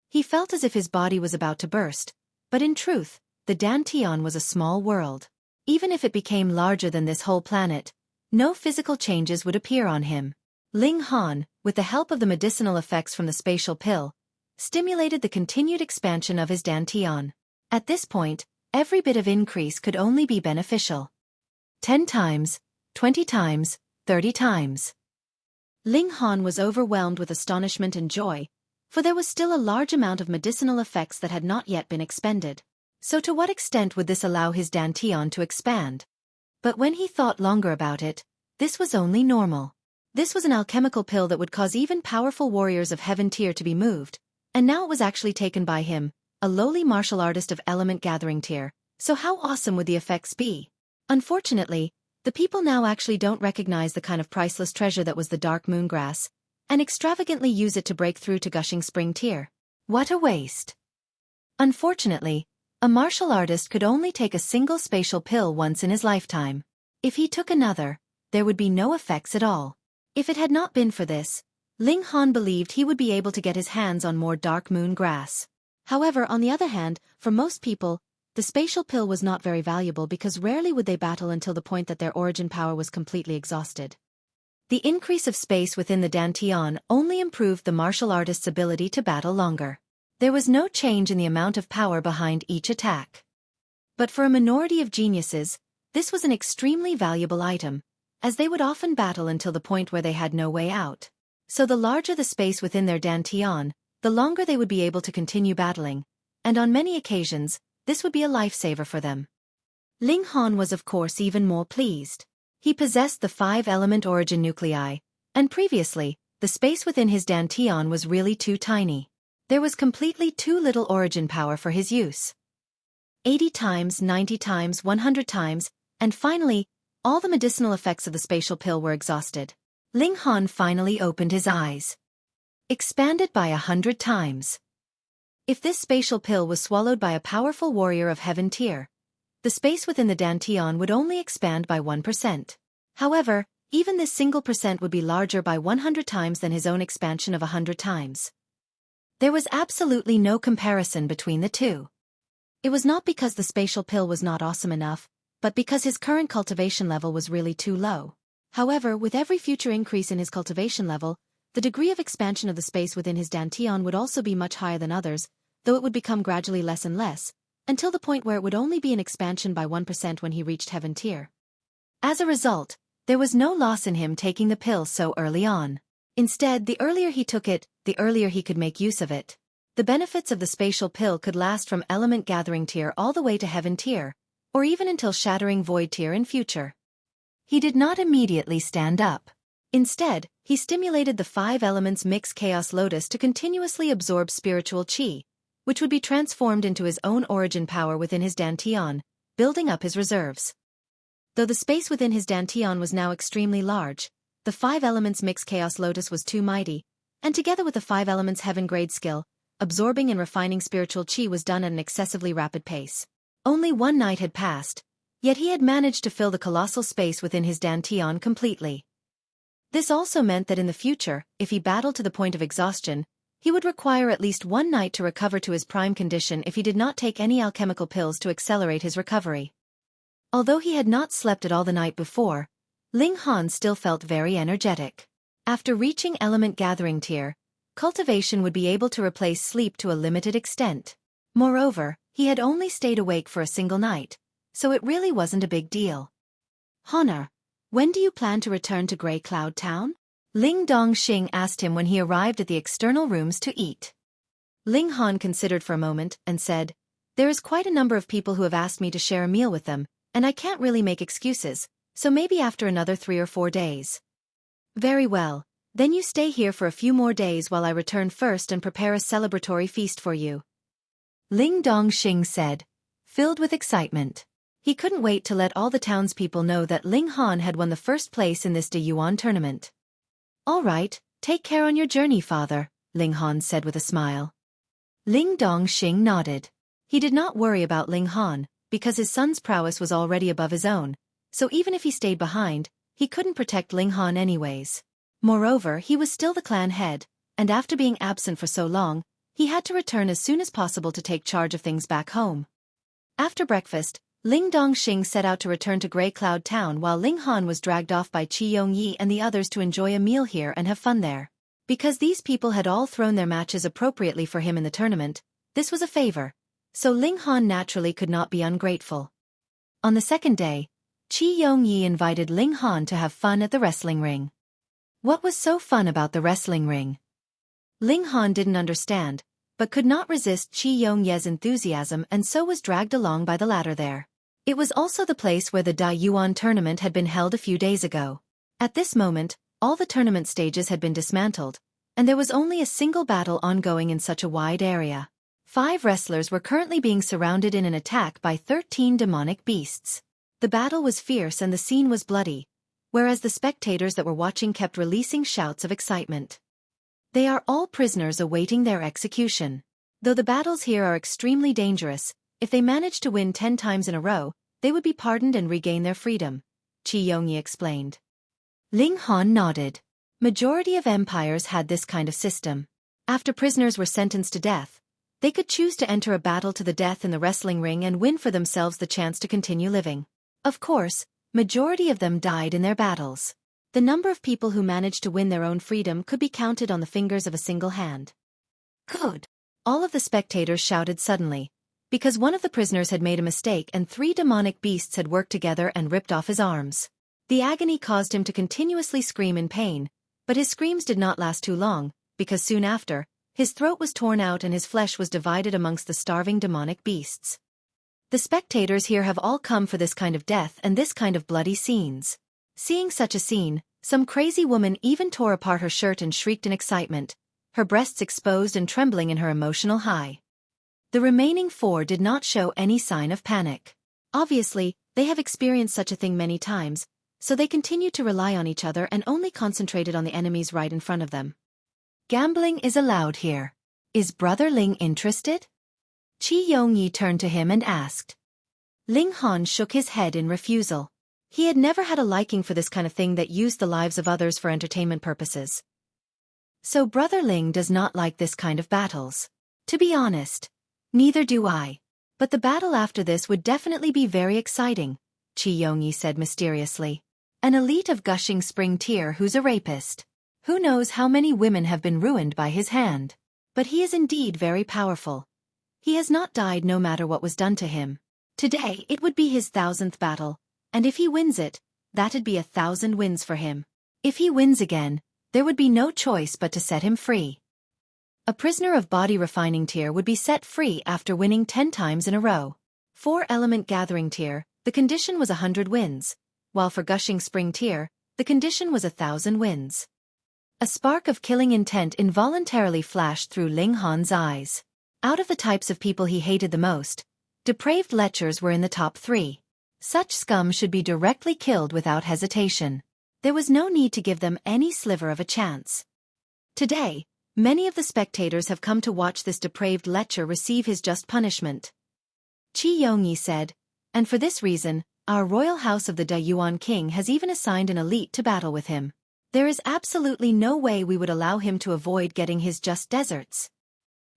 He felt as if his body was about to burst, but in truth, the dantian was a small world. Even if it became larger than this whole planet, no physical changes would appear on him. Ling Han, with the help of the medicinal effects from the spatial pill, stimulated the continued expansion of his dantian. At this point, every bit of increase could only be beneficial. 10 times, 20 times, 30 times. Ling Han was overwhelmed with astonishment and joy, for there was still a large amount of medicinal effects that had not yet been expended. So to what extent would this allow his dantian to expand? But when he thought longer about it, this was only normal. This was an alchemical pill that would cause even powerful warriors of Heaven tier to be moved, and now it was actually taken by him, a lowly martial artist of Element Gathering tier, so how awesome would the effects be? Unfortunately, the people now actually don't recognize the kind of priceless treasure that was the dark moon grass, and extravagantly use it to break through to Gushing Spring tier. What a waste! Unfortunately, a martial artist could only take a single spatial pill once in his lifetime. If he took another, there would be no effects at all. If it had not been for this, Ling Han believed he would be able to get his hands on more dark moon grass. However, on the other hand, for most people, the spatial pill was not very valuable because rarely would they battle until the point that their origin power was completely exhausted. The increase of space within the dantian only improved the martial artist's ability to battle longer. There was no change in the amount of power behind each attack. But for a minority of geniuses, this was an extremely valuable item, as they would often battle until the point where they had no way out. So the larger the space within their dantian, the longer they would be able to continue battling, and on many occasions, this would be a lifesaver for them. Ling Han was of course even more pleased. He possessed the 5-element origin nuclei, and previously, the space within his dantian was really too tiny. There was completely too little origin power for his use. 80 times, 90 times, 100 times, and finally, all the medicinal effects of the spatial pill were exhausted. Ling Han finally opened his eyes. Expanded by 100 times. If this spatial pill was swallowed by a powerful warrior of Heaven tier, the space within the dantian would only expand by 1%. However, even this single percent would be larger by 100 times than his own expansion of 100 times. There was absolutely no comparison between the two. It was not because the spatial pill was not awesome enough, but because his current cultivation level was really too low. However, with every future increase in his cultivation level, the degree of expansion of the space within his dantian would also be much higher than others, though it would become gradually less and less, until the point where it would only be an expansion by 1% when he reached Heaven tier. As a result, there was no loss in him taking the pill so early on. Instead, the earlier he took it, the earlier he could make use of it. The benefits of the spatial pill could last from Element Gathering tier all the way to Heaven tier, or even until Shattering Void tier in future. He did not immediately stand up. Instead, he stimulated the 5 elements Mix Chaos Lotus to continuously absorb spiritual qi, which would be transformed into his own origin power within his dantian, building up his reserves. Though the space within his dantian was now extremely large, the 5 elements mix Chaos Lotus was too mighty, and together with the 5 elements heaven grade skill, absorbing and refining spiritual chi was done at an excessively rapid pace. Only 1 night had passed, yet he had managed to fill the colossal space within his dantian completely. This also meant that in the future, if he battled to the point of exhaustion, he would require at least 1 night to recover to his prime condition if he did not take any alchemical pills to accelerate his recovery. Although he had not slept at all the night before, Ling Han still felt very energetic. After reaching element gathering tier, cultivation would be able to replace sleep to a limited extent. Moreover, he had only stayed awake for a single night, so it really wasn't a big deal. Honor, when do you plan to return to Grey Cloud Town? Ling Dongxing asked him when he arrived at the external rooms to eat. Ling Han considered for a moment and said, "There is quite a number of people who have asked me to share a meal with them, and I can't really make excuses, so maybe after another 3 or 4 days. Very well, then you stay here for a few more days while I return first and prepare a celebratory feast for you," Ling Dongxing said, filled with excitement. He couldn't wait to let all the townspeople know that Ling Han had won the first place in this De Yuan tournament. "All right, take care on your journey, father," Ling Han said with a smile. Ling Dongxing nodded. He did not worry about Ling Han, because his son's prowess was already above his own, so even if he stayed behind, he couldn't protect Ling Han anyways. Moreover, he was still the clan head, and after being absent for so long, he had to return as soon as possible to take charge of things back home. After breakfast, Ling Dongxing set out to return to Grey Cloud Town while Ling Han was dragged off by Qi Yongyi and the others to enjoy a meal here and have fun there. Because these people had all thrown their matches appropriately for him in the tournament, this was a favor, so Ling Han naturally could not be ungrateful. On the second day, Qi Yongyi invited Ling Han to have fun at the wrestling ring. What was so fun about the wrestling ring? Ling Han didn't understand, but could not resist Qi Yongye's enthusiasm and so was dragged along by the latter there. It was also the place where the Dai Yuan tournament had been held a few days ago. At this moment, all the tournament stages had been dismantled, and there was only a single battle ongoing in such a wide area. 5 wrestlers were currently being surrounded in an attack by 13 demonic beasts. The battle was fierce and the scene was bloody, whereas the spectators that were watching kept releasing shouts of excitement. They are all prisoners awaiting their execution. Though the battles here are extremely dangerous, if they manage to win 10 times in a row, they would be pardoned and regain their freedom, Qi Yongyi explained. Ling Han nodded. Majority of empires had this kind of system. After prisoners were sentenced to death, they could choose to enter a battle to the death in the wrestling ring and win for themselves the chance to continue living. Of course, majority of them died in their battles. The number of people who managed to win their own freedom could be counted on the fingers of a single hand. Good! All of the spectators shouted suddenly, because one of the prisoners had made a mistake and 3 demonic beasts had worked together and ripped off his arms. The agony caused him to continuously scream in pain, but his screams did not last too long, because soon after, his throat was torn out and his flesh was divided amongst the starving demonic beasts. The spectators here have all come for this kind of death and this kind of bloody scenes. Seeing such a scene, some crazy woman even tore apart her shirt and shrieked in excitement, her breasts exposed and trembling in her emotional high. The remaining 4 did not show any sign of panic. Obviously, they have experienced such a thing many times, so they continued to rely on each other and only concentrated on the enemies right in front of them. Gambling is allowed here. Is Brother Ling interested? Qi Yongyi turned to him and asked. Ling Han shook his head in refusal. He had never had a liking for this kind of thing that used the lives of others for entertainment purposes. So Brother Ling does not like this kind of battles. To be honest, neither do I. But the battle after this would definitely be very exciting, Qi Yongyi said mysteriously. An elite of gushing spring tier who's a rapist. Who knows how many women have been ruined by his hand. But he is indeed very powerful. He has not died no matter what was done to him. Today it would be his 1000th battle, and if he wins it, that'd be 1000 wins for him. If he wins again, there would be no choice but to set him free. A prisoner of body refining tier would be set free after winning 10 times in a row. For element gathering tier, the condition was 100 wins, while for gushing spring tier, the condition was 1000 wins. A spark of killing intent involuntarily flashed through Ling Han's eyes. Out of the types of people he hated the most, depraved lechers were in the top 3. Such scum should be directly killed without hesitation. There was no need to give them any sliver of a chance. Today, many of the spectators have come to watch this depraved lecher receive his just punishment. Xueqi said, and for this reason, our royal house of the Yuan king has even assigned an elite to battle with him. There is absolutely no way we would allow him to avoid getting his just deserts.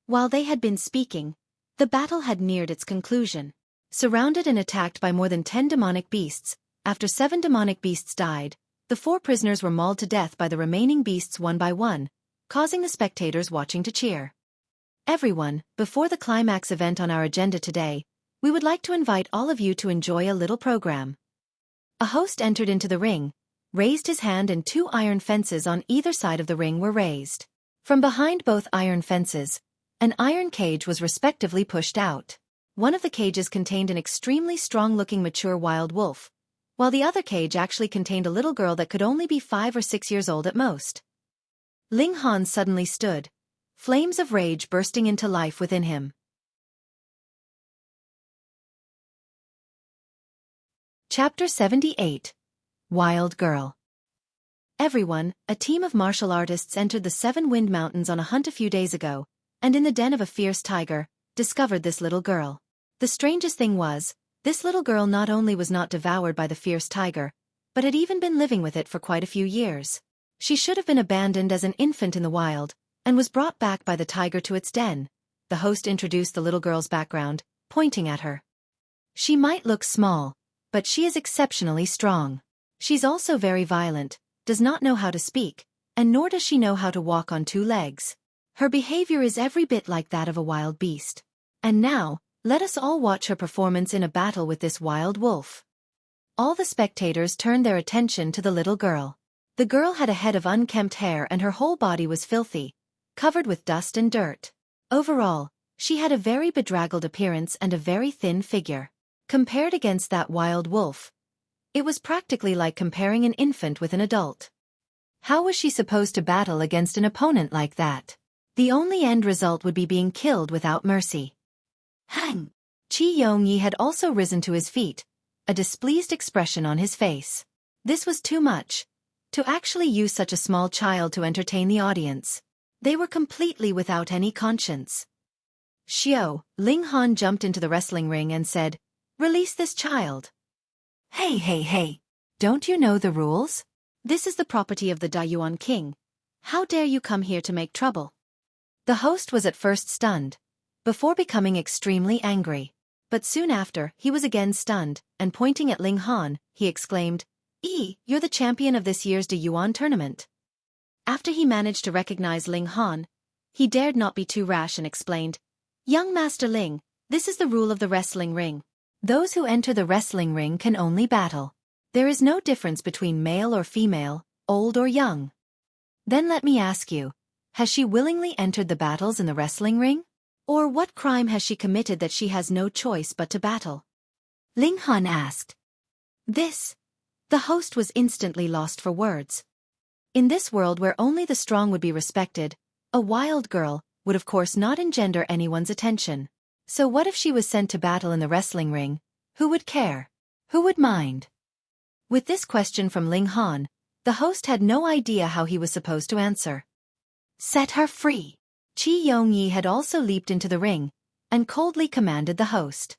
While they had been speaking, the battle had neared its conclusion. Surrounded and attacked by more than 10 demonic beasts, after 7 demonic beasts died, the 4 prisoners were mauled to death by the remaining beasts one by one, causing the spectators watching to cheer. Everyone, before the climax event on our agenda today, we would like to invite all of you to enjoy a little program. A host entered into the ring, raised his hand, and 2 iron fences on either side of the ring were raised. From behind both iron fences, an iron cage was respectively pushed out. One of the cages contained an extremely strong-looking mature wild wolf, while the other cage actually contained a little girl that could only be 5 or 6 years old at most. Ling Han suddenly stood, flames of rage bursting into life within him. Chapter 78. Wild Girl. Everyone, a team of martial artists entered the 7 Wind Mountains on a hunt a few days ago, and in the den of a fierce tiger, discovered this little girl. The strangest thing was, this little girl not only was not devoured by the fierce tiger, but had even been living with it for quite a few years. She should have been abandoned as an infant in the wild, and was brought back by the tiger to its den. The host introduced the little girl's background, pointing at her. She might look small, but she is exceptionally strong. She's also very violent, does not know how to speak, and nor does she know how to walk on 2 legs. Her behavior is every bit like that of a wild beast. And now, let us all watch her performance in a battle with this wild wolf. All the spectators turned their attention to the little girl. The girl had a head of unkempt hair and her whole body was filthy, covered with dust and dirt. Overall, she had a very bedraggled appearance and a very thin figure. Compared against that wild wolf, it was practically like comparing an infant with an adult. How was she supposed to battle against an opponent like that? The only end result would be being killed without mercy. Hang! Xueqi had also risen to his feet, a displeased expression on his face. This was too much. To actually use such a small child to entertain the audience. They were completely without any conscience. Ling Han jumped into the wrestling ring and said, "Release this child." Hey, don't you know the rules? This is the property of the Yuan king. How dare you come here to make trouble? The host was at first stunned, before becoming extremely angry. But soon after, he was again stunned, and pointing at Ling Han, he exclaimed, "You're the champion of this year's Yuan tournament." After he managed to recognize Ling Han, he dared not be too rash and explained, "Young Master Ling, this is the rule of the wrestling ring. Those who enter the wrestling ring can only battle. There is no difference between male or female, old or young." Then let me ask you, has she willingly entered the battles in the wrestling ring? Or what crime has she committed that she has no choice but to battle? Ling Han asked. The host was instantly lost for words. In this world where only the strong would be respected, a wild girl would of course not engender anyone's attention. So what if she was sent to battle in the wrestling ring? Who would care? Who would mind? With this question from Ling Han, the host had no idea how he was supposed to answer. "Set her free." Xueqi had also leaped into the ring, and coldly commanded the host.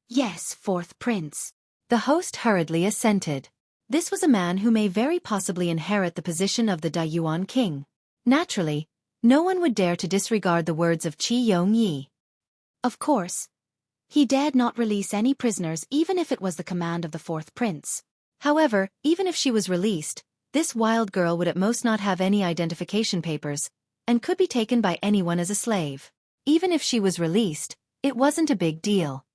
"Yes, 4th Prince." The host hurriedly assented. This was a man who may very possibly inherit the position of the Yuan king. Naturally, no one would dare to disregard the words of Xueqi. Of course, he dared not release any prisoners even if it was the command of the 4th Prince. However, even if she was released, this wild girl would at most not have any identification papers, and could be taken by anyone as a slave. Even if she was released, it wasn't a big deal.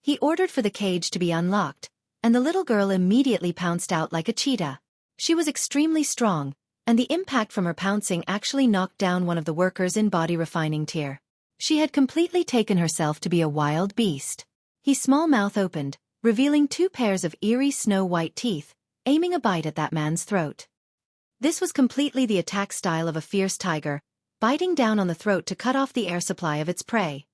He ordered for the cage to be unlocked, and the little girl immediately pounced out like a cheetah. She was extremely strong, and the impact from her pouncing actually knocked down one of the workers in body refining tier. She had completely taken herself to be a wild beast. His small mouth opened, revealing 2 pairs of eerie snow-white teeth, aiming a bite at that man's throat. This was completely the attack style of a fierce tiger, biting down on the throat to cut off the air supply of its prey.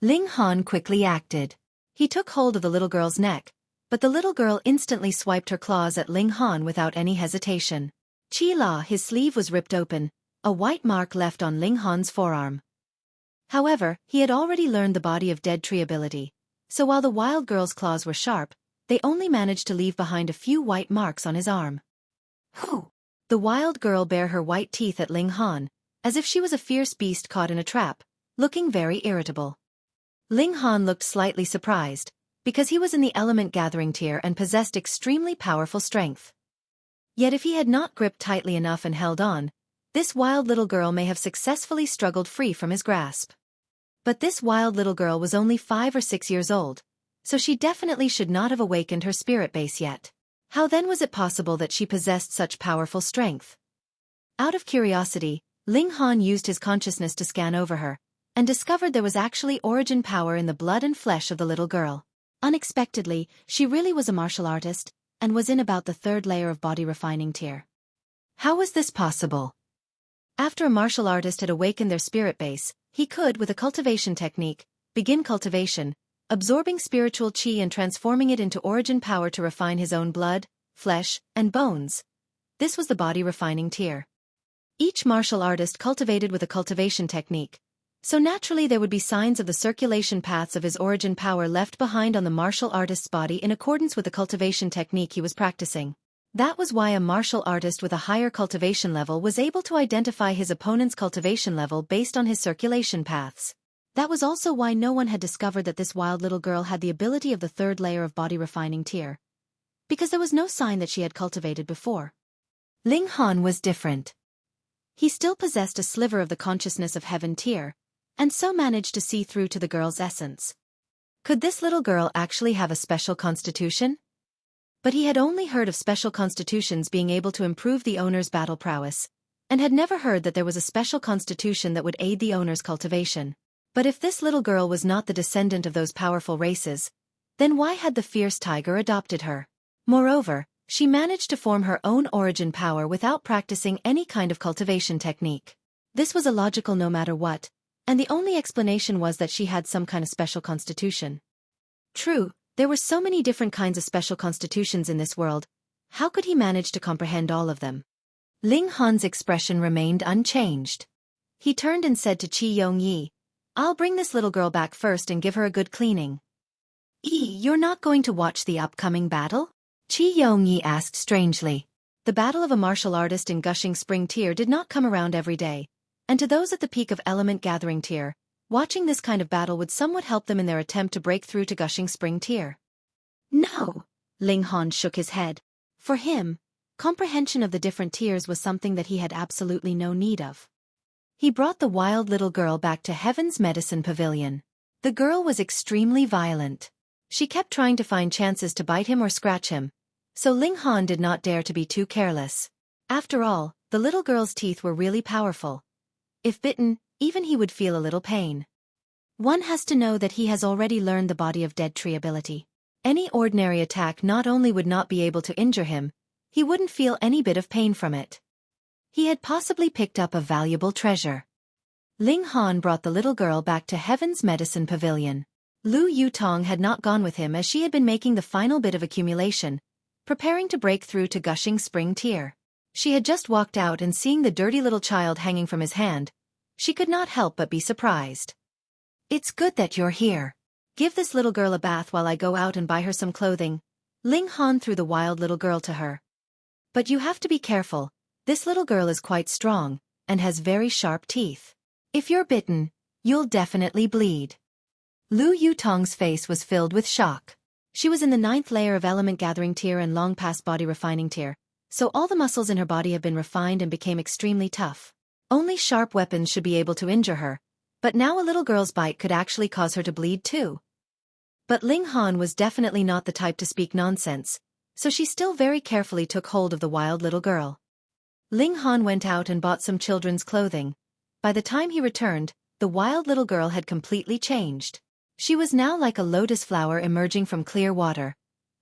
Ling Han quickly acted. He took hold of the little girl's neck, but the little girl instantly swiped her claws at Ling Han without any hesitation. Chi La, his sleeve was ripped open, a white mark left on Ling Han's forearm. However, he had already learned the body of dead tree ability, so while the wild girl's claws were sharp, they only managed to leave behind a few white marks on his arm. Whew! The wild girl bare her white teeth at Ling Han, as if she was a fierce beast caught in a trap, looking very irritable. Ling Han looked slightly surprised, because he was in the element gathering tier and possessed extremely powerful strength. Yet if he had not gripped tightly enough and held on, this wild little girl may have successfully struggled free from his grasp. But this wild little girl was only 5 or 6 years old, so she definitely should not have awakened her spirit base yet. How then was it possible that she possessed such powerful strength? Out of curiosity, Ling Han used his consciousness to scan over her, and discovered there was actually origin power in the blood and flesh of the little girl. Unexpectedly, she really was a martial artist, and was in about the 3rd layer of body refining tier. How was this possible? After a martial artist had awakened their spirit base, he could, with a cultivation technique, begin cultivation, absorbing spiritual chi and transforming it into origin power to refine his own blood, flesh, and bones. This was the body refining tier. Each martial artist cultivated with a cultivation technique, so naturally there would be signs of the circulation paths of his origin power left behind on the martial artist's body in accordance with the cultivation technique he was practicing. That was why a martial artist with a higher cultivation level was able to identify his opponent's cultivation level based on his circulation paths. That was also why no one had discovered that this wild little girl had the ability of the 3rd layer of body refining tier, because there was no sign that she had cultivated before. Ling Han was different. He still possessed a sliver of the consciousness of heaven tier, and so managed to see through to the girl's essence. Could this little girl actually have a special constitution? But he had only heard of special constitutions being able to improve the owner's battle prowess, and had never heard that there was a special constitution that would aid the owner's cultivation. But if this little girl was not the descendant of those powerful races, then why had the fierce tiger adopted her? Moreover, she managed to form her own origin power without practicing any kind of cultivation technique. This was illogical no matter what, and the only explanation was that she had some kind of special constitution. True, there were so many different kinds of special constitutions in this world. How could he manage to comprehend all of them? Ling Han's expression remained unchanged. He turned and said to Qi Yongyi, "I'll bring this little girl back first and give her a good cleaning." You're not going to watch the upcoming battle?" Qi Yongyi asked strangely. The battle of a martial artist in Gushing Spring tier did not come around every day, and to those at the peak of element gathering tier, watching this kind of battle would somewhat help them in their attempt to break through to Gushing Spring tier. No, Ling Han shook his head. For him, comprehension of the different tiers was something that he had absolutely no need of. He brought the wild little girl back to Heaven's Medicine Pavilion. The girl was extremely violent. She kept trying to find chances to bite him or scratch him, so Ling Han did not dare to be too careless. After all, the little girl's teeth were really powerful. If bitten, even he would feel a little pain. One has to know that he has already learned the body of dead tree ability. Any ordinary attack not only would not be able to injure him, he wouldn't feel any bit of pain from it. He had possibly picked up a valuable treasure. Ling Han brought the little girl back to Heaven's Medicine Pavilion. Lu Yutong had not gone with him as she had been making the final bit of accumulation, preparing to break through to Gushing Spring tier. She had just walked out and seeing the dirty little child hanging from his hand, she could not help but be surprised. "It's good that you're here. Give this little girl a bath while I go out and buy her some clothing." Ling Han threw the wild little girl to her. "But you have to be careful. This little girl is quite strong, and has very sharp teeth. If you're bitten, you'll definitely bleed." Lu Yutong's face was filled with shock. She was in the 9th layer of element gathering tier and long past body refining tier, so all the muscles in her body have been refined and became extremely tough. Only sharp weapons should be able to injure her, but now a little girl's bite could actually cause her to bleed too. But Ling Han was definitely not the type to speak nonsense, so she still very carefully took hold of the wild little girl. Ling Han went out and bought some children's clothing. By the time he returned, the wild little girl had completely changed. She was now like a lotus flower emerging from clear water.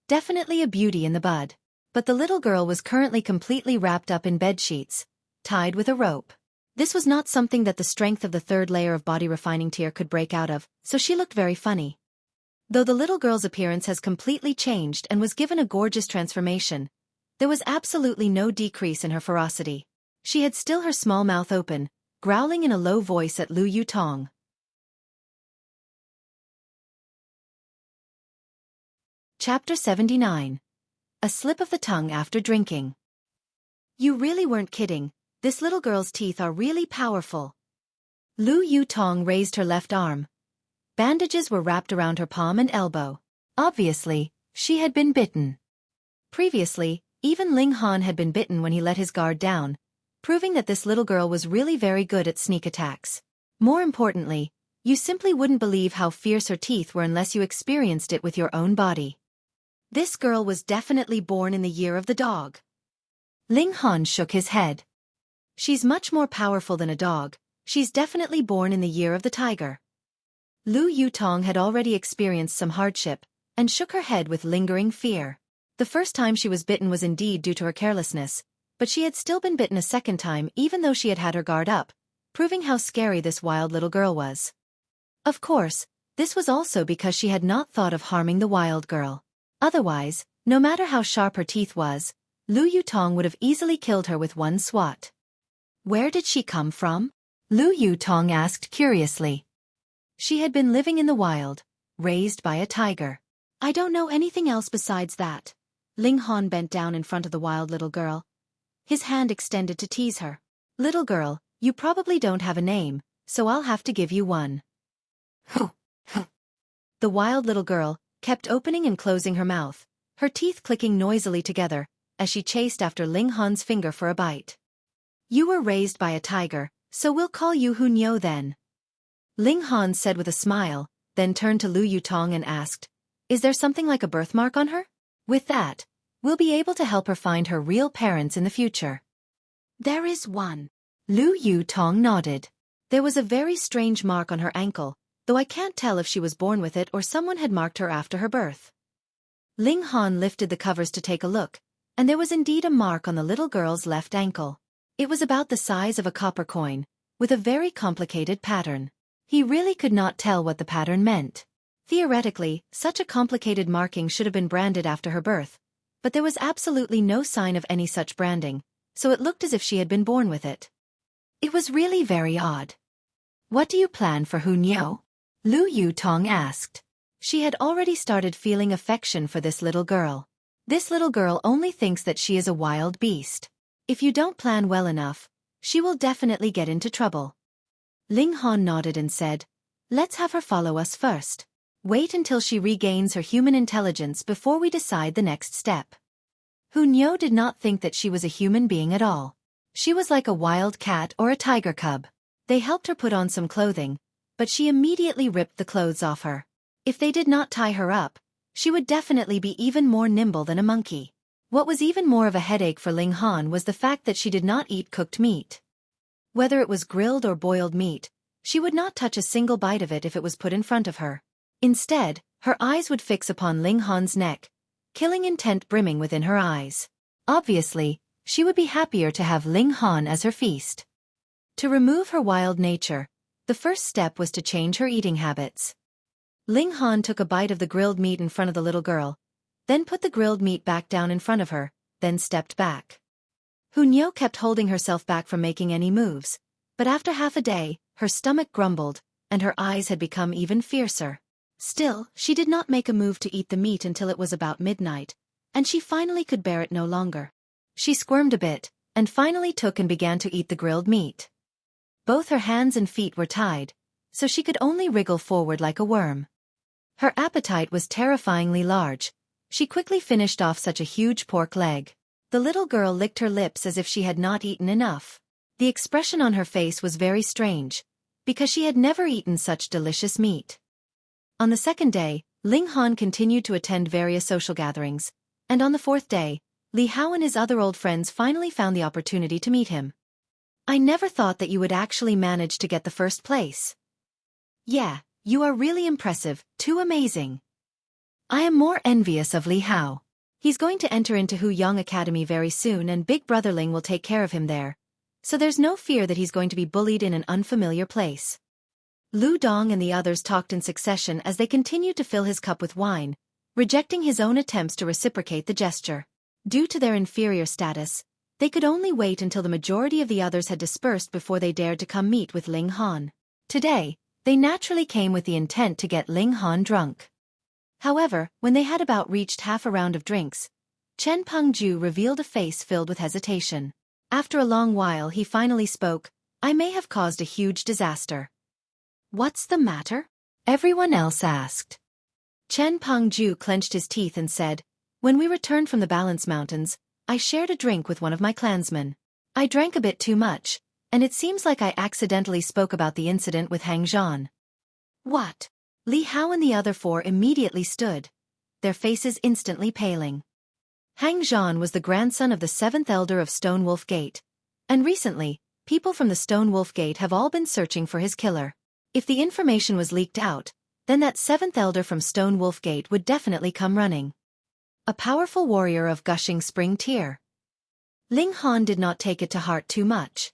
Definitely a beauty in the bud. But the little girl was currently completely wrapped up in bed sheets, tied with a rope. This was not something that the strength of the third layer of body refining tier could break out of, so she looked very funny. Though the little girl's appearance has completely changed and was given a gorgeous transformation, there was absolutely no decrease in her ferocity. She had still her small mouth open, growling in a low voice at Lu Yutong. Chapter 79. A slip of the tongue after drinking. You really weren't kidding, this little girl's teeth are really powerful. Lu Yutong raised her left arm. Bandages were wrapped around her palm and elbow. Obviously, she had been bitten. Previously, even Ling Han had been bitten when he let his guard down, proving that this little girl was really very good at sneak attacks. More importantly, you simply wouldn't believe how fierce her teeth were unless you experienced it with your own body. This girl was definitely born in the year of the dog. Ling Han shook his head. She's much more powerful than a dog, she's definitely born in the year of the tiger. Lu Yutong had already experienced some hardship, and shook her head with lingering fear. The first time she was bitten was indeed due to her carelessness, but she had still been bitten a second time even though she had had her guard up, proving how scary this wild little girl was. Of course, this was also because she had not thought of harming the wild girl. Otherwise, no matter how sharp her teeth was, Lu Yutong would have easily killed her with one swat. Where did she come from? Lu Yutong asked curiously. She had been living in the wild, raised by a tiger. I don't know anything else besides that. Ling Han bent down in front of the wild little girl. His hand extended to tease her. Little girl, you probably don't have a name, so I'll have to give you one. The wild little girl kept opening and closing her mouth, her teeth clicking noisily together, as she chased after Ling Han's finger for a bite. You were raised by a tiger, so we'll call you Hunyo then. Ling Han said with a smile, then turned to Lu Yutong and asked, is there something like a birthmark on her? With that, we'll be able to help her find her real parents in the future. There is one. Lu Yutong nodded. There was a very strange mark on her ankle, though I can't tell if she was born with it or someone had marked her after her birth. Ling Han lifted the covers to take a look, and there was indeed a mark on the little girl's left ankle. It was about the size of a copper coin, with a very complicated pattern. He really could not tell what the pattern meant. Theoretically, such a complicated marking should have been branded after her birth, but there was absolutely no sign of any such branding, so it looked as if she had been born with it. It was really very odd. What do you plan for Hunyo? Lu Yutong asked. She had already started feeling affection for this little girl. This little girl only thinks that she is a wild beast. If you don't plan well enough, she will definitely get into trouble. Ling Han nodded and said, let's have her follow us first. Wait until she regains her human intelligence before we decide the next step. Hunyo did not think that she was a human being at all. She was like a wild cat or a tiger cub. They helped her put on some clothing, but she immediately ripped the clothes off her. If they did not tie her up, she would definitely be even more nimble than a monkey. What was even more of a headache for Ling Han was the fact that she did not eat cooked meat. Whether it was grilled or boiled meat, she would not touch a single bite of it if it was put in front of her. Instead, her eyes would fix upon Ling Han's neck, killing intent brimming within her eyes. Obviously, she would be happier to have Ling Han as her feast. To remove her wild nature, the first step was to change her eating habits. Ling Han took a bite of the grilled meat in front of the little girl, then put the grilled meat back down in front of her, then stepped back. Hunyo kept holding herself back from making any moves, but after half a day, her stomach grumbled, and her eyes had become even fiercer. Still, she did not make a move to eat the meat until it was about midnight, and she finally could bear it no longer. She squirmed a bit, and finally took and began to eat the grilled meat. Both her hands and feet were tied, so she could only wriggle forward like a worm. Her appetite was terrifyingly large. She quickly finished off such a huge pork leg. The little girl licked her lips as if she had not eaten enough. The expression on her face was very strange, because she had never eaten such delicious meat. On the second day, Ling Han continued to attend various social gatherings, and on the fourth day, Li Hao and his other old friends finally found the opportunity to meet him. I never thought that you would actually manage to get the first place. Yeah, you are really impressive, too amazing. I am more envious of Li Hao. He's going to enter into Huyang Academy very soon and Big Brother Ling will take care of him there, so there's no fear that he's going to be bullied in an unfamiliar place. Lu Dong and the others talked in succession as they continued to fill his cup with wine, rejecting his own attempts to reciprocate the gesture. Due to their inferior status, they could only wait until the majority of the others had dispersed before they dared to come meet with Ling Han. Today, they naturally came with the intent to get Ling Han drunk. However, when they had about reached half a round of drinks, Chen Pengju revealed a face filled with hesitation. After a long while he finally spoke, "I may have caused a huge disaster." "What's the matter?" everyone else asked. Chen Pengju clenched his teeth and said, "When we returned from the Balance Mountains, I shared a drink with one of my clansmen. I drank a bit too much, and it seems like I accidentally spoke about the incident with Hang Zhan." "What?" Li Hao and the other four immediately stood, their faces instantly paling. Hang Zhan was the grandson of the seventh elder of Stone Wolf Gate, and recently, people from the Stone Wolf Gate have all been searching for his killer. If the information was leaked out, then that seventh elder from Stone Wolf Gate would definitely come running. A powerful warrior of gushing spring tier. Ling Han did not take it to heart too much.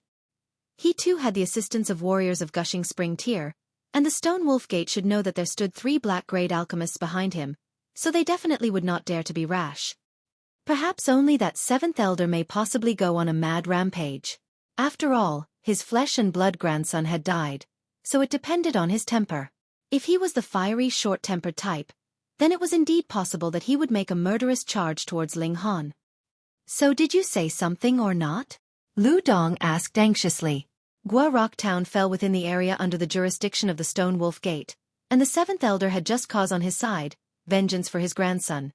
He too had the assistance of warriors of gushing spring tier, and the Stone Wolf Gate should know that there stood 3 black-grade alchemists behind him, so they definitely would not dare to be rash. Perhaps only that seventh elder may possibly go on a mad rampage. After all, his flesh and blood grandson had died, so it depended on his temper. If he was the fiery, short-tempered type, then it was indeed possible that he would make a murderous charge towards Ling Han. "So did you say something or not?" Lu Dong asked anxiously. Gua Rock Town fell within the area under the jurisdiction of the Stone Wolf Gate, and the seventh elder had just cause on his side, vengeance for his grandson.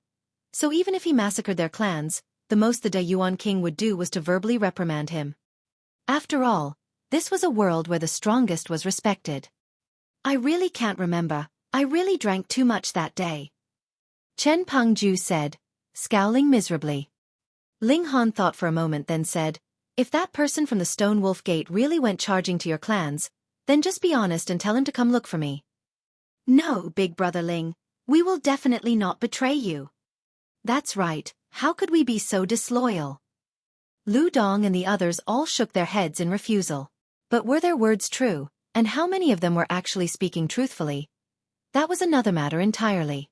So even if he massacred their clans, the most the Dayuan king would do was to verbally reprimand him. After all, this was a world where the strongest was respected. "I really can't remember, I really drank too much that day," Chen Pengju said, scowling miserably. Ling Han thought for a moment then said, "If that person from the Stone Wolf Gate really went charging to your clans, then just be honest and tell him to come look for me." "No, big brother Ling, we will definitely not betray you." "That's right, how could we be so disloyal?" Lu Dong and the others all shook their heads in refusal. But were their words true, and how many of them were actually speaking truthfully? That was another matter entirely.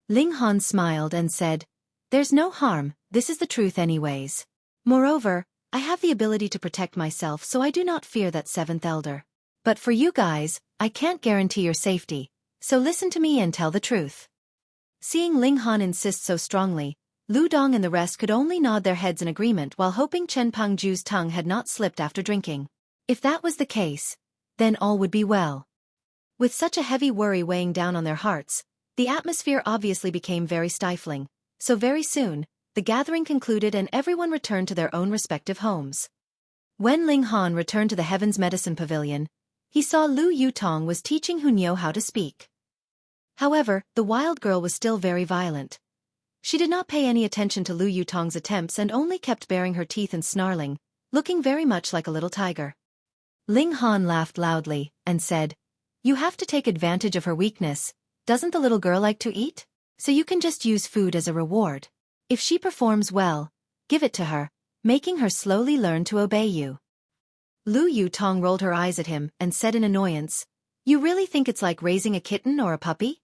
Ling Han smiled and said, "There's no harm, this is the truth anyways. Moreover, I have the ability to protect myself, so I do not fear that seventh elder. But for you guys, I can't guarantee your safety, so listen to me and tell the truth." Seeing Ling Han insist so strongly, Lu Dong and the rest could only nod their heads in agreement while hoping Chen Pengju's tongue had not slipped after drinking. If that was the case, then all would be well. With such a heavy worry weighing down on their hearts, the atmosphere obviously became very stifling, so very soon, the gathering concluded and everyone returned to their own respective homes. When Ling Han returned to the Heaven's Medicine Pavilion, he saw Lu Yutong was teaching Hunyo how to speak. However, the wild girl was still very violent. She did not pay any attention to Lu Yutong's attempts and only kept baring her teeth and snarling, looking very much like a little tiger. Ling Han laughed loudly and said, "You have to take advantage of her weakness. Doesn't the little girl like to eat? So you can just use food as a reward. If she performs well, give it to her, making her slowly learn to obey you." Lu Yutong rolled her eyes at him and said in annoyance, "You really think it's like raising a kitten or a puppy?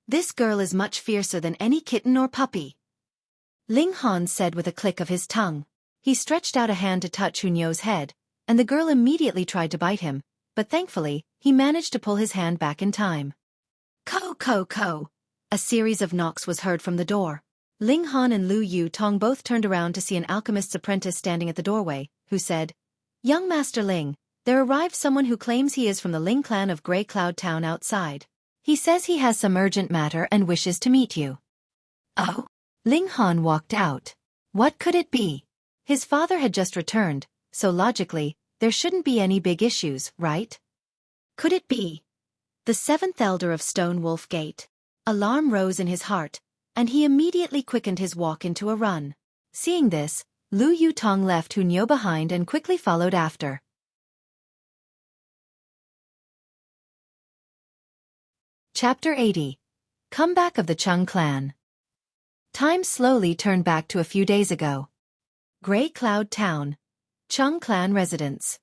This girl is much fiercer than any kitten or puppy." Ling Han said with a click of his tongue. He stretched out a hand to touch Hunyo's head, and the girl immediately tried to bite him, but thankfully, he managed to pull his hand back in time. "Ko ko ko!" A series of knocks was heard from the door. Ling Han and Lu Yutong both turned around to see an alchemist's apprentice standing at the doorway, who said, "Young Master Ling, there arrived someone who claims he is from the Ling clan of Grey Cloud Town outside. He says he has some urgent matter and wishes to meet you." "Oh?" Ling Han walked out. What could it be? His father had just returned, so logically, there shouldn't be any big issues, right? Could it be the seventh elder of Stone Wolf Gate? Alarm rose in his heart, and he immediately quickened his walk into a run. Seeing this, Lu Yutong left Hunyo behind and quickly followed after. Chapter 80. Comeback of the Chung clan. Time slowly turned back to a few days ago. Grey Cloud Town. Chung clan residence.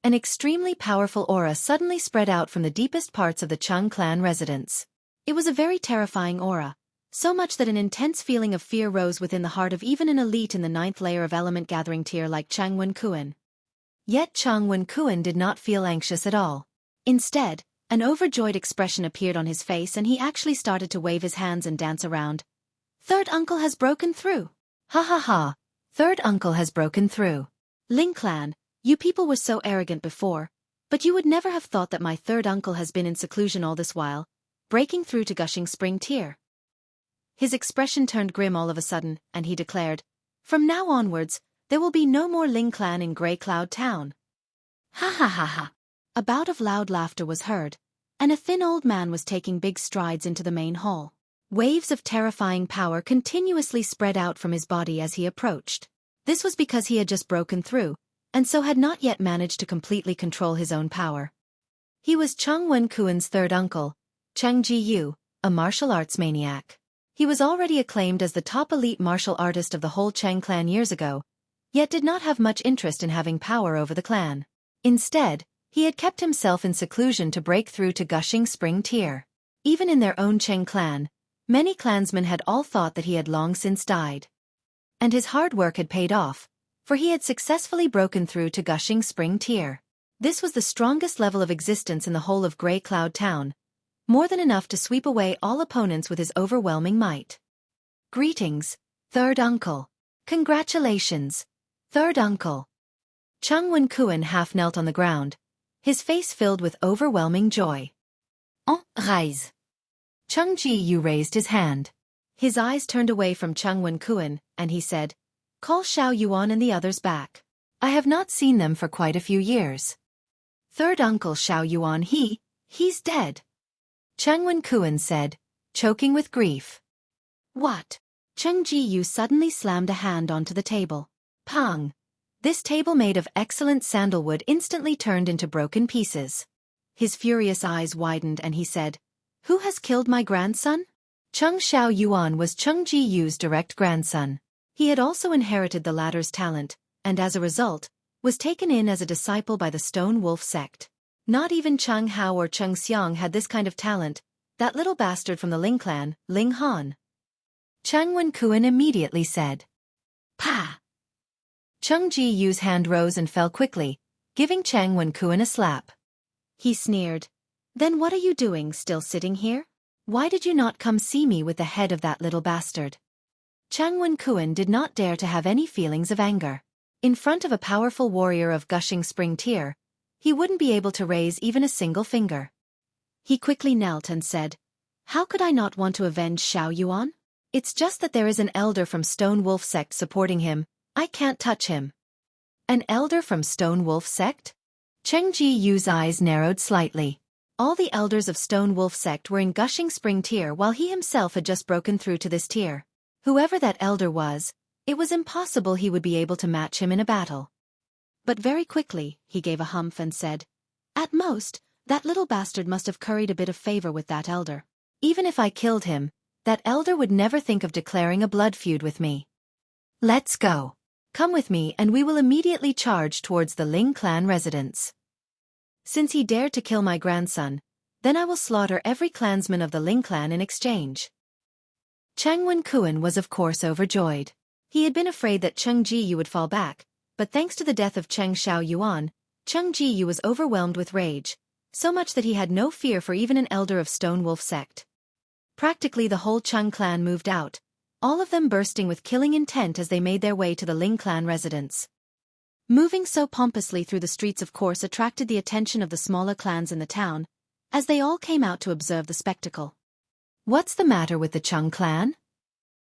An extremely powerful aura suddenly spread out from the deepest parts of the Chung clan residence. It was a very terrifying aura, so much that an intense feeling of fear rose within the heart of even an elite in the 9th layer of element gathering tier like Chang Wen-Kuan. Yet Chang Wen-Kuan did not feel anxious at all. Instead, an overjoyed expression appeared on his face and he actually started to wave his hands and dance around. Third uncle has broken through. Ha ha ha. Third uncle has broken through. Ling clan, you people were so arrogant before, but you would never have thought that my third uncle has been in seclusion all this while, breaking through to gushing spring tier. His expression turned grim all of a sudden, and he declared, from now onwards, there will be no more Ling clan in Grey Cloud Town. Ha ha ha ha. A bout of loud laughter was heard, and a thin old man was taking big strides into the main hall. Waves of terrifying power continuously spread out from his body as he approached. This was because he had just broken through, and so had not yet managed to completely control his own power. He was Chang Wen-Kuan's third uncle, Cheng Ji-Yu, a martial arts maniac. He was already acclaimed as the top elite martial artist of the whole Cheng clan years ago, yet did not have much interest in having power over the clan. Instead, he had kept himself in seclusion to break through to gushing spring tier. Even in their own Cheng clan, many clansmen had all thought that he had long since died. And his hard work had paid off, for he had successfully broken through to gushing spring tier. This was the strongest level of existence in the whole of Grey Cloud Town, more than enough to sweep away all opponents with his overwhelming might. Greetings, third uncle. Congratulations, third uncle. Chang Wen-Kuan half knelt on the ground, his face filled with overwhelming joy. En rise. Cheng Ji-Yu raised his hand. His eyes turned away from Chang Wen-Kuan, and he said, call Xiao Yuan and the others back. I have not seen them for quite a few years. Third uncle Xiao Yuan, he's dead. Chang Wen-Kuan said, choking with grief. What? Cheng Ji-Yu suddenly slammed a hand onto the table. Pang! This table made of excellent sandalwood instantly turned into broken pieces. His furious eyes widened and he said, who has killed my grandson? Cheng Xiao Yuan was Cheng Ji-Yu's direct grandson. He had also inherited the latter's talent, and as a result, was taken in as a disciple by the Stone Wolf sect. Not even Cheng Hao or Cheng Xiang had this kind of talent, that little bastard from the Ling clan, Ling Han. Chang Wen-Kuan immediately said, Pa! Cheng Ji-Yu's hand rose and fell quickly, giving Chang Wen-Kuan a slap. He sneered, then what are you doing still sitting here? Why did you not come see me with the head of that little bastard? Chang Wen-Kuan did not dare to have any feelings of anger. In front of a powerful warrior of gushing spring tier, he wouldn't be able to raise even a single finger. He quickly knelt and said, how could I not want to avenge Xiao Yuan? It's just that there is an elder from Stone Wolf sect supporting him, I can't touch him. An elder from Stone Wolf sect? Cheng Ji-Yu's eyes narrowed slightly. All the elders of Stone Wolf sect were in gushing spring tier while he himself had just broken through to this tier. Whoever that elder was, it was impossible he would be able to match him in a battle. But very quickly, he gave a humph and said, at most, that little bastard must have curried a bit of favor with that elder. Even if I killed him, that elder would never think of declaring a blood feud with me. Let's go. Come with me and we will immediately charge towards the Ling clan residence. Since he dared to kill my grandson, then I will slaughter every clansman of the Ling clan in exchange. Chang Wen-Kuan was of course overjoyed. He had been afraid that Cheng Ji-Yu would fall back, but thanks to the death of Cheng Xiao Yuan, Cheng Ji-Yu was overwhelmed with rage, so much that he had no fear for even an elder of Stone Wolf sect. Practically the whole Cheng clan moved out, all of them bursting with killing intent as they made their way to the Ling clan residence. Moving so pompously through the streets of course attracted the attention of the smaller clans in the town, as they all came out to observe the spectacle. What's the matter with the Cheng clan?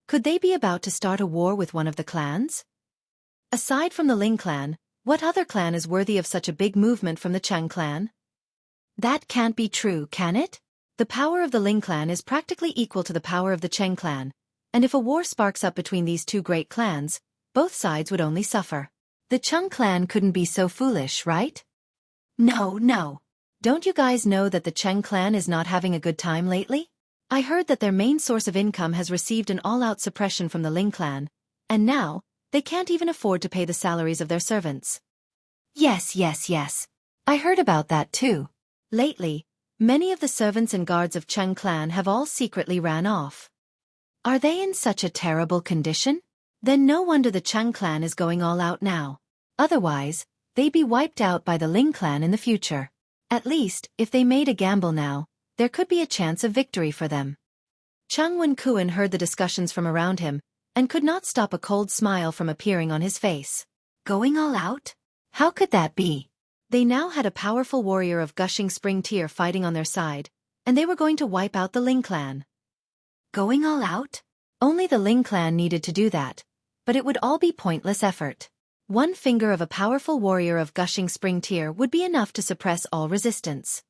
Could they be about to start a war with one of the clans? Aside from the Ling clan, what other clan is worthy of such a big movement from the Cheng clan? That can't be true, can it? The power of the Ling clan is practically equal to the power of the Cheng clan, and if a war sparks up between these two great clans, both sides would only suffer. The Cheng clan couldn't be so foolish, right? No. Don't you guys know that the Cheng clan is not having a good time lately? I heard that their main source of income has received an all-out suppression from the Ling clan, and now, They can't even afford to pay the salaries of their servants. Yes. I heard about that too. Lately, many of the servants and guards of Cheng clan have all secretly ran off. Are they in such a terrible condition? Then no wonder the Cheng clan is going all out now. Otherwise, they'd be wiped out by the Ling clan in the future. At least, if they made a gamble now, there could be a chance of victory for them. Cheng Wen-kun heard the discussions from around him, and could not stop a cold smile from appearing on his face. Going all out? How could that be? They now had a powerful warrior of gushing spring tear fighting on their side, and they were going to wipe out the Ling clan. Going all out? Only the Ling clan needed to do that, but it would all be pointless effort. One finger of a powerful warrior of gushing spring tear would be enough to suppress all resistance.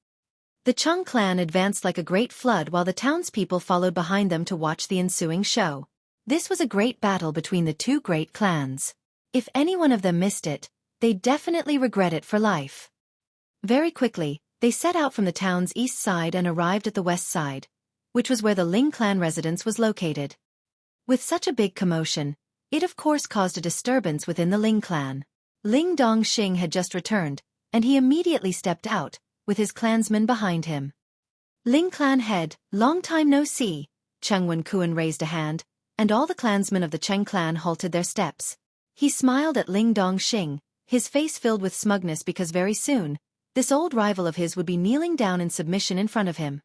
The Cheng clan advanced like a great flood while the townspeople followed behind them to watch the ensuing show. This was a great battle between the two great clans. If any one of them missed it, they'd definitely regret it for life. Very quickly, they set out from the town's east side and arrived at the west side, which was where the Ling clan residence was located. With such a big commotion, it of course caused a disturbance within the Ling clan. Ling Dongxing had just returned, and he immediately stepped out, with his clansmen behind him. Ling clan head, long time no see, Cheng Wen-kun raised a hand, and all the clansmen of the Cheng clan halted their steps. He smiled at Ling Dongxing, his face filled with smugness because very soon, this old rival of his would be kneeling down in submission in front of him.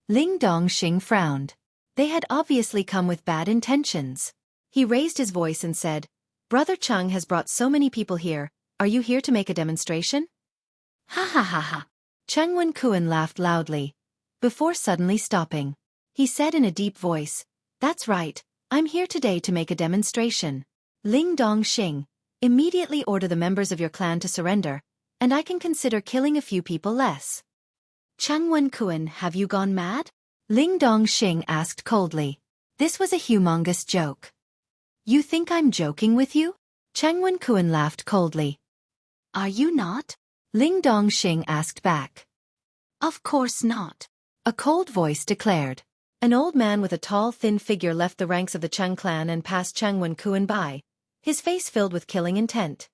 Ling Dongxing frowned. They had obviously come with bad intentions. He raised his voice and said, "Brother Cheng has brought so many people here, are you here to make a demonstration?" Ha ha ha ha. Cheng Wen-kun laughed loudly, before suddenly stopping. He said in a deep voice, "That's right, I'm here today to make a demonstration. Ling Dongxing, immediately order the members of your clan to surrender, and I can consider killing a few people less." Cheng Wen-kun, have you gone mad? Ling Dongxing asked coldly. This was a humongous joke. You think I'm joking with you? Cheng Wen-kun laughed coldly. Are you not? Ling Dongxing asked back. Of course not. A cold voice declared. An old man with a tall, thin figure left the ranks of the Cheng clan and passed Cheng Wen-kun by, his face filled with killing intent.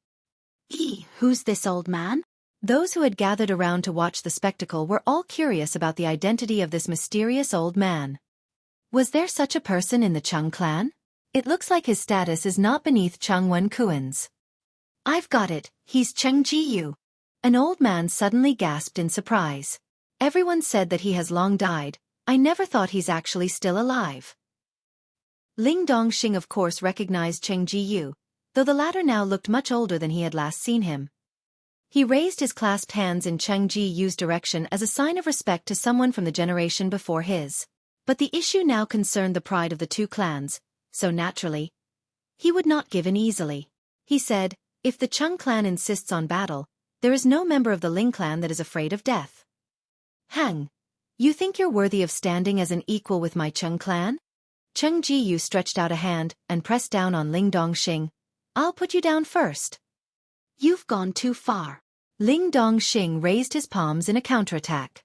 Who's this old man? Those who had gathered around to watch the spectacle were all curious about the identity of this mysterious old man. Was there such a person in the Cheng clan? It looks like his status is not beneath Cheng Wen-kun's. I've got it, he's Cheng Ji-yu. An old man suddenly gasped in surprise. Everyone said that he has long died. I never thought he's actually still alive. Ling Dongxing of course recognized Cheng Ji-yu, though the latter now looked much older than he had last seen him. He raised his clasped hands in Cheng Ji-yu's direction as a sign of respect to someone from the generation before his. But the issue now concerned the pride of the two clans, so naturally, he would not give in easily. He said, if the Cheng clan insists on battle, there is no member of the Ling clan that is afraid of death. Hang, you think you're worthy of standing as an equal with my Cheng clan? Cheng Ji-yu stretched out a hand and pressed down on Ling Dongxing. I'll put you down first. You've gone too far. Ling Dongxing raised his palms in a counterattack.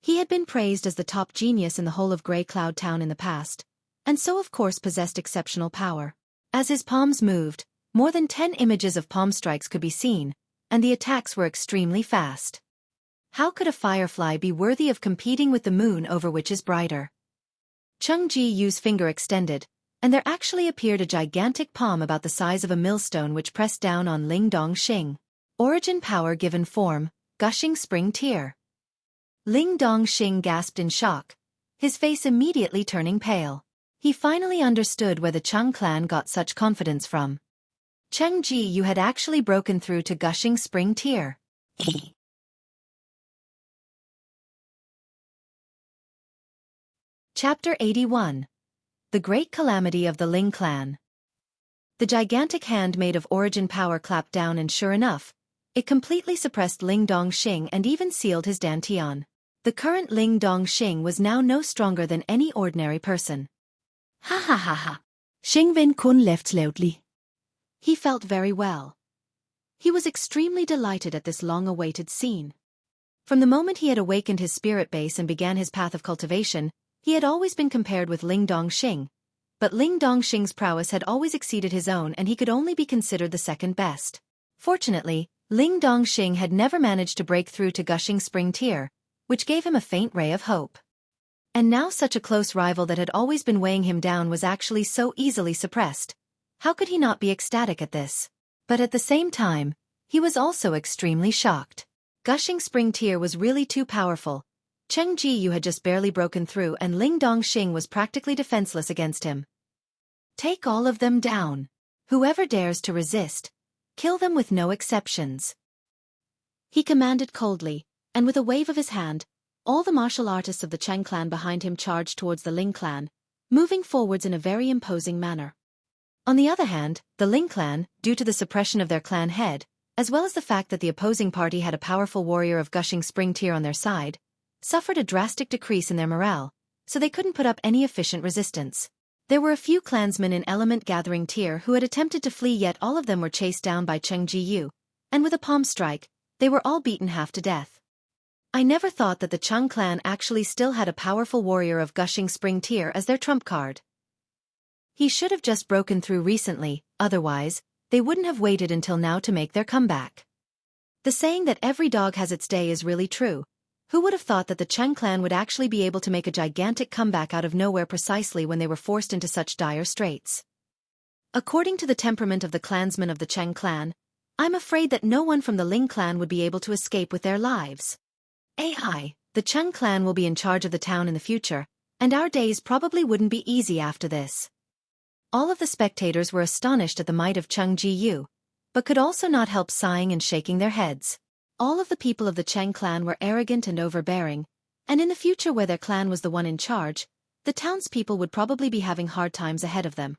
He had been praised as the top genius in the whole of Grey Cloud Town in the past, and so of course possessed exceptional power. As his palms moved, more than 10 images of palm strikes could be seen, and the attacks were extremely fast. How could a firefly be worthy of competing with the moon over which is brighter? Cheng Ji-yu's finger extended, and there actually appeared a gigantic palm about the size of a millstone which pressed down on Ling Dongxing. Origin power given form, gushing spring tear. Ling Dongxing gasped in shock, his face immediately turning pale. He finally understood where the Cheng clan got such confidence from. Cheng Ji-yu had actually broken through to gushing spring tear. Chapter 81. The Great Calamity of the Ling Clan. The gigantic hand made of origin power clapped down and sure enough, it completely suppressed Ling Dongxing and even sealed his dantian. The current Ling Dongxing was now no stronger than any ordinary person. Ha ha ha ha. Cheng Wen-kun laughed loudly. He felt very well. He was extremely delighted at this long-awaited scene. From the moment he had awakened his spirit base and began his path of cultivation, he had always been compared with Ling Dongxing, but Ling Dongxing's prowess had always exceeded his own and he could only be considered the second best. Fortunately, Ling Dongxing had never managed to break through to Gushing Spring Tier, which gave him a faint ray of hope. And now such a close rival that had always been weighing him down was actually so easily suppressed. How could he not be ecstatic at this? But at the same time, he was also extremely shocked. Gushing Spring Tier was really too powerful. Cheng Jiyu had just barely broken through and Ling Dongxing was practically defenseless against him. Take all of them down. Whoever dares to resist, kill them with no exceptions. He commanded coldly, and with a wave of his hand, all the martial artists of the Cheng clan behind him charged towards the Ling clan, moving forwards in a very imposing manner. On the other hand, the Ling clan, due to the suppression of their clan head, as well as the fact that the opposing party had a powerful warrior of Gushing Spring Tier on their side, suffered a drastic decrease in their morale, so they couldn't put up any efficient resistance. There were a few clansmen in Element Gathering Tier who had attempted to flee, yet all of them were chased down by Cheng Jiyu, and with a palm strike, they were all beaten half to death. I never thought that the Cheng clan actually still had a powerful warrior of Gushing Spring Tier as their trump card. He should have just broken through recently, otherwise, they wouldn't have waited until now to make their comeback. The saying that every dog has its day is really true. Who would have thought that the Cheng clan would actually be able to make a gigantic comeback out of nowhere precisely when they were forced into such dire straits? According to the temperament of the clansmen of the Cheng clan, I'm afraid that no one from the Ling clan would be able to escape with their lives. The Cheng clan will be in charge of the town in the future, and our days probably wouldn't be easy after this. All of the spectators were astonished at the might of Cheng Jiyu, but could also not help sighing and shaking their heads. All of the people of the Cheng clan were arrogant and overbearing, and in the future where their clan was the one in charge, the townspeople would probably be having hard times ahead of them.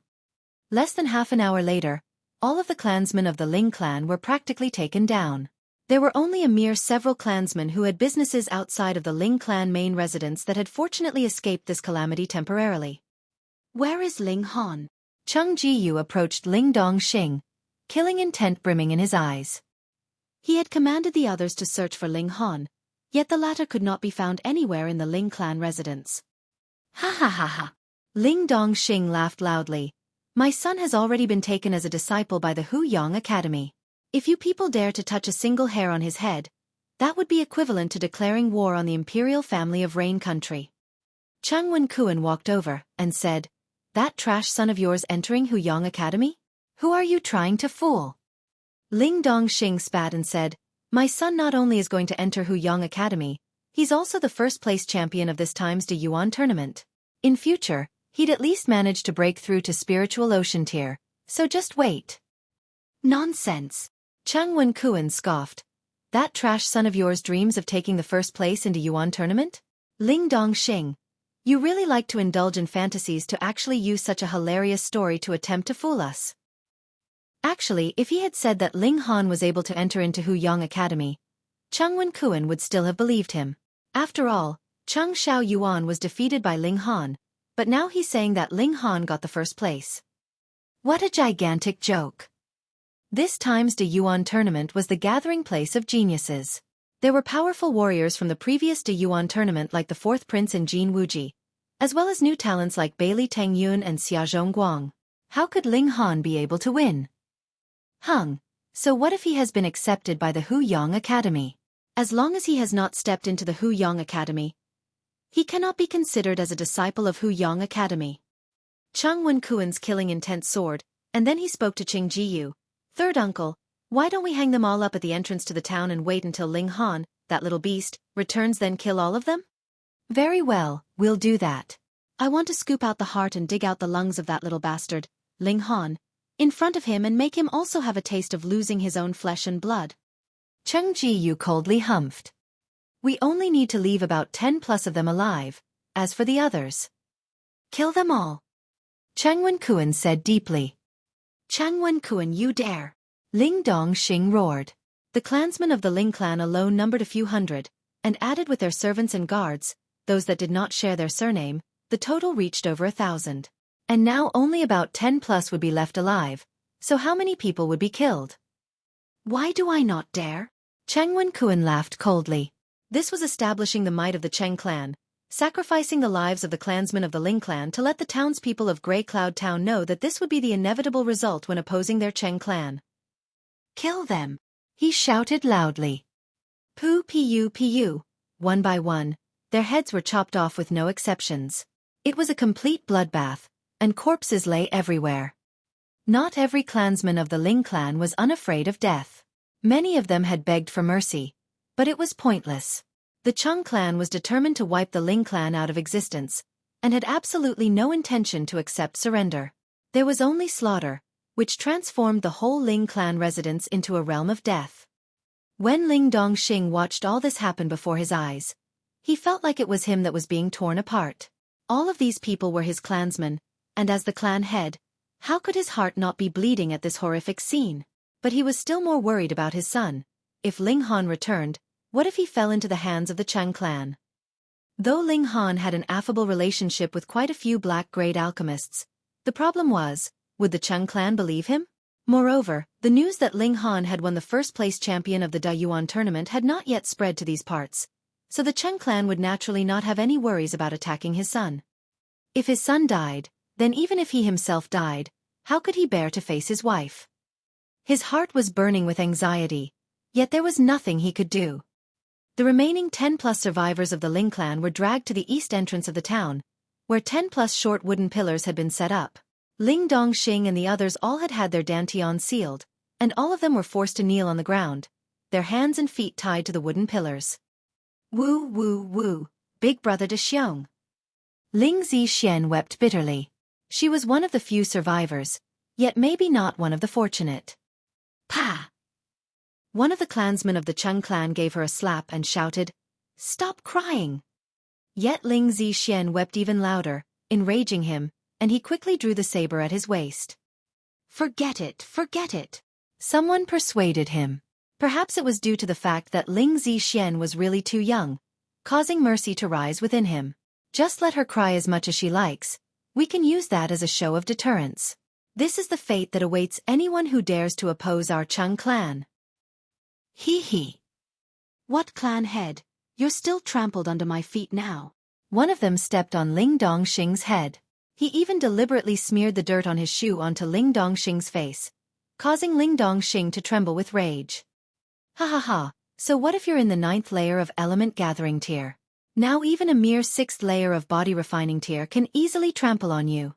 Less than half an hour later, all of the clansmen of the Ling clan were practically taken down. There were only a mere several clansmen who had businesses outside of the Ling clan main residence that had fortunately escaped this calamity temporarily. Where is Ling Han? Cheng Jiyu approached Ling Dongxing, killing intent brimming in his eyes. He had commanded the others to search for Ling Han, yet the latter could not be found anywhere in the Ling clan residence. Ha ha ha ha! Ling Dongxing laughed loudly. My son has already been taken as a disciple by the Huyang Academy. If you people dare to touch a single hair on his head, that would be equivalent to declaring war on the imperial family of Rain Country. Cheng Wenkuan walked over and said, That trash son of yours entering Huyang Academy? Who are you trying to fool? Ling Dongxing spat and said, My son not only is going to enter Huyang Academy, he's also the first-place champion of this time's De Yuan tournament. In future, he'd at least manage to break through to Spiritual Ocean Tier, so just wait. Nonsense! Cheng Wenkuan scoffed. That trash son of yours dreams of taking the first place in De Yuan tournament? Ling Dongxing, you really like to indulge in fantasies to actually use such a hilarious story to attempt to fool us. Actually, if he had said that Ling Han was able to enter into Huyang Academy, Cheng Wenkuan would still have believed him. After all, Cheng Xiao Yuan was defeated by Ling Han, but now he's saying that Ling Han got the first place. What a gigantic joke. This time's De Yuan tournament was the gathering place of geniuses. There were powerful warriors from the previous De Yuan tournament like the Fourth Prince and Jin Wuji, as well as new talents like Bailey Tang Yun and Xia Zhongguang. How could Ling Han be able to win? So what if he has been accepted by the Huyang Academy? As long as he has not stepped into the Huyang Academy, he cannot be considered as a disciple of Huyang Academy. Cheng Wenkuan's killing intent soared, and then he spoke to Cheng Jiyu. Third uncle, why don't we hang them all up at the entrance to the town and wait until Ling Han, that little beast, returns, then kill all of them? Very well, we'll do that. I want to scoop out the heart and dig out the lungs of that little bastard, Ling Han, in front of him and make him also have a taste of losing his own flesh and blood. Cheng Jiyu coldly humphed. We only need to leave about 10 plus of them alive. As for the others, kill them all. Cheng Wenkuan said deeply. Cheng Wenkuan, you dare! Ling Dongxing roared. The clansmen of the Ling clan alone numbered a few hundred, and added with their servants and guards, those that did not share their surname, the total reached over 1,000. And now only about 10 plus would be left alive, so how many people would be killed? Why do I not dare? Cheng Wenkuan laughed coldly. This was establishing the might of the Cheng clan, sacrificing the lives of the clansmen of the Ling clan to let the townspeople of Grey Cloud Town know that this would be the inevitable result when opposing their Cheng clan. "Kill them!" he shouted loudly. Pu. One by one, their heads were chopped off with no exceptions. It was a complete bloodbath, and corpses lay everywhere. Not every clansman of the Ling clan was unafraid of death. Many of them had begged for mercy, but it was pointless. The Cheng clan was determined to wipe the Ling clan out of existence, and had absolutely no intention to accept surrender. There was only slaughter, which transformed the whole Ling clan residence into a realm of death. When Ling Dongxing watched all this happen before his eyes, he felt like it was him that was being torn apart. All of these people were his clansmen, and as the clan head, how could his heart not be bleeding at this horrific scene? But he was still more worried about his son. If Ling Han returned, what if he fell into the hands of the Cheng clan? Though Ling Han had an affable relationship with quite a few black-grade alchemists, the problem was, would the Cheng clan believe him? Moreover, the news that Ling Han had won the first-place champion of the Dayuan tournament had not yet spread to these parts, so the Cheng clan would naturally not have any worries about attacking his son. If his son died, then even if he himself died, how could he bear to face his wife? His heart was burning with anxiety, yet there was nothing he could do. The remaining 10+ survivors of the Ling clan were dragged to the east entrance of the town, where 10+ short wooden pillars had been set up. Ling Dongxing and the others all had their dantian sealed, and all of them were forced to kneel on the ground, their hands and feet tied to the wooden pillars. Woo, big brother de Xiong. Ling Zixian wept bitterly. She was one of the few survivors, yet maybe not one of the fortunate. Pa! One of the clansmen of the Cheng clan gave her a slap and shouted, "Stop crying!" Yet Ling Zixian wept even louder, enraging him, and he quickly drew the saber at his waist. Forget it. Someone persuaded him. Perhaps it was due to the fact that Ling Zixian was really too young, causing mercy to rise within him. Just let her cry as much as she likes. We can use that as a show of deterrence. This is the fate that awaits anyone who dares to oppose our Cheng clan. Hee. What clan head? You're still trampled under my feet now. One of them stepped on Ling Dongxing's head. He even deliberately smeared the dirt on his shoe onto Ling Dongxing's face, causing Ling Dongxing to tremble with rage. Ha. So what if you're in the 9th layer of element gathering tier? Now even a mere 6th layer of body refining tier can easily trample on you.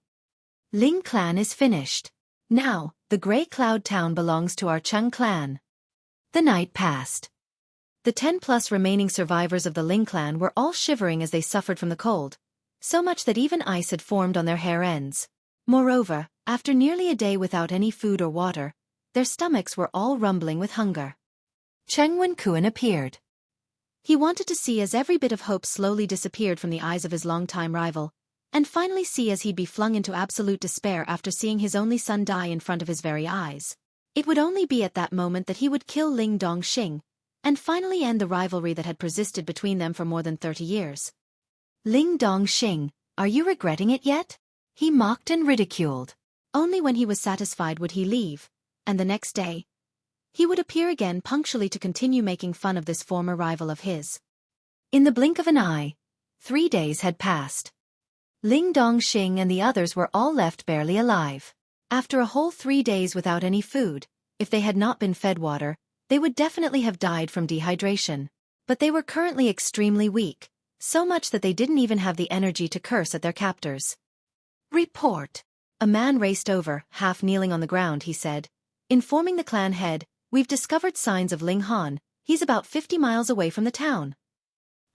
Ling clan is finished. Now, the Grey Cloud Town belongs to our Cheng clan. The night passed. The 10+ remaining survivors of the Ling clan were all shivering as they suffered from the cold, so much that even ice had formed on their hair ends. Moreover, after nearly a day without any food or water, their stomachs were all rumbling with hunger. Cheng Wenkuan appeared. He wanted to see as every bit of hope slowly disappeared from the eyes of his longtime rival, and finally see as he'd be flung into absolute despair after seeing his only son die in front of his very eyes. It would only be at that moment that he would kill Ling Dongxing, and finally end the rivalry that had persisted between them for more than 30 years. Ling Dongxing, are you regretting it yet? He mocked and ridiculed. Only when he was satisfied would he leave, and the next day, he would appear again punctually to continue making fun of this former rival of his. In the blink of an eye, 3 days had passed. Ling Dongxing and the others were all left barely alive. After a whole 3 days without any food, if they had not been fed water, they would definitely have died from dehydration. But they were currently extremely weak, so much that they didn't even have the energy to curse at their captors. Report. A man raced over, half kneeling on the ground, he said. Informing the clan head, we've discovered signs of Ling Han. He's about 50 miles away from the town.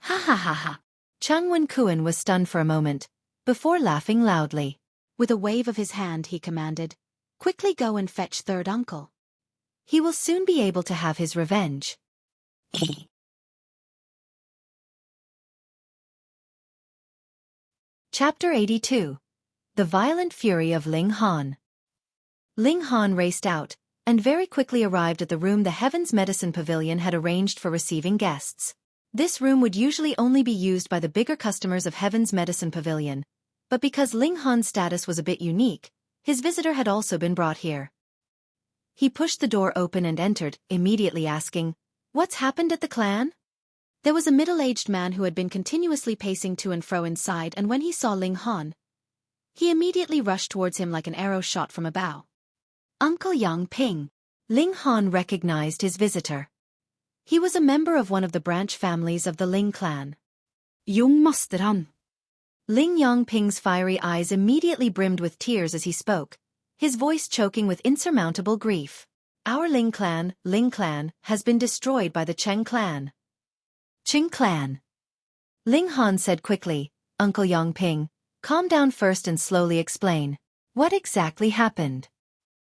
Ha. Cheng Wenkuan was stunned for a moment, before laughing loudly. With a wave of his hand he commanded, quickly go and fetch third uncle. He will soon be able to have his revenge. Chapter 82. The Violent Fury of Ling Han. Ling Han raced out, and very quickly arrived at the room the Heaven's Medicine Pavilion had arranged for receiving guests. This room would usually only be used by the bigger customers of Heaven's Medicine Pavilion, but because Ling Han's status was a bit unique, his visitor had also been brought here. He pushed the door open and entered, immediately asking, "What's happened at the clan?" There was a middle-aged man who had been continuously pacing to and fro inside, and when he saw Ling Han, he immediately rushed towards him like an arrow shot from a bow. Uncle Yang Ping. Ling Han recognized his visitor. He was a member of one of the branch families of the Ling clan. Yung Master Han. Ling Yangping's fiery eyes immediately brimmed with tears as he spoke, his voice choking with insurmountable grief. Our Ling clan, has been destroyed by the Cheng clan. Qing clan. Ling Han said quickly, Uncle Yangping, calm down first and slowly explain. What exactly happened?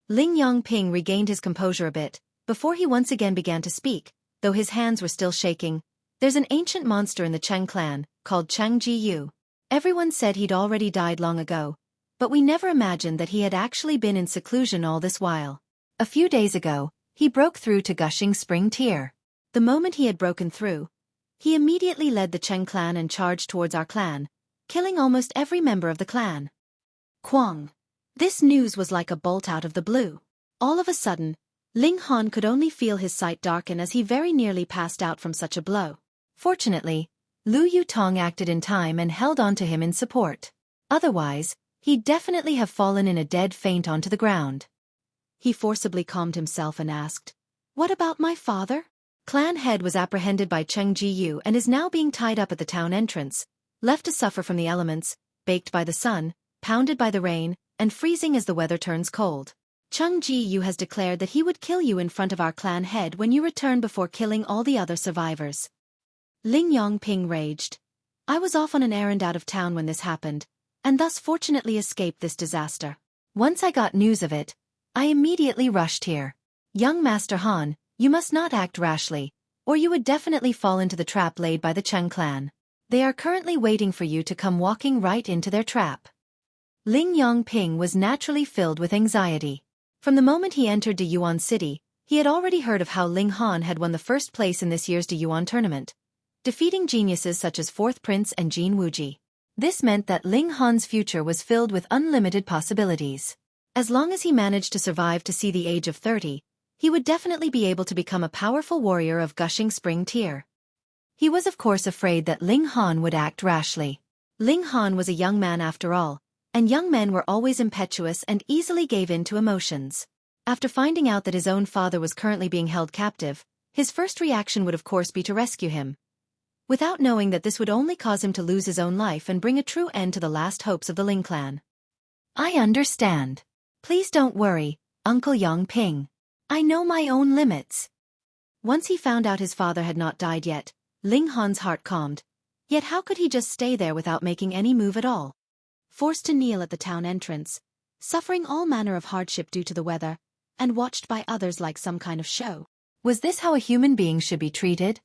Ling Yangping regained his composure a bit, before he once again began to speak, though his hands were still shaking. There's an ancient monster in the Cheng clan, called Cheng Ji. Everyone said he'd already died long ago, but we never imagined that he had actually been in seclusion all this while. A few days ago, he broke through to Gushing Spring Tier. The moment he had broken through, he immediately led the Cheng clan and charged towards our clan, killing almost every member of the clan. Kwang. This news was like a bolt out of the blue. All of a sudden, Ling Han could only feel his sight darken as he very nearly passed out from such a blow. Fortunately, Lu Yutong acted in time and held on to him in support. Otherwise, he'd definitely have fallen in a dead faint onto the ground. He forcibly calmed himself and asked, What about my father? Clan head was apprehended by Cheng Ji and is now being tied up at the town entrance, left to suffer from the elements, baked by the sun, pounded by the rain, and freezing as the weather turns cold. Cheng Ji has declared that he would kill you in front of our clan head when you return before killing all the other survivors. Ling Yangping raged. I was off on an errand out of town when this happened, and thus fortunately escaped this disaster. Once I got news of it, I immediately rushed here. Young Master Han, you must not act rashly, or you would definitely fall into the trap laid by the Cheng clan. They are currently waiting for you to come walking right into their trap. Ling Yangping was naturally filled with anxiety. From the moment he entered Deyuan City, he had already heard of how Ling Han had won the first place in this year's Deyuan tournament, defeating geniuses such as Fourth Prince and Jin Wuji. This meant that Ling Han's future was filled with unlimited possibilities. As long as he managed to survive to see the age of 30, he would definitely be able to become a powerful warrior of Gushing Spring Tier. He was of course afraid that Ling Han would act rashly. Ling Han was a young man after all, and young men were always impetuous and easily gave in to emotions. After finding out that his own father was currently being held captive, his first reaction would of course be to rescue him, without knowing that this would only cause him to lose his own life and bring a true end to the last hopes of the Ling clan. I understand. Please don't worry, Uncle Yangping. I know my own limits. Once he found out his father had not died yet, Ling Han's heart calmed. Yet how could he just stay there without making any move at all? Forced to kneel at the town entrance, suffering all manner of hardship due to the weather, and watched by others like some kind of show. Was this how a human being should be treated?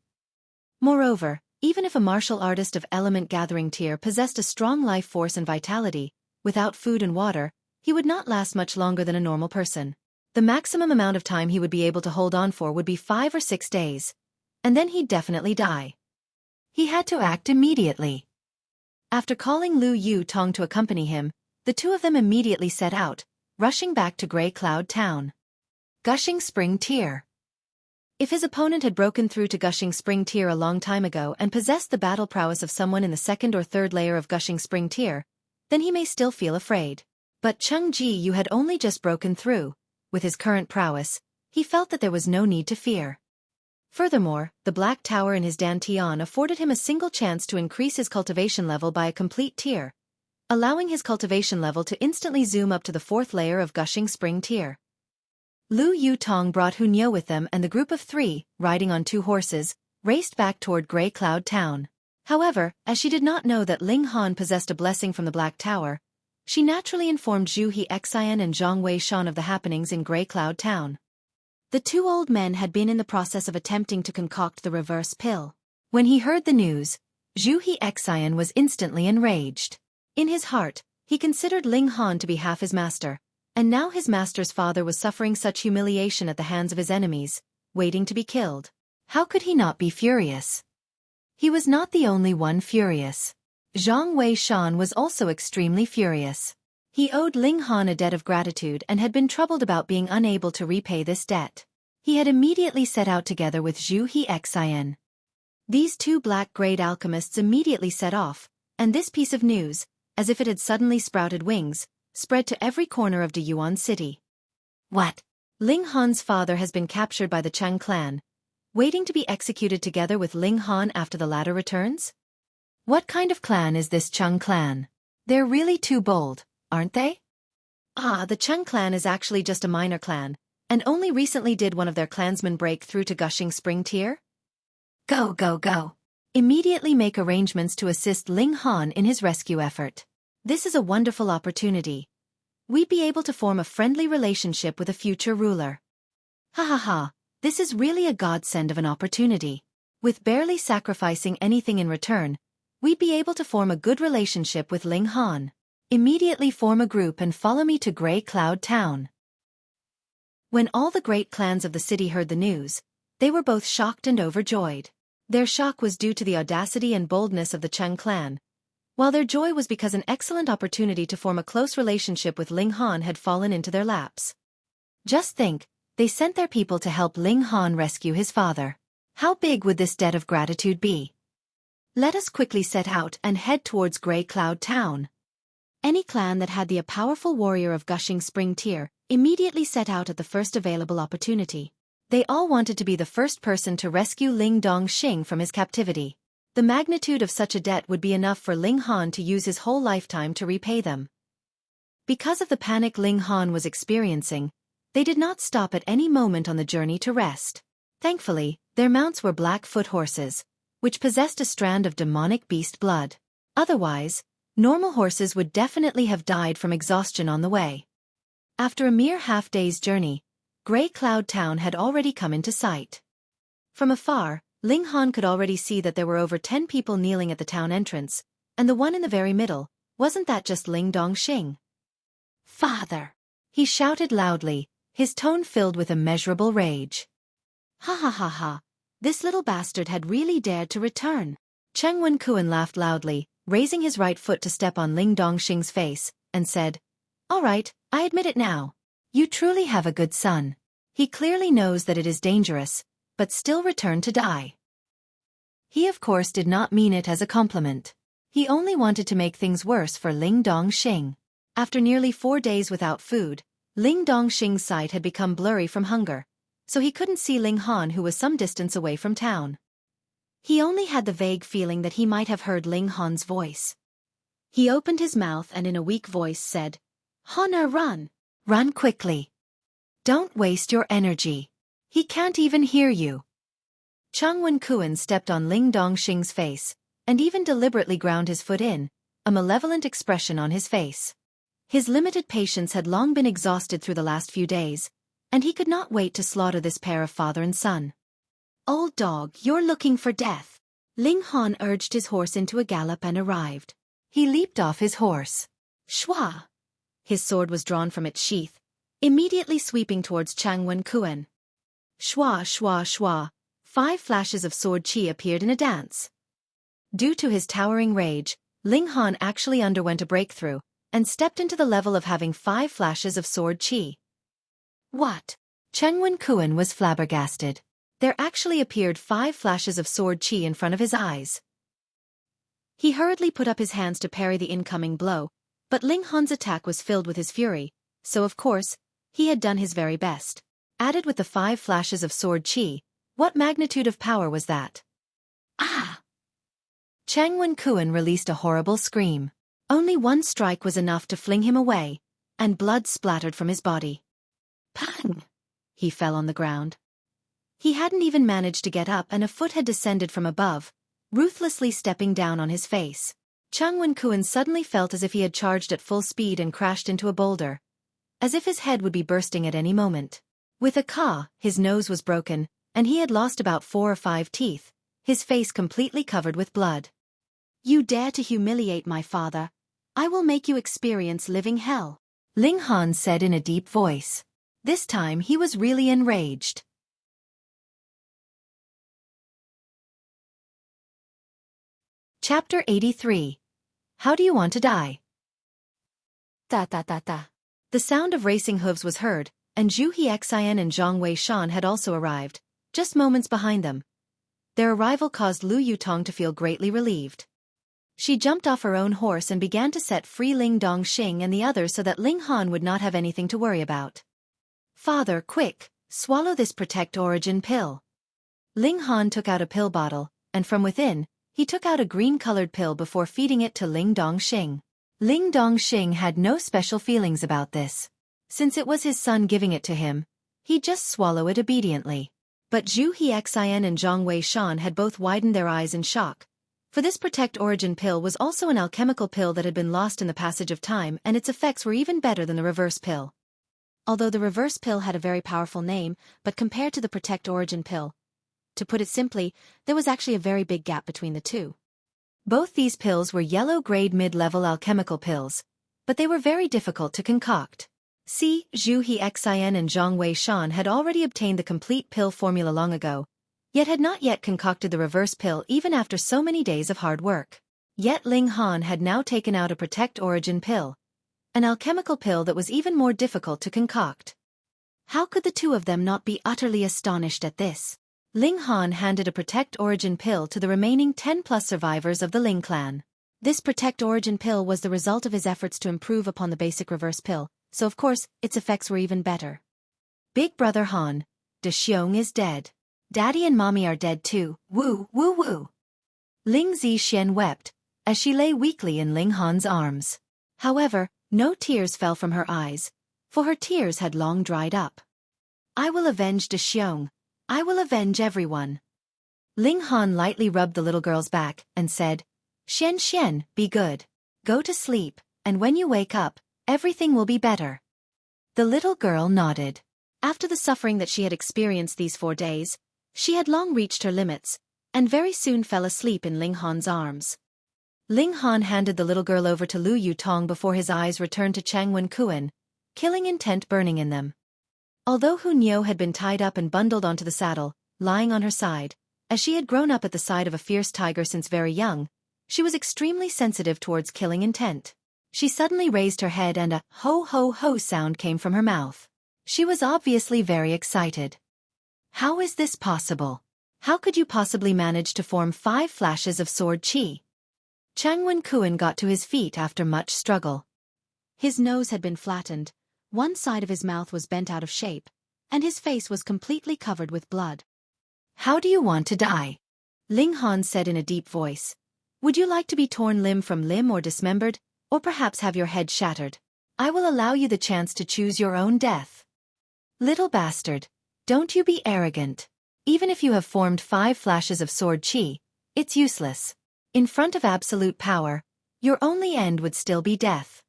Moreover, even if a martial artist of element gathering tier possessed a strong life force and vitality, without food and water, he would not last much longer than a normal person. The maximum amount of time he would be able to hold on for would be 5 or 6 days, and then he'd definitely die. He had to act immediately. After calling Lu Yutong to accompany him, the two of them immediately set out, rushing back to Grey Cloud Town. Gushing Spring Tier. If his opponent had broken through to Gushing Spring Tier a long time ago and possessed the battle prowess of someone in the second or third layer of Gushing Spring Tier, then he may still feel afraid. But Cheng Ji had only just broken through. With his current prowess, he felt that there was no need to fear. Furthermore, the Black Tower in his Dantian afforded him a single chance to increase his cultivation level by a complete tier, allowing his cultivation level to instantly zoom up to the 4th layer of Gushing Spring Tier. Lu Yutong brought Hunyo with them, and the group of 3, riding on 2 horses, raced back toward Grey Cloud Town. However, as she did not know that Ling Han possessed a blessing from the Black Tower, she naturally informed Xueqi and Zhang Weishan of the happenings in Grey Cloud Town. The 2 old men had been in the process of attempting to concoct the reverse pill. When he heard the news, Xueqi was instantly enraged. In his heart, he considered Ling Han to be half his master, and now his master's father was suffering such humiliation at the hands of his enemies, waiting to be killed. How could he not be furious? He was not the only one furious. Zhang Weishan was also extremely furious. He owed Ling Han a debt of gratitude and had been troubled about being unable to repay this debt. He had immediately set out together with Xueqi. These two black-grayed alchemists immediately set off, and this piece of news, as if it had suddenly sprouted wings, spread to every corner of Deyuan City. What? Ling Han's father has been captured by the Cheng clan, waiting to be executed together with Ling Han after the latter returns? What kind of clan is this Cheng clan? They're really too bold, aren't they? The Cheng clan is actually just a minor clan, and only recently did one of their clansmen break through to Gushing Spring Tier. Go, go, go. Immediately make arrangements to assist Ling Han in his rescue effort. This is a wonderful opportunity. We'd be able to form a friendly relationship with a future ruler. Ha ha ha, this is really a godsend of an opportunity. With barely sacrificing anything in return, we'd be able to form a good relationship with Ling Han. Immediately form a group and follow me to Grey Cloud Town. When all the great clans of the city heard the news, they were both shocked and overjoyed. Their shock was due to the audacity and boldness of the Cheng clan, while their joy was because an excellent opportunity to form a close relationship with Ling Han had fallen into their laps. Just think, they sent their people to help Ling Han rescue his father. How big would this debt of gratitude be? Let us quickly set out and head towards Grey Cloud Town. Any clan that had the powerful warrior of Gushing Spring Tier immediately set out at the first available opportunity. They all wanted to be the first person to rescue Ling Dongxing from his captivity. The magnitude of such a debt would be enough for Ling Han to use his whole lifetime to repay them. Because of the panic Ling Han was experiencing, they did not stop at any moment on the journey to rest. Thankfully, their mounts were Blackfoot horses, which possessed a strand of demonic beast blood. Otherwise, normal horses would definitely have died from exhaustion on the way. After a mere half-day's journey, Grey Cloud Town had already come into sight. From afar, Ling Han could already see that there were over 10 people kneeling at the town entrance, and the one in the very middle, wasn't that just Ling Dongxing? Father! He shouted loudly, his tone filled with immeasurable rage. Ha ha ha ha, this little bastard had really dared to return. Cheng Wenkuan laughed loudly, raising his right foot to step on Ling Dongxing's face, and said, "All right, I admit it now. You truly have a good son. He clearly knows that it is dangerous, but still returned to die." He of course did not mean it as a compliment. He only wanted to make things worse for Ling Dongxing. After nearly 4 days without food, Ling Dongxing's sight had become blurry from hunger, so he couldn't see Ling Han, who was some distance away from town. He only had the vague feeling that he might have heard Ling Han's voice. He opened his mouth and in a weak voice said, "Honor, run! Run quickly! Don't waste your energy. He can't even hear you." Cheng Wenkuan stepped on Ling Dongxing's face, and even deliberately ground his foot in, a malevolent expression on his face. His limited patience had long been exhausted through the last few days, and he could not wait to slaughter this pair of father and son. "Old dog, you're looking for death." Ling Han urged his horse into a gallop and arrived. He leaped off his horse. Shua! His sword was drawn from its sheath, immediately sweeping towards Cheng Wenkuan. Shua, shua, shua, 5 flashes of sword qi appeared in a dance. Due to his towering rage, Ling Han actually underwent a breakthrough, and stepped into the level of having 5 flashes of sword qi. What? Cheng Wenkuan was flabbergasted. There actually appeared 5 flashes of sword qi in front of his eyes. He hurriedly put up his hands to parry the incoming blow, but Ling Han's attack was filled with his fury, so of course, he had done his very best. Added with the 5 flashes of sword qi, what magnitude of power was that? Ah! Cheng Wenkuan released a horrible scream. Only one strike was enough to fling him away, and blood splattered from his body. Pang! He fell on the ground. He hadn't even managed to get up and a foot had descended from above, ruthlessly stepping down on his face. Cheng Wenkuan suddenly felt as if he had charged at full speed and crashed into a boulder, as if his head would be bursting at any moment. With a caw, his nose was broken, and he had lost about 4 or 5 teeth, his face completely covered with blood. "You dare to humiliate my father? I will make you experience living hell," Ling Han said in a deep voice. This time he was really enraged. Chapter 83. How do you want to die? Ta-ta-ta-ta. The sound of racing hooves was heard, and Zhu Xian and Zhang Wei Shan had also arrived, just moments behind them. Their arrival caused Lu Yutong to feel greatly relieved. She jumped off her own horse and began to set free Ling Dongxing and the others so that Ling Han would not have anything to worry about. "Father, quick, swallow this Protect Origin pill." Ling Han took out a pill bottle, and from within, he took out a green-colored pill before feeding it to Ling Dongxing. Ling Dongxing had no special feelings about this. Since it was his son giving it to him, he'd just swallow it obediently. But Xueqi and Zhang Weishan had both widened their eyes in shock, for this Protect Origin pill was also an alchemical pill that had been lost in the passage of time, and its effects were even better than the reverse pill. Although the reverse pill had a very powerful name, but compared to the Protect Origin pill, to put it simply, there was actually a very big gap between the two. Both these pills were yellow-grade mid-level alchemical pills, but they were very difficult to concoct. Xueqi and Zhang Weishan had already obtained the complete pill formula long ago, yet had not yet concocted the reverse pill even after so many days of hard work. Yet Ling Han had now taken out a Protect Origin pill, an alchemical pill that was even more difficult to concoct. How could the two of them not be utterly astonished at this? Ling Han handed a Protect Origin pill to the remaining 10+ survivors of the Ling clan. This Protect Origin pill was the result of his efforts to improve upon the basic reverse pill, so of course, its effects were even better. "Big brother Han, De Xiong is dead. Daddy and Mommy are dead too, woo woo woo." Ling Zixian wept, as she lay weakly in Ling Han's arms. However, no tears fell from her eyes, for her tears had long dried up. "I will avenge De Xiong. I will avenge everyone." Ling Han lightly rubbed the little girl's back and said, Xian, be good. Go to sleep, and when you wake up, everything will be better." The little girl nodded. After the suffering that she had experienced these 4 days, she had long reached her limits, and very soon fell asleep in Ling Han's arms. Ling Han handed the little girl over to Lu Yutong before his eyes returned to Chang Wen-kuan, killing intent burning in them. Although Hu Niu had been tied up and bundled onto the saddle, lying on her side, as she had grown up at the side of a fierce tiger since very young, she was extremely sensitive towards killing intent. She suddenly raised her head and a ho-ho-ho sound came from her mouth. She was obviously very excited. "How is this possible? How could you possibly manage to form 5 flashes of sword qi?" Chang Wen-kuan got to his feet after much struggle. His nose had been flattened, one side of his mouth was bent out of shape, and his face was completely covered with blood. "How do you want to die?" Ling Han said in a deep voice. "Would you like to be torn limb from limb or dismembered, or perhaps have your head shattered? I will allow you the chance to choose your own death." "Little bastard, don't you be arrogant. Even if you have formed 5 flashes of sword qi, it's useless. In front of absolute power, your only end would still be death."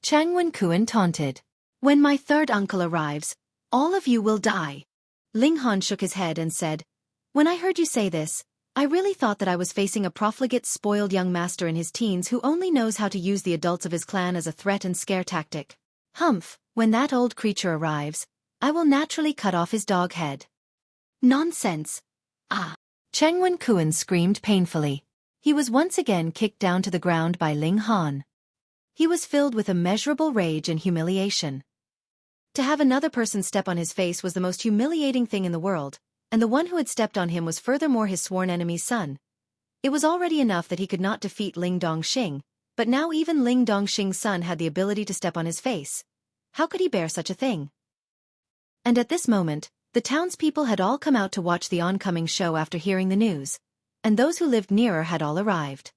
Chang Wen-kuan taunted. "When my 3rd uncle arrives, all of you will die." Ling Han shook his head and said, "When I heard you say this, I really thought that I was facing a profligate, spoiled young master in his teens who only knows how to use the adults of his clan as a threat and scare tactic. Humph, when that old creature arrives, I will naturally cut off his dog head." "Nonsense." "Ah!" Chang Wen-kuan screamed painfully. He was once again kicked down to the ground by Ling Han. He was filled with immeasurable rage and humiliation. To have another person step on his face was the most humiliating thing in the world, and the one who had stepped on him was furthermore his sworn enemy's son. It was already enough that he could not defeat Ling Dongxing, but now even Ling Dongxing's son had the ability to step on his face. How could he bear such a thing? And at this moment, the townspeople had all come out to watch the oncoming show after hearing the news, and those who lived nearer had all arrived.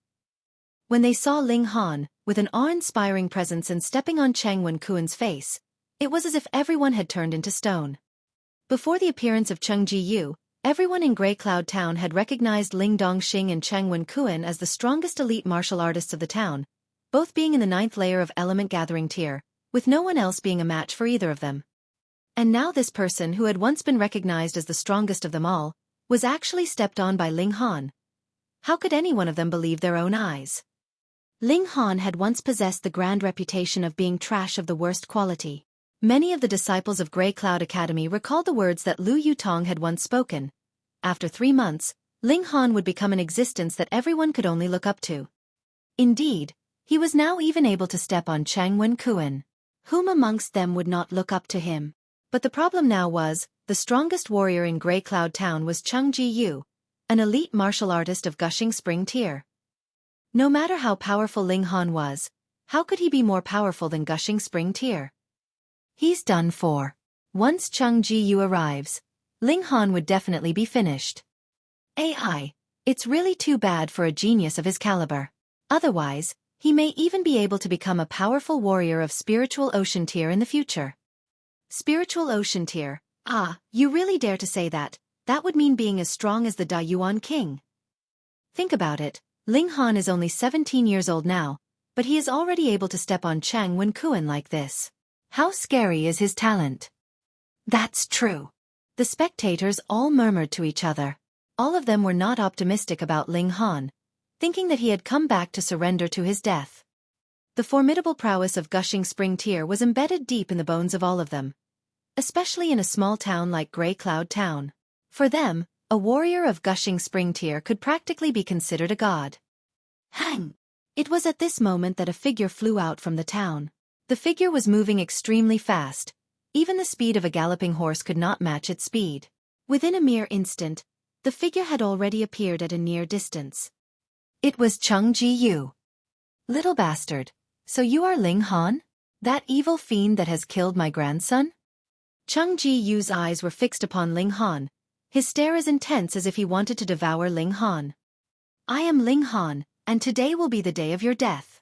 When they saw Ling Han, with an awe-inspiring presence and stepping on Chang Wen-kuan's face, it was as if everyone had turned into stone. Before the appearance of Cheng Ji-yu, everyone in Grey Cloud Town had recognized Ling Dongxing and Chang Wen-kuan as the strongest elite martial artists of the town, both being in the 9th layer of Element Gathering tier, with no one else being a match for either of them. And now this person who had once been recognized as the strongest of them all, was actually stepped on by Ling Han. How could any one of them believe their own eyes? Ling Han had once possessed the grand reputation of being trash of the worst quality. Many of the disciples of Grey Cloud Academy recalled the words that Lu Yutong had once spoken. After 3 months, Ling Han would become an existence that everyone could only look up to. Indeed, he was now even able to step on Chang Wen-kuan. Whom amongst them would not look up to him? But the problem now was, the strongest warrior in Grey Cloud Town was Cheng Ji-yu, an elite martial artist of gushing spring tier. No matter how powerful Ling Han was, how could he be more powerful than gushing spring tier? He's done for. Once Cheng Ji-yu arrives, Ling Han would definitely be finished. AI. It's really too bad for a genius of his caliber. Otherwise, he may even be able to become a powerful warrior of spiritual ocean tier in the future. Spiritual ocean tier. Ah, you really dare to say that? That would mean being as strong as the Da Yuan king. Think about it, Ling Han is only 17 years old now, but he is already able to step on Cheng Wen-kuan like this. How scary is his talent? That's true. The spectators all murmured to each other. All of them were not optimistic about Ling Han, thinking that he had come back to surrender to his death. The formidable prowess of gushing spring tier was embedded deep in the bones of all of them, especially in a small town like Grey Cloud Town. For them, a warrior of gushing spring tier could practically be considered a god. Hang! It was at this moment that a figure flew out from the town. The figure was moving extremely fast. Even the speed of a galloping horse could not match its speed. Within a mere instant, the figure had already appeared at a near distance. It was Cheng Ji-yu. Little bastard, so you are Ling Han? That evil fiend that has killed my grandson? Cheng Ji-yu's eyes were fixed upon Ling Han, his stare as intense as if he wanted to devour Ling Han. I am Ling Han, and today will be the day of your death.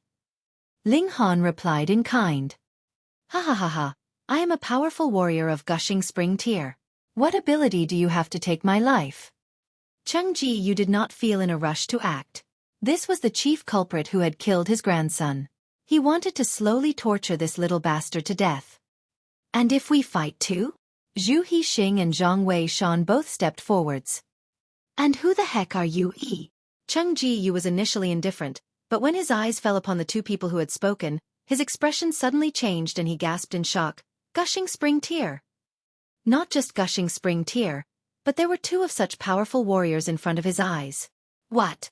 Ling Han replied in kind. Ha ha ha ha, I am a powerful warrior of gushing spring tier. What ability do you have to take my life? Cheng Ji-yu did not feel in a rush to act. This was the chief culprit who had killed his grandson. He wanted to slowly torture this little bastard to death. And if we fight too? Zhu Hixing and Zhang Wei-shan both stepped forwards. And who the heck are you? Cheng Ji-yu was initially indifferent, but when his eyes fell upon the two people who had spoken, his expression suddenly changed and he gasped in shock. Gushing spring tier. Not just gushing spring tier, but there were two of such powerful warriors in front of his eyes. What?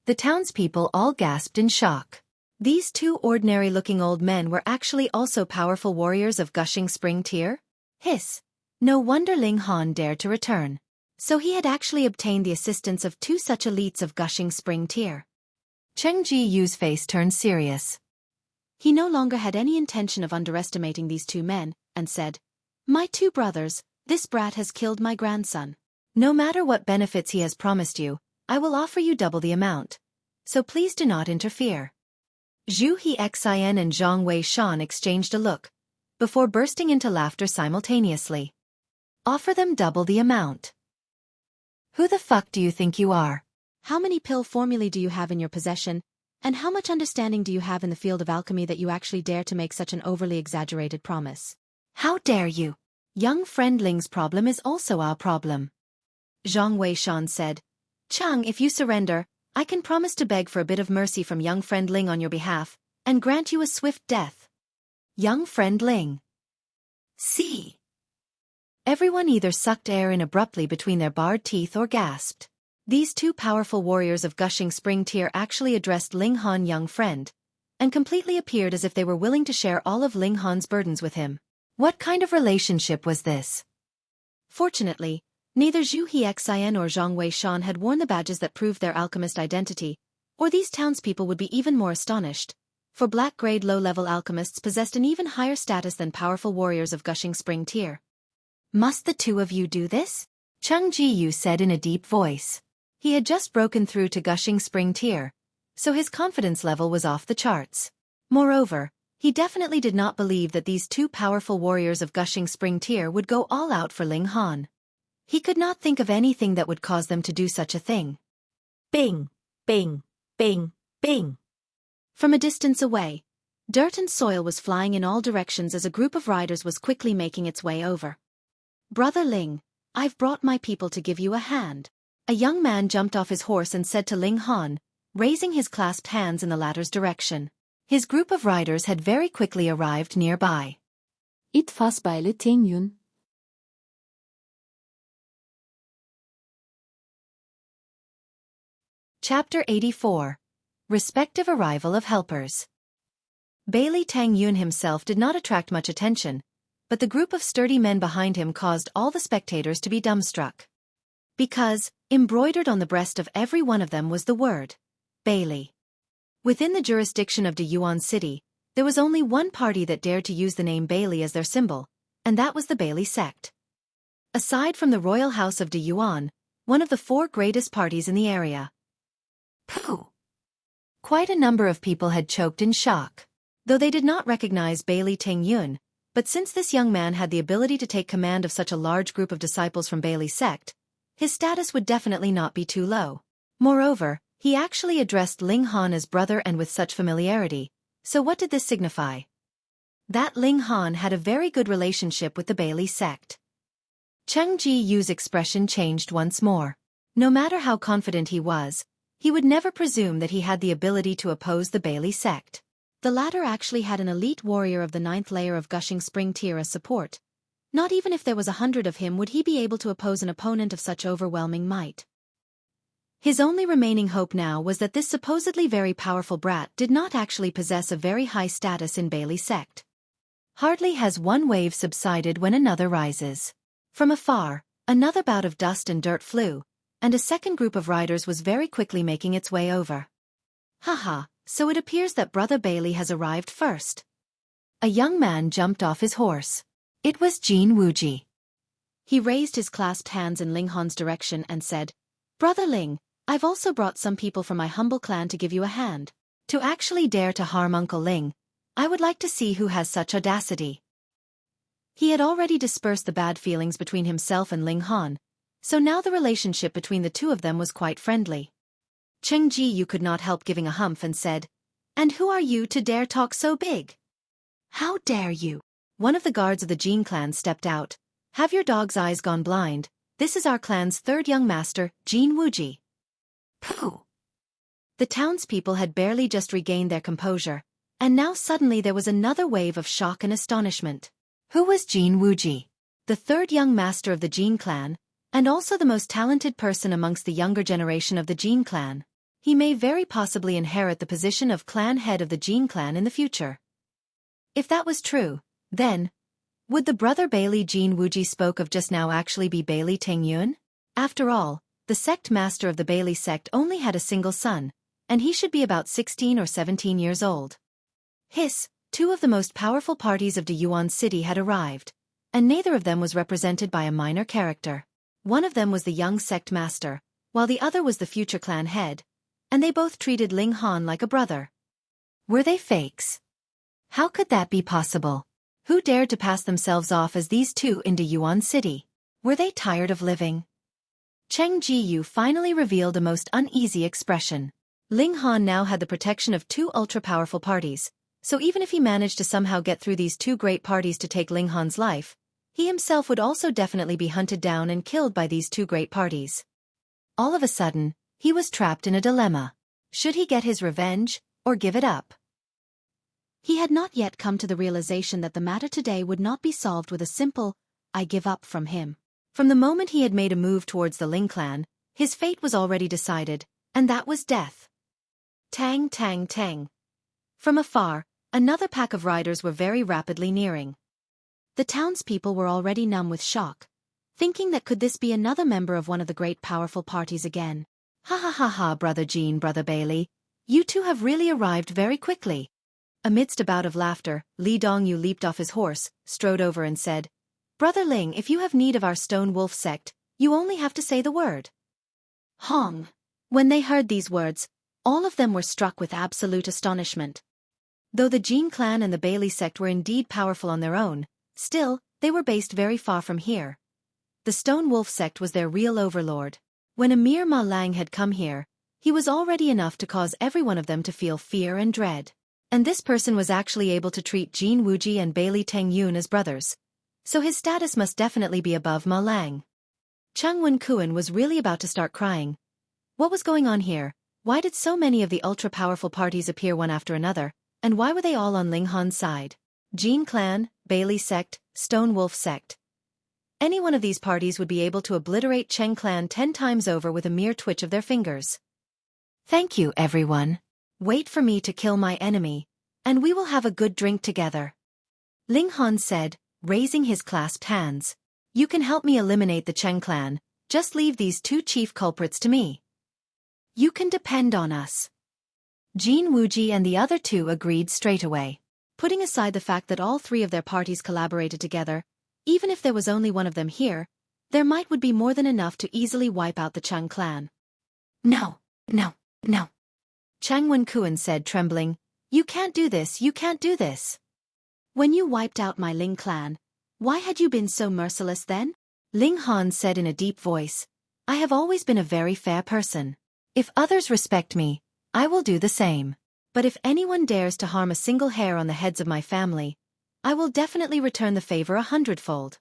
The townspeople all gasped in shock. These two ordinary-looking old men were actually also powerful warriors of gushing spring tier? Hiss. No wonder Ling Han dared to return. So he had actually obtained the assistance of two such elites of gushing spring tier. Cheng Ji-yu's face turned serious. He no longer had any intention of underestimating these two men, and said, My two brothers, this brat has killed my grandson. No matter what benefits he has promised you, I will offer you double the amount. So please do not interfere. Zhu Hixin and Zhang Wei-shan exchanged a look, before bursting into laughter simultaneously. Offer them double the amount. Who the fuck do you think you are? How many pill formulae do you have in your possession, and how much understanding do you have in the field of alchemy that you actually dare to make such an overly exaggerated promise? How dare you? Young friend Ling's problem is also our problem. Zhang Wei-shan said, Chang, if you surrender, I can promise to beg for a bit of mercy from young friend Ling on your behalf, and grant you a swift death. Young friend Ling. See. Everyone either sucked air in abruptly between their bared teeth or gasped. These two powerful warriors of gushing spring tier actually addressed Ling Han young friend, and completely appeared as if they were willing to share all of Ling Han's burdens with him. What kind of relationship was this? Fortunately, neither Zhu Hixin or Zhang Wei-shan had worn the badges that proved their alchemist identity, or these townspeople would be even more astonished, for black-grade low-level alchemists possessed an even higher status than powerful warriors of gushing spring tier. Must the two of you do this? Cheng Ji-yu said in a deep voice. He had just broken through to gushing spring tier, so his confidence level was off the charts. Moreover, he definitely did not believe that these two powerful warriors of gushing spring tier would go all out for Ling Han. He could not think of anything that would cause them to do such a thing. Bing, bing, bing, bing. From a distance away, dirt and soil was flying in all directions as a group of riders was quickly making its way over. Brother Ling, I've brought my people to give you a hand. A young man jumped off his horse and said to Ling Han, raising his clasped hands in the latter's direction. His group of riders had very quickly arrived nearby. Itfas beile Tingyun. Chapter 84. Respective Arrival of Helpers. Bailey Tang Yun himself did not attract much attention, but the group of sturdy men behind him caused all the spectators to be dumbstruck. Because, embroidered on the breast of every one of them was the word, Bailey. Within the jurisdiction of Deyuan City, there was only one party that dared to use the name Bailey as their symbol, and that was the Bailey sect. Aside from the royal house of Deyuan, one of the 4 greatest parties in the area. Pooh! Quite a number of people had choked in shock. Though they did not recognize Bailey Tengyun, but since this young man had the ability to take command of such a large group of disciples from Bailey sect, his status would definitely not be too low. Moreover, he actually addressed Ling Han as brother and with such familiarity, so what did this signify? That Ling Han had a very good relationship with the Bailey sect. Cheng Ji-yu's expression changed once more. No matter how confident he was, he would never presume that he had the ability to oppose the Bailey sect. The latter actually had an elite warrior of the 9th layer of Gushing Spring tier as support. Not even if there was 100 of him would he be able to oppose an opponent of such overwhelming might. His only remaining hope now was that this supposedly very powerful brat did not actually possess a very high status in Bailey sect. Hardly has one wave subsided when another rises. From afar, another bout of dust and dirt flew, and a second group of riders was very quickly making its way over. Haha, so it appears that Brother Bailey has arrived first. A young man jumped off his horse. It was Jin Wuji. He raised his clasped hands in Ling Han's direction and said, "Brother Ling, I've also brought some people from my humble clan to give you a hand. To actually dare to harm Uncle Ling, I would like to see who has such audacity." He had already dispersed the bad feelings between himself and Ling Han, so now the relationship between the two of them was quite friendly. Cheng Ji-yu could not help giving a humph and said, "And who are you to dare talk so big? How dare you?" One of the guards of the Jin clan stepped out. "Have your dog's eyes gone blind? This is our clan's 3rd young master, Jin Wuji." Pooh! The townspeople had barely just regained their composure, and now suddenly there was another wave of shock and astonishment. Who was Jin Wuji? The 3rd young master of the Jin clan, and also the most talented person amongst the younger generation of the Jin clan. He may very possibly inherit the position of clan head of the Jin clan in the future. If that was true, then, would the brother Bailey Jin Wuji spoke of just now actually be Bailey Tengyun? After all, the sect master of the Bailey sect only had a single son, and he should be about 16 or 17 years old. Hiss, 2 of the most powerful parties of Deyuan City had arrived, and neither of them was represented by a minor character. One of them was the young sect master, while the other was the future clan head, and they both treated Ling Han like a brother. Were they fakes? How could that be possible? Who dared to pass themselves off as these two in Deyuan City? Were they tired of living? Cheng Ji-yu finally revealed a most uneasy expression. Ling Han now had the protection of 2 ultra-powerful parties, so even if he managed to somehow get through these 2 great parties to take Ling Han's life, he himself would also definitely be hunted down and killed by these 2 great parties. All of a sudden, he was trapped in a dilemma. Should he get his revenge, or give it up? He had not yet come to the realization that the matter today would not be solved with a simple, "I give up" from him. From the moment he had made a move towards the Ling clan, his fate was already decided, and that was death. Tang tang tang. From afar, another pack of riders were very rapidly nearing. The townspeople were already numb with shock, thinking that could this be another member of one of the great powerful parties again. Ha ha ha ha, Brother Jean, Brother Bailey, you two have really arrived very quickly. Amidst a bout of laughter, Li Dongyu leaped off his horse, strode over and said, "Brother Ling, if you have need of our Stone Wolf sect, you only have to say the word." Hong! When they heard these words, all of them were struck with absolute astonishment. Though the Jin clan and the Bailey sect were indeed powerful on their own, still, they were based very far from here. The Stone Wolf sect was their real overlord. When Emir Ma Lang had come here, he was already enough to cause every one of them to feel fear and dread. And this person was actually able to treat Jin Wuji and Bailey Tengyun as brothers, so his status must definitely be above Ma Lang. Chung Wen Kuan was really about to start crying. What was going on here? Why did so many of the ultra-powerful parties appear one after another, and why were they all on Ling Han's side? Jin clan, Bailey sect, Stone Wolf sect. Any one of these parties would be able to obliterate Cheng clan 10 times over with a mere twitch of their fingers. Thank you, everyone. Wait for me to kill my enemy, and we will have a good drink together. Ling Han said, raising his clasped hands. You can help me eliminate the Cheng clan, Just leave these two chief culprits to me. You can depend on us. Jin Wuji and the other two agreed straight away. Putting aside the fact that all three of their parties collaborated together, even if there was only one of them here, their might would be more than enough to easily wipe out the Cheng clan. No. Chang Wenkuan said, trembling. You can't do this, you can't do this. When you wiped out my Ling clan, why had you been so merciless then? Ling Han said in a deep voice. I have always been a very fair person. If others respect me, I will do the same. But if anyone dares to harm a single hair on the heads of my family, I will definitely return the favor 100-fold.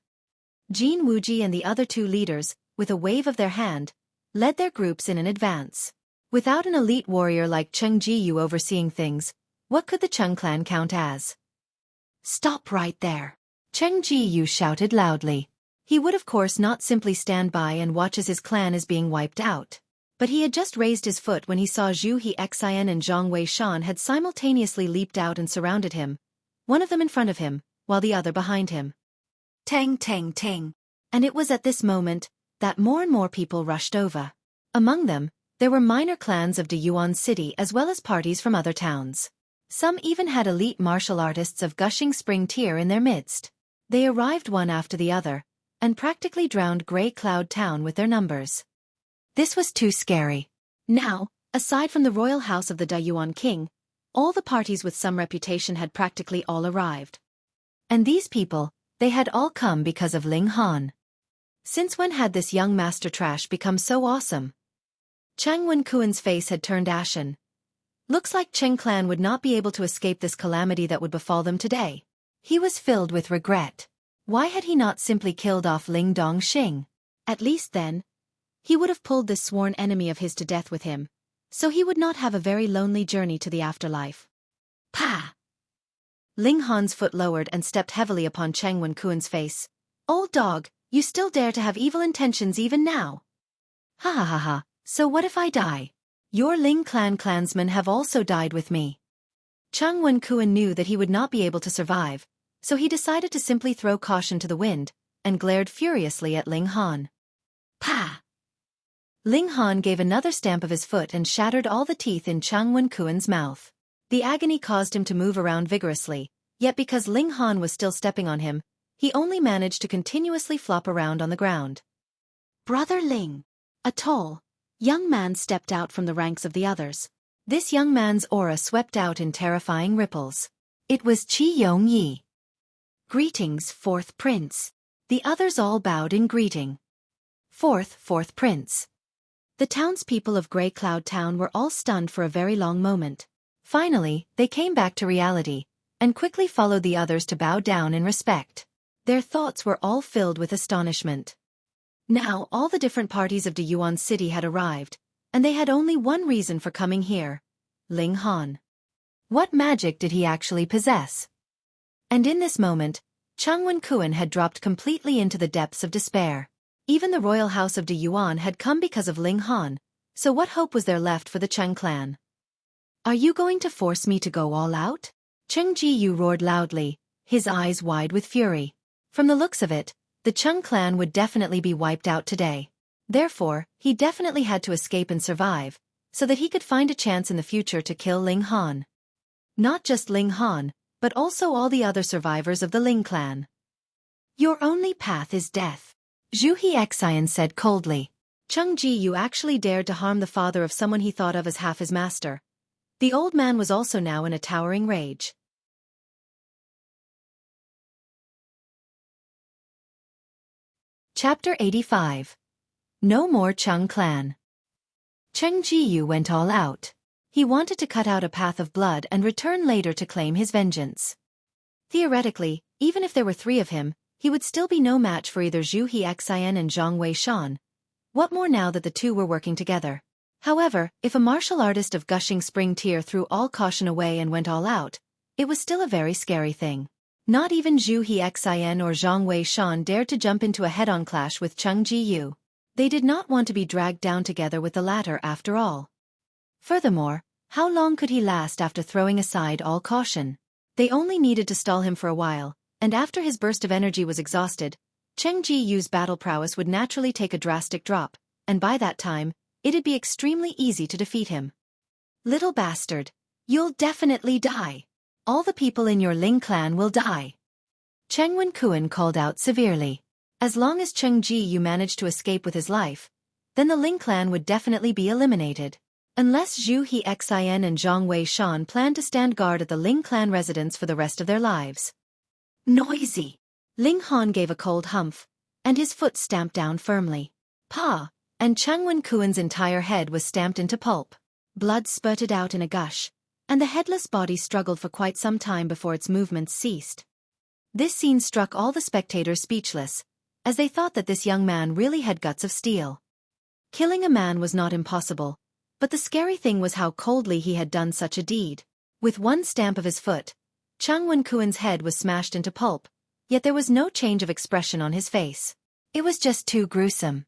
Jin Wuji and the other two leaders, with a wave of their hand, led their groups in an advance. Without an elite warrior like Cheng Jiyu overseeing things, what could the Cheng clan count as? Stop right there. Cheng Jiyu shouted loudly. He would of course not simply stand by and watch as his clan is being wiped out. But he had just raised his foot when he saw Xueqi Xian and Zhang Weishan had simultaneously leaped out and surrounded him, one of them in front of him, while the other behind him. Tang tang tang. And it was at this moment that more and more people rushed over. Among them, there were minor clans of Deyuan City as well as parties from other towns. Some even had elite martial artists of Gushing Spring tier in their midst. They arrived one after the other, and practically drowned Grey Cloud Town with their numbers. This was too scary. Now, aside from the royal house of the Deyuan king, all the parties with some reputation had practically all arrived. And these people, they had all come because of Ling Han. Since when had this young master trash become so awesome? Chang Wenkuan's face had turned ashen. Looks like Cheng clan would not be able to escape this calamity that would befall them today. He was filled with regret. Why had he not simply killed off Ling Dongxing? At least then, he would have pulled this sworn enemy of his to death with him, so he would not have a very lonely journey to the afterlife. Pah! Ling Han's foot lowered and stepped heavily upon Chang Wenkuan's face. Old dog, you still dare to have evil intentions even now? Ha ha ha ha, so what if I die? Your Ling clan clansmen have also died with me. Chang Wenkuan knew that he would not be able to survive, so he decided to simply throw caution to the wind, and glared furiously at Ling Han. Pah! Ling Han gave another stamp of his foot and shattered all the teeth in Chang Wenkuan's mouth. The agony caused him to move around vigorously, yet because Ling Han was still stepping on him, he only managed to continuously flop around on the ground. Brother Ling. A tall, young man stepped out from the ranks of the others. This young man's aura swept out in terrifying ripples. It was Qi Yongyi. Greetings, fourth prince. The others all bowed in greeting. Fourth prince. The townspeople of Grey Cloud Town were all stunned for a very long moment. Finally, they came back to reality, and quickly followed the others to bow down in respect. Their thoughts were all filled with astonishment. Now all the different parties of Deyuan City had arrived, and they had only one reason for coming here: Ling Han. What magic did he actually possess? And in this moment, Chang Wenkuan had dropped completely into the depths of despair. Even the royal house of Deyuan had come because of Ling Han, so what hope was there left for the Cheng clan? Are you going to force me to go all out? Cheng Jiyu roared loudly, his eyes wide with fury. From the looks of it, the Cheng clan would definitely be wiped out today. Therefore, he definitely had to escape and survive, so that he could find a chance in the future to kill Ling Han. Not just Ling Han, but also all the other survivors of the Ling clan. Your only path is death. Xueqi Xian said coldly. Cheng Jiyu actually dared to harm the father of someone he thought of as half his master. The old man was also now in a towering rage. Chapter 85. No more Cheng clan. Cheng Jiyu went all out. He wanted to cut out a path of blood and return later to claim his vengeance. Theoretically, even if there were three of him, he would still be no match for either Xueqi Xian and Zhang Weishan. What more now that the two were working together? However, if a martial artist of Gushing Spring tier threw all caution away and went all out, it was still a very scary thing. Not even Xueqi Xian or Zhang Weishan dared to jump into a head-on clash with Cheng Jiyu. They did not want to be dragged down together with the latter after all. Furthermore, how long could he last after throwing aside all caution? They only needed to stall him for a while, and after his burst of energy was exhausted, Cheng Ji-yu's battle prowess would naturally take a drastic drop, and by that time, it'd be extremely easy to defeat him. Little bastard, you'll definitely die. All the people in your Ling clan will die. Cheng Wen-kuan called out severely. As long as Cheng Ji-yu managed to escape with his life, then the Ling clan would definitely be eliminated. Unless Xueqi and Zhang Wei-shan planned to stand guard at the Ling clan residence for the rest of their lives. Noisy! Ling Han gave a cold humph, and his foot stamped down firmly. Pa! And Cheng Wen-kuan's entire head was stamped into pulp. Blood spurted out in a gush, and the headless body struggled for quite some time before its movements ceased. This scene struck all the spectators speechless, as they thought that this young man really had guts of steel. Killing a man was not impossible, but the scary thing was how coldly he had done such a deed. With one stamp of his foot, Cheng Wen-kuan's head was smashed into pulp, yet there was no change of expression on his face. It was just too gruesome.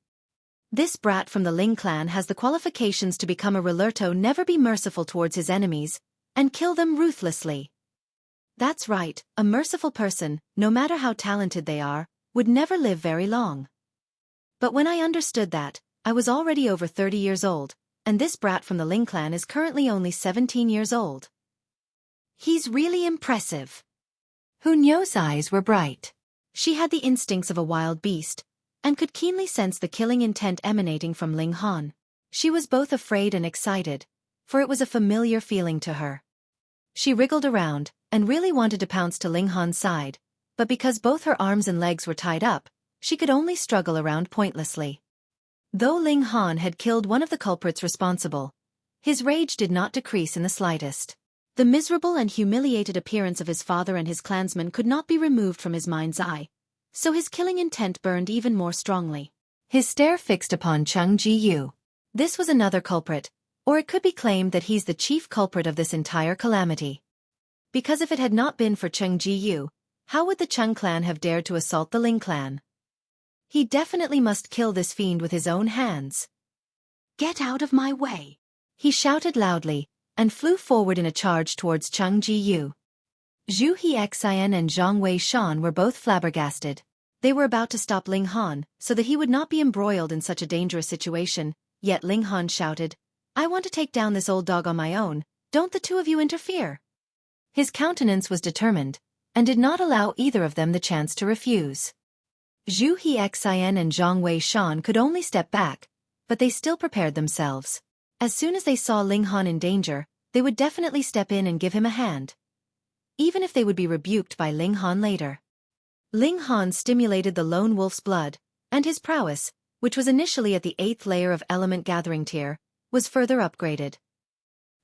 This brat from the Ling clan has the qualifications to become a Rilurto, never be merciful towards his enemies, and kill them ruthlessly. That's right, a merciful person, no matter how talented they are, would never live very long. But when I understood that, I was already over 30 years old, and this brat from the Ling clan is currently only 17 years old. He's really impressive. Hunyo's eyes were bright. She had the instincts of a wild beast, and could keenly sense the killing intent emanating from Ling Han. She was both afraid and excited, for it was a familiar feeling to her. She wriggled around, and really wanted to pounce to Ling Han's side, but because both her arms and legs were tied up, she could only struggle around pointlessly. Though Ling Han had killed one of the culprits responsible, his rage did not decrease in the slightest. The miserable and humiliated appearance of his father and his clansmen could not be removed from his mind's eye, so his killing intent burned even more strongly. His stare fixed upon Cheng Ji-yu. This was another culprit, or it could be claimed that he's the chief culprit of this entire calamity. Because if it had not been for Cheng Ji-yu, how would the Cheng clan have dared to assault the Ling clan? He definitely must kill this fiend with his own hands. Get out of my way! He shouted loudly, and flew forward in a charge towards Cheng Ji-yu. Xueqi and Zhang Wei-shan were both flabbergasted. They were about to stop Ling Han, so that he would not be embroiled in such a dangerous situation, yet Ling Han shouted, "I want to take down this old dog on my own, don't the two of you interfere?" His countenance was determined, and did not allow either of them the chance to refuse. Xueqi and Zhang Wei-shan could only step back, but they still prepared themselves. As soon as they saw Ling Han in danger, they would definitely step in and give him a hand, even if they would be rebuked by Ling Han later. Ling Han stimulated the lone wolf's blood, and his prowess, which was initially at the 8th layer of element gathering tier, was further upgraded.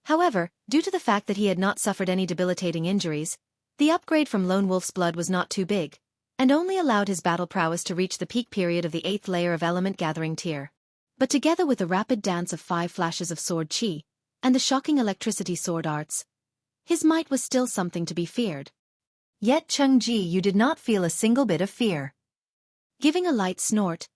However, due to the fact that he had not suffered any debilitating injuries, the upgrade from lone wolf's blood was not too big, and only allowed his battle prowess to reach the peak period of the 8th layer of element gathering tier. But together with the rapid dance of 5 flashes of sword chi, and the shocking electricity sword arts, his might was still something to be feared. Yet Cheng Ji-yu did not feel a single bit of fear. Giving a light snort,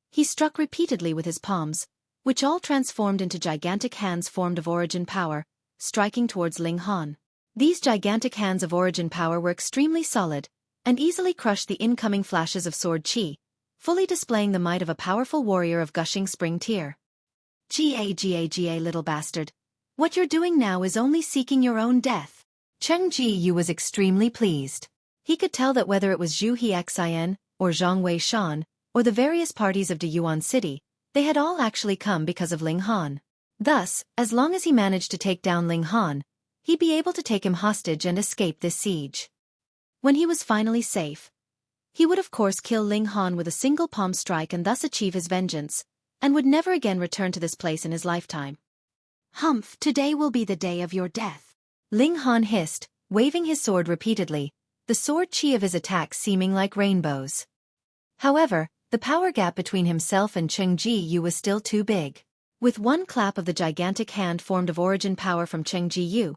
he struck repeatedly with his palms, which all transformed into gigantic hands formed of origin power, striking towards Ling Han. These gigantic hands of origin power were extremely solid, and easily crushed the incoming flashes of sword chi, fully displaying the might of a powerful warrior of gushing spring tier. Ga, little bastard. What you're doing now is only seeking your own death. Cheng Ji-yu was extremely pleased. He could tell that whether it was Xueqi or Zhang Wei-shan, or the various parties of Deyuan City, they had all actually come because of Ling Han. Thus, as long as he managed to take down Ling Han, he'd be able to take him hostage and escape this siege. When he was finally safe, he would of course kill Ling Han with a single palm strike and thus achieve his vengeance, and would never again return to this place in his lifetime. Humph, today will be the day of your death. Ling Han hissed, waving his sword repeatedly, the sword chi of his attacks seeming like rainbows. However, the power gap between himself and Cheng Ji-yu was still too big. With one clap of the gigantic hand formed of origin power from Cheng Ji-yu,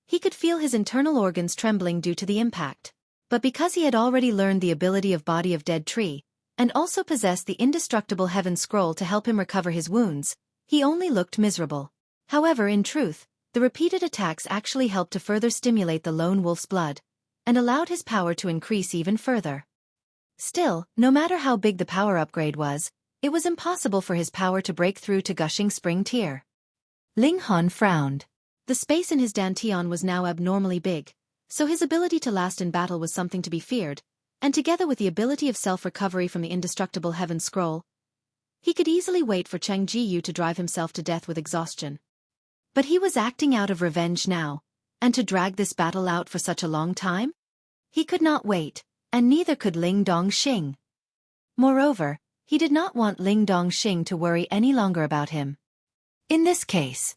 he could feel his internal organs trembling due to the impact. But because he had already learned the ability of Body of Dead Tree, and also possessed the indestructible Heaven Scroll to help him recover his wounds, he only looked miserable. However, in truth, the repeated attacks actually helped to further stimulate the lone wolf's blood, and allowed his power to increase even further. Still, no matter how big the power upgrade was, it was impossible for his power to break through to Gushing Spring Tier. Ling Han frowned. The space in his dantian was now abnormally big, so his ability to last in battle was something to be feared, and together with the ability of self-recovery from the indestructible Heaven Scroll, he could easily wait for Cheng Ji-yu to drive himself to death with exhaustion. But he was acting out of revenge now, and to drag this battle out for such a long time? He could not wait, and neither could Ling Dongxing. Moreover, he did not want Ling Dongxing to worry any longer about him. In this case,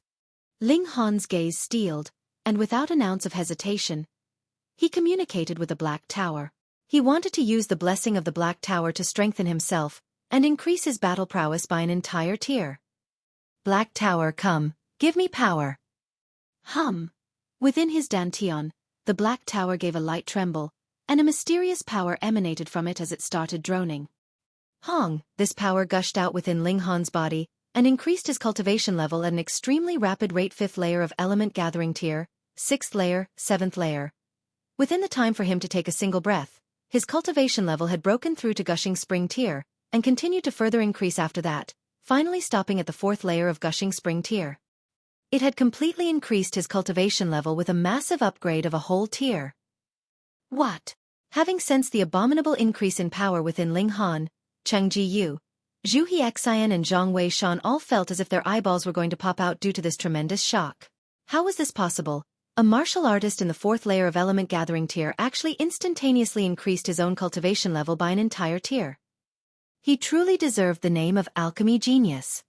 Ling Han's gaze steeled, and without an ounce of hesitation, he communicated with the Black Tower. He wanted to use the blessing of the Black Tower to strengthen himself and increase his battle prowess by an entire tier. Black Tower, come, give me power. Hum. Within his dantian, the Black Tower gave a light tremble, and a mysterious power emanated from it as it started droning. Hong, this power gushed out within Ling Han's body and increased his cultivation level at an extremely rapid rate. 5th layer of element gathering tier, 6th layer, 7th layer. Within the time for him to take a single breath, his cultivation level had broken through to Gushing Spring Tier, and continued to further increase after that, finally stopping at the 4th layer of Gushing Spring Tier. It had completely increased his cultivation level with a massive upgrade of a whole tier. What? Having sensed the abominable increase in power within Ling Han, Cheng Ji-yu, Xueqi and Zhang Wei-shan all felt as if their eyeballs were going to pop out due to this tremendous shock. How was this possible? A martial artist in the 4th layer of element gathering tier actually instantaneously increased his own cultivation level by an entire tier. He truly deserved the name of alchemy genius.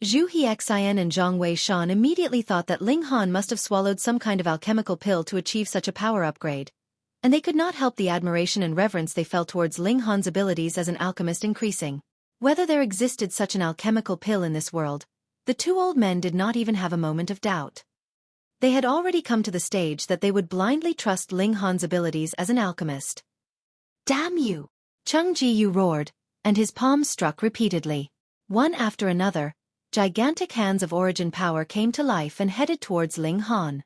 Xueqi and Zhang Wei-shan immediately thought that Ling Han must have swallowed some kind of alchemical pill to achieve such a power upgrade, and they could not help the admiration and reverence they felt towards Ling Han's abilities as an alchemist increasing. Whether there existed such an alchemical pill in this world, the two old men did not even have a moment of doubt. They had already come to the stage that they would blindly trust Ling Han's abilities as an alchemist. Damn you! Cheng Ji-yu roared, and his palms struck repeatedly. One after another, gigantic hands of origin power came to life and headed towards Ling Han.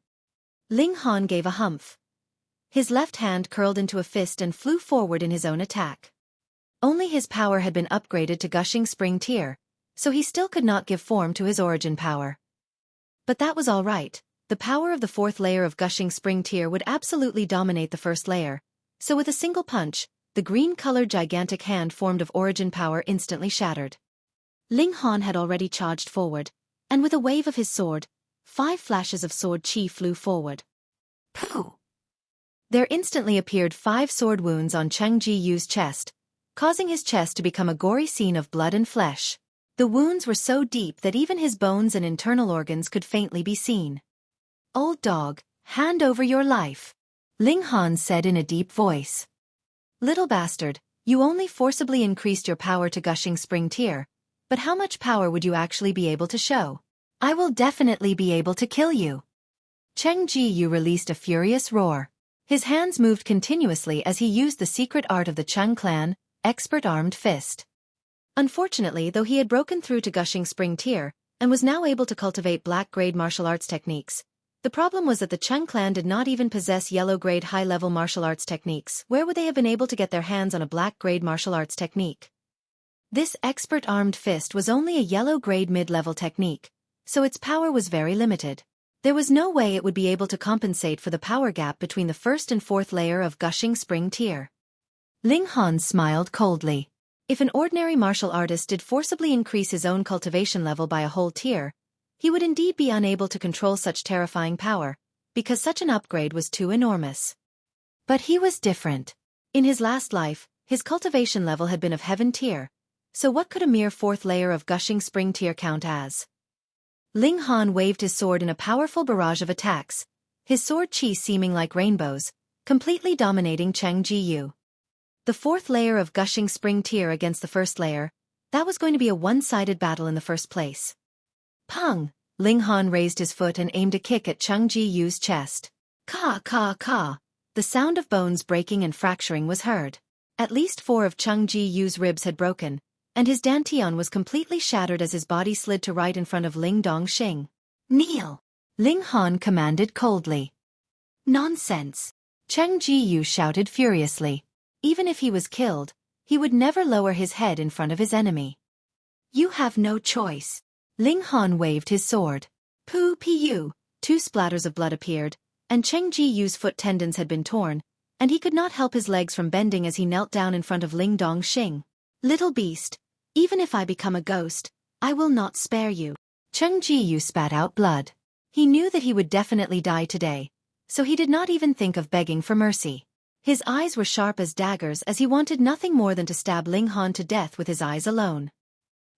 Ling Han gave a humph. His left hand curled into a fist and flew forward in his own attack. Only his power had been upgraded to Gushing Spring Tier, so he still could not give form to his origin power. But that was all right. The power of the 4th layer of Gushing Spring Tier would absolutely dominate the 1st layer, so with a single punch, the green-colored gigantic hand formed of origin power instantly shattered. Ling Han had already charged forward, and with a wave of his sword, 5 flashes of sword chi flew forward. Pooh! There instantly appeared 5 sword wounds on Cheng Ji-yu's chest, causing his chest to become a gory scene of blood and flesh. The wounds were so deep that even his bones and internal organs could faintly be seen. Old dog, hand over your life, Ling Han said in a deep voice. Little bastard, you only forcibly increased your power to Gushing Spring Tier, but how much power would you actually be able to show? I will definitely be able to kill you. Cheng Ji-yu released a furious roar. His hands moved continuously as he used the secret art of the Cheng clan, Expert Armed Fist. Unfortunately, though he had broken through to Gushing Spring Tier, and was now able to cultivate black-grade martial arts techniques, the problem was that the Cheng clan did not even possess yellow-grade high-level martial arts techniques. Where would they have been able to get their hands on a black-grade martial arts technique? This Expert Armed Fist was only a yellow-grade mid-level technique, so its power was very limited. There was no way it would be able to compensate for the power gap between the 1st and 4th layer of Gushing Spring Tier. Ling Han smiled coldly. If an ordinary martial artist did forcibly increase his own cultivation level by a whole tier, he would indeed be unable to control such terrifying power, because such an upgrade was too enormous. But he was different. In his last life, his cultivation level had been of Heaven Tier, so what could a mere 4th layer of Gushing Spring Tier count as? Ling Han waved his sword in a powerful barrage of attacks, his sword chi seeming like rainbows, completely dominating Cheng Ji-yu. The 4th layer of Gushing Spring Tier against the 1st layer, that was going to be a one-sided battle in the first place. Pung! Ling Han raised his foot and aimed a kick at Cheng Ji-yu's chest. Ka ka ka! The sound of bones breaking and fracturing was heard. At least 4 of Cheng Ji-yu's ribs had broken, and his dantian was completely shattered as his body slid to right in front of Ling Dongxing. Kneel! Ling Han commanded coldly. Nonsense! Cheng Ji-yu shouted furiously. even if he was killed, he would never lower his head in front of his enemy. You have no choice. Ling Han waved his sword. Pu. 2 splatters of blood appeared, and Cheng Ji-yu's foot tendons had been torn, and he could not help his legs from bending as he knelt down in front of Ling Dongxing. Little beast, even if I become a ghost, I will not spare you. Cheng Ji-yu spat out blood. He knew that he would definitely die today, so he did not even think of begging for mercy. His eyes were sharp as daggers as he wanted nothing more than to stab Ling Han to death with his eyes alone.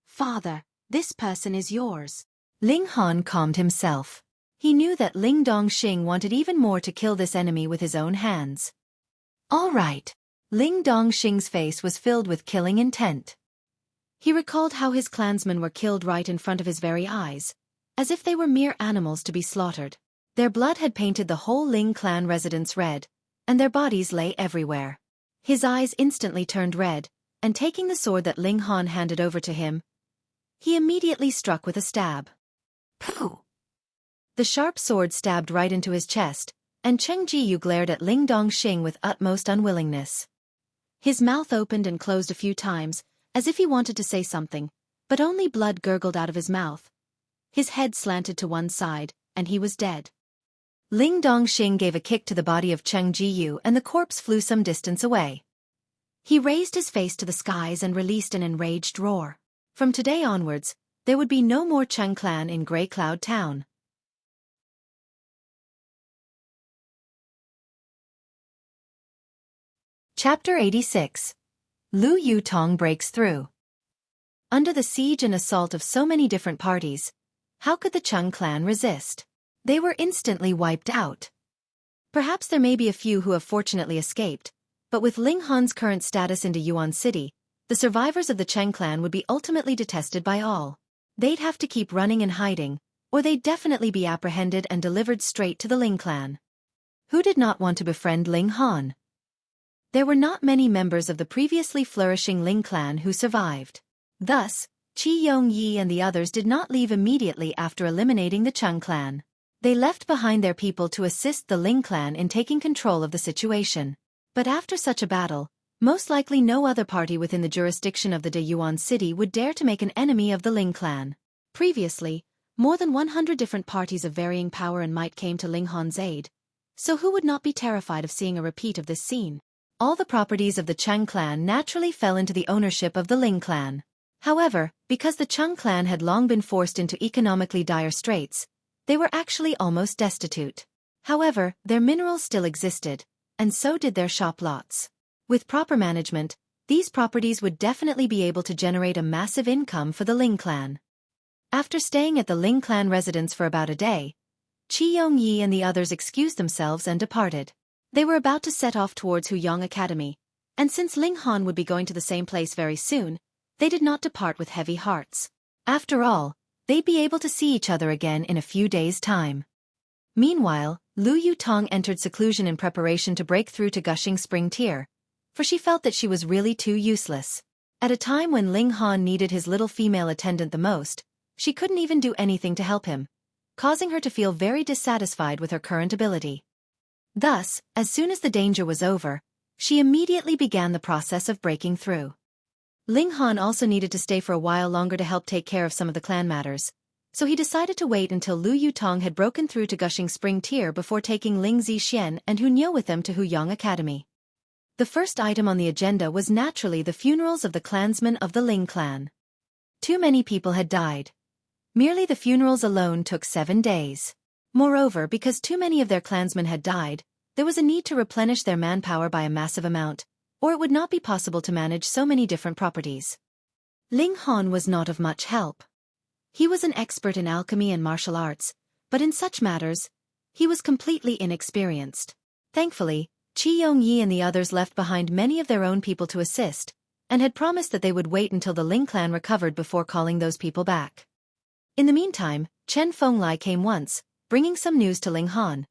Father, this person is yours. Ling Han calmed himself. He knew that Ling Dongxing wanted even more to kill this enemy with his own hands. All right. Ling Dongxing's face was filled with killing intent. He recalled how his clansmen were killed right in front of his very eyes, as if they were mere animals to be slaughtered. Their blood had painted the whole Ling clan residence red, and their bodies lay everywhere. His eyes instantly turned red, and taking the sword that Ling Han handed over to him, he immediately struck with a stab. Pooh! The sharp sword stabbed right into his chest, and Cheng Ji-yu glared at Ling Dongxing with utmost unwillingness. His mouth opened and closed a few times, as if he wanted to say something, but only blood gurgled out of his mouth. His head slanted to one side, and he was dead. Ling Dongxing gave a kick to the body of Cheng Ji-yu and the corpse flew some distance away. He raised his face to the skies and released an enraged roar. From today onwards, there would be no more Cheng clan in Grey Cloud Town. Chapter 86. Lu Yutong breaks through. Under the siege and assault of so many different parties, how could the Cheng clan resist? They were instantly wiped out. Perhaps there may be a few who have fortunately escaped, but with Ling Han's current status into Yuan City, the survivors of the Cheng clan would be ultimately detested by all. They'd have to keep running and hiding, or they'd definitely be apprehended and delivered straight to the Ling clan. Who did not want to befriend Ling Han? There were not many members of the previously flourishing Ling clan who survived. Thus, Qi Yongyi and the others did not leave immediately after eliminating the Cheng clan. They left behind their people to assist the Ling clan in taking control of the situation. But after such a battle, most likely no other party within the jurisdiction of the De Yuan City would dare to make an enemy of the Ling clan. Previously, more than 100 different parties of varying power and might came to Ling Han's aid. So who would not be terrified of seeing a repeat of this scene? All the properties of the Cheng clan naturally fell into the ownership of the Ling clan. However, because the Cheng clan had long been forced into economically dire straits, they were actually almost destitute. However, their minerals still existed, and so did their shop lots. With proper management, these properties would definitely be able to generate a massive income for the Ling clan. After staying at the Ling clan residence for about a day, Qi Yongyi and the others excused themselves and departed. They were about to set off towards Huyang Academy, and since Ling Han would be going to the same place very soon, they did not depart with heavy hearts. After all, they'd be able to see each other again in a few days' time. Meanwhile, Lu Yutong entered seclusion in preparation to break through to Gushing Spring Tier, for she felt that she was really too useless. At a time when Ling Han needed his little female attendant the most, she couldn't even do anything to help him, causing her to feel very dissatisfied with her current ability. Thus, as soon as the danger was over, she immediately began the process of breaking through. Ling Han also needed to stay for a while longer to help take care of some of the clan matters, so he decided to wait until Lu Yutong had broken through to Gushing Spring Tier before taking Ling Zixian and Hu Niu with them to Huyang Academy. The first item on the agenda was naturally the funerals of the clansmen of the Ling clan. Too many people had died. Merely the funerals alone took 7 days. Moreover, because too many of their clansmen had died, there was a need to replenish their manpower by a massive amount, or it would not be possible to manage so many different properties. Ling Han was not of much help. He was an expert in alchemy and martial arts, but in such matters, he was completely inexperienced. Thankfully, Qi Yongyi and the others left behind many of their own people to assist, and had promised that they would wait until the Ling clan recovered before calling those people back. In the meantime, Chen Fenglai came once, bringing some news to Ling Han.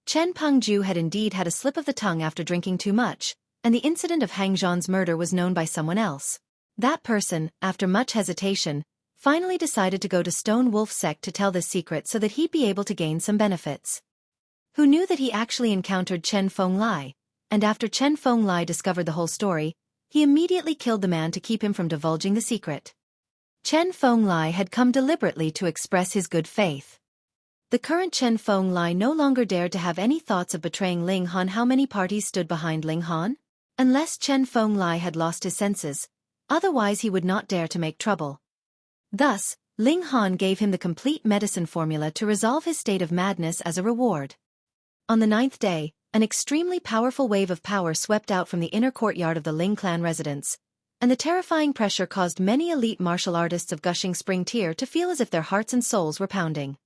Chen Pengju had indeed had a slip of the tongue after drinking too much, and the incident of Hang Zhan's murder was known by someone else. That person, after much hesitation, finally decided to go to Stone Wolf Sect to tell this secret so that he'd be able to gain some benefits. Who knew that he actually encountered Chen Fenglai, and after Chen Fenglai discovered the whole story, he immediately killed the man to keep him from divulging the secret. Chen Fenglai had come deliberately to express his good faith. The current Chen Fenglai no longer dared to have any thoughts of betraying Ling Han. How many parties stood behind Ling Han? Unless Chen Fenglai had lost his senses, otherwise he would not dare to make trouble. Thus, Ling Han gave him the complete medicine formula to resolve his state of madness as a reward. On the 9th day, an extremely powerful wave of power swept out from the inner courtyard of the Ling clan residence, and the terrifying pressure caused many elite martial artists of Gushing Spring Tier to feel as if their hearts and souls were pounding.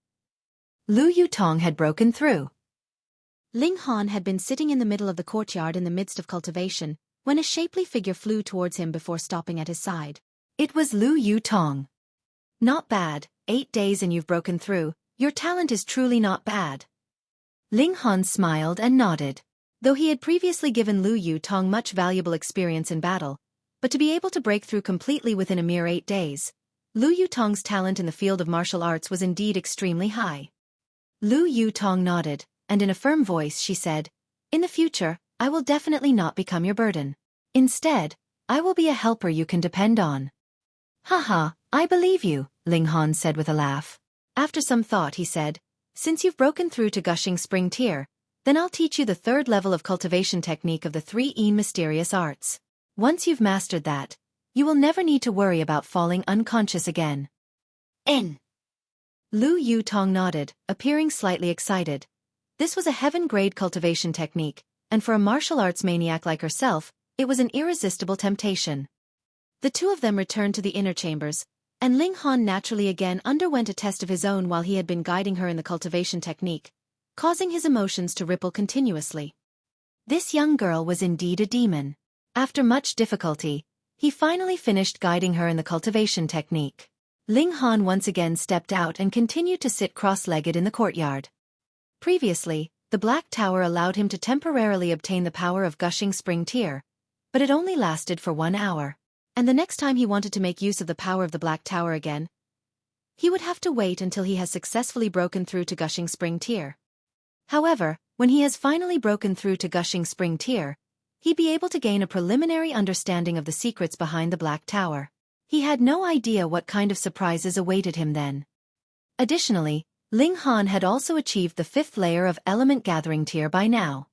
Lu Yutong had broken through. Ling Han had been sitting in the middle of the courtyard in the midst of cultivation, when a shapely figure flew towards him before stopping at his side. It was Lu Yutong. Not bad, 8 days and you've broken through, your talent is truly not bad. Ling Han smiled and nodded. Though he had previously given Lu Yutong much valuable experience in battle, but to be able to break through completely within a mere 8 days, Lu Yutong's talent in the field of martial arts was indeed extremely high. Lu Yutong nodded, and in a firm voice she said, "In the future, I will definitely not become your burden. Instead, I will be a helper you can depend on." "Haha, I believe you," Ling Han said with a laugh. After some thought he said, "Since you've broken through to Gushing Spring Tier, then I'll teach you the 3rd level of cultivation technique of the 3 mysterious arts. Once you've mastered that, you will never need to worry about falling unconscious again." N. Lu Yutong nodded, appearing slightly excited. This was a heaven-grade cultivation technique, and for a martial arts maniac like herself, it was an irresistible temptation. The two of them returned to the inner chambers, and Ling Han naturally again underwent a test of his own while he had been guiding her in the cultivation technique, causing his emotions to ripple continuously. This young girl was indeed a demon. After much difficulty, he finally finished guiding her in the cultivation technique. Ling Han once again stepped out and continued to sit cross-legged in the courtyard. Previously, the Black Tower allowed him to temporarily obtain the power of Gushing Spring Tier, but it only lasted for 1 hour. And the next time he wanted to make use of the power of the Black Tower again, he would have to wait until he has successfully broken through to Gushing Spring Tier. However, when he has finally broken through to Gushing Spring Tier, he'd be able to gain a preliminary understanding of the secrets behind the Black Tower. He had no idea what kind of surprises awaited him then. Additionally, Ling Han had also achieved the 5th layer of Element Gathering Tier by now.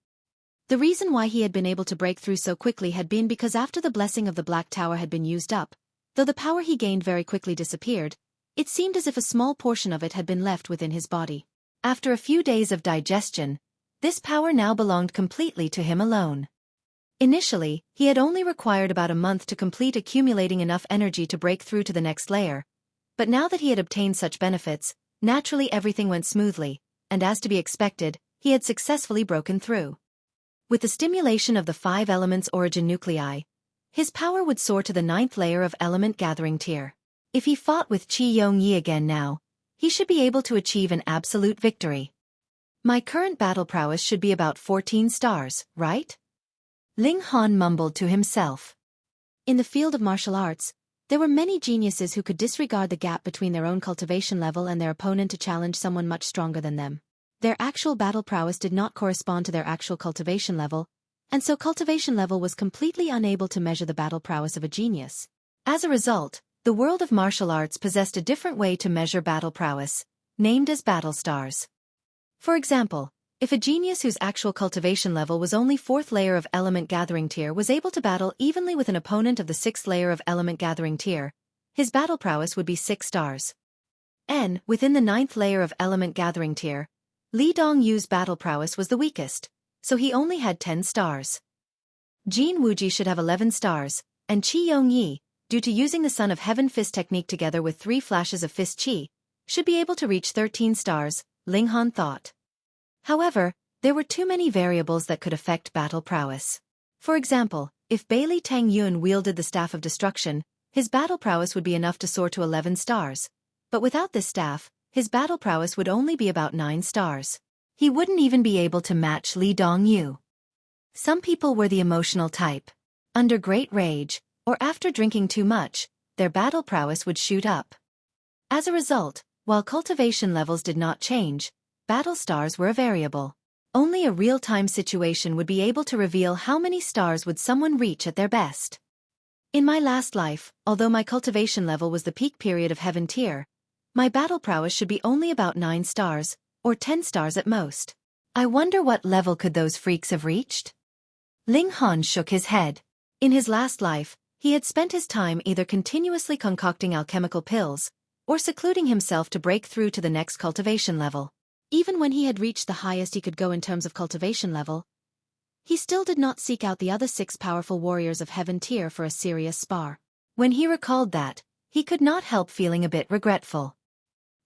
The reason why he had been able to break through so quickly had been because after the blessing of the Black Tower had been used up, though the power he gained very quickly disappeared, it seemed as if a small portion of it had been left within his body. After a few days of digestion, this power now belonged completely to him alone. Initially, he had only required about a month to complete accumulating enough energy to break through to the next layer, but now that he had obtained such benefits, naturally everything went smoothly, and as to be expected, he had successfully broken through. With the stimulation of the 5 elements origin nuclei, his power would soar to the 9th layer of Element Gathering Tier. If he fought with Qi Yongyi again now, he should be able to achieve an absolute victory. My current battle prowess should be about 14 stars, right? Ling Han mumbled to himself. In the field of martial arts, there were many geniuses who could disregard the gap between their own cultivation level and their opponent to challenge someone much stronger than them. Their actual battle prowess did not correspond to their actual cultivation level, and so cultivation level was completely unable to measure the battle prowess of a genius. As a result, the world of martial arts possessed a different way to measure battle prowess, named as battle stars. For example, if a genius whose actual cultivation level was only 4th layer of Element Gathering Tier was able to battle evenly with an opponent of the 6th layer of Element Gathering Tier, his battle prowess would be 6 stars. Within the 9th layer of Element Gathering Tier, Li Dongyu's battle prowess was the weakest, so he only had 10 stars. Jin Wuji should have 11 stars, and Qi Yongyi, due to using the Son of Heaven Fist technique together with 3 flashes of Fist Qi, should be able to reach 13 stars, Ling Han thought. However, there were too many variables that could affect battle prowess. For example, if Bailey Tang Yun wielded the Staff of Destruction, his battle prowess would be enough to soar to 11 stars. But without this staff, his battle prowess would only be about 9 stars. He wouldn't even be able to match Li Dongyu. Some people were the emotional type. Under great rage, or after drinking too much, their battle prowess would shoot up. As a result, while cultivation levels did not change, battle stars were a variable. Only a real-time situation would be able to reveal how many stars would someone reach at their best. In my last life, although my cultivation level was the peak period of heaven tier, my battle prowess should be only about 9 stars, or 10 stars at most. I wonder what level could those freaks have reached? Ling Han shook his head. In his last life, he had spent his time either continuously concocting alchemical pills, or secluding himself to break through to the next cultivation level. Even when he had reached the highest he could go in terms of cultivation level, he still did not seek out the other 6 powerful warriors of heaven tier for a serious spar. When he recalled that, he could not help feeling a bit regretful.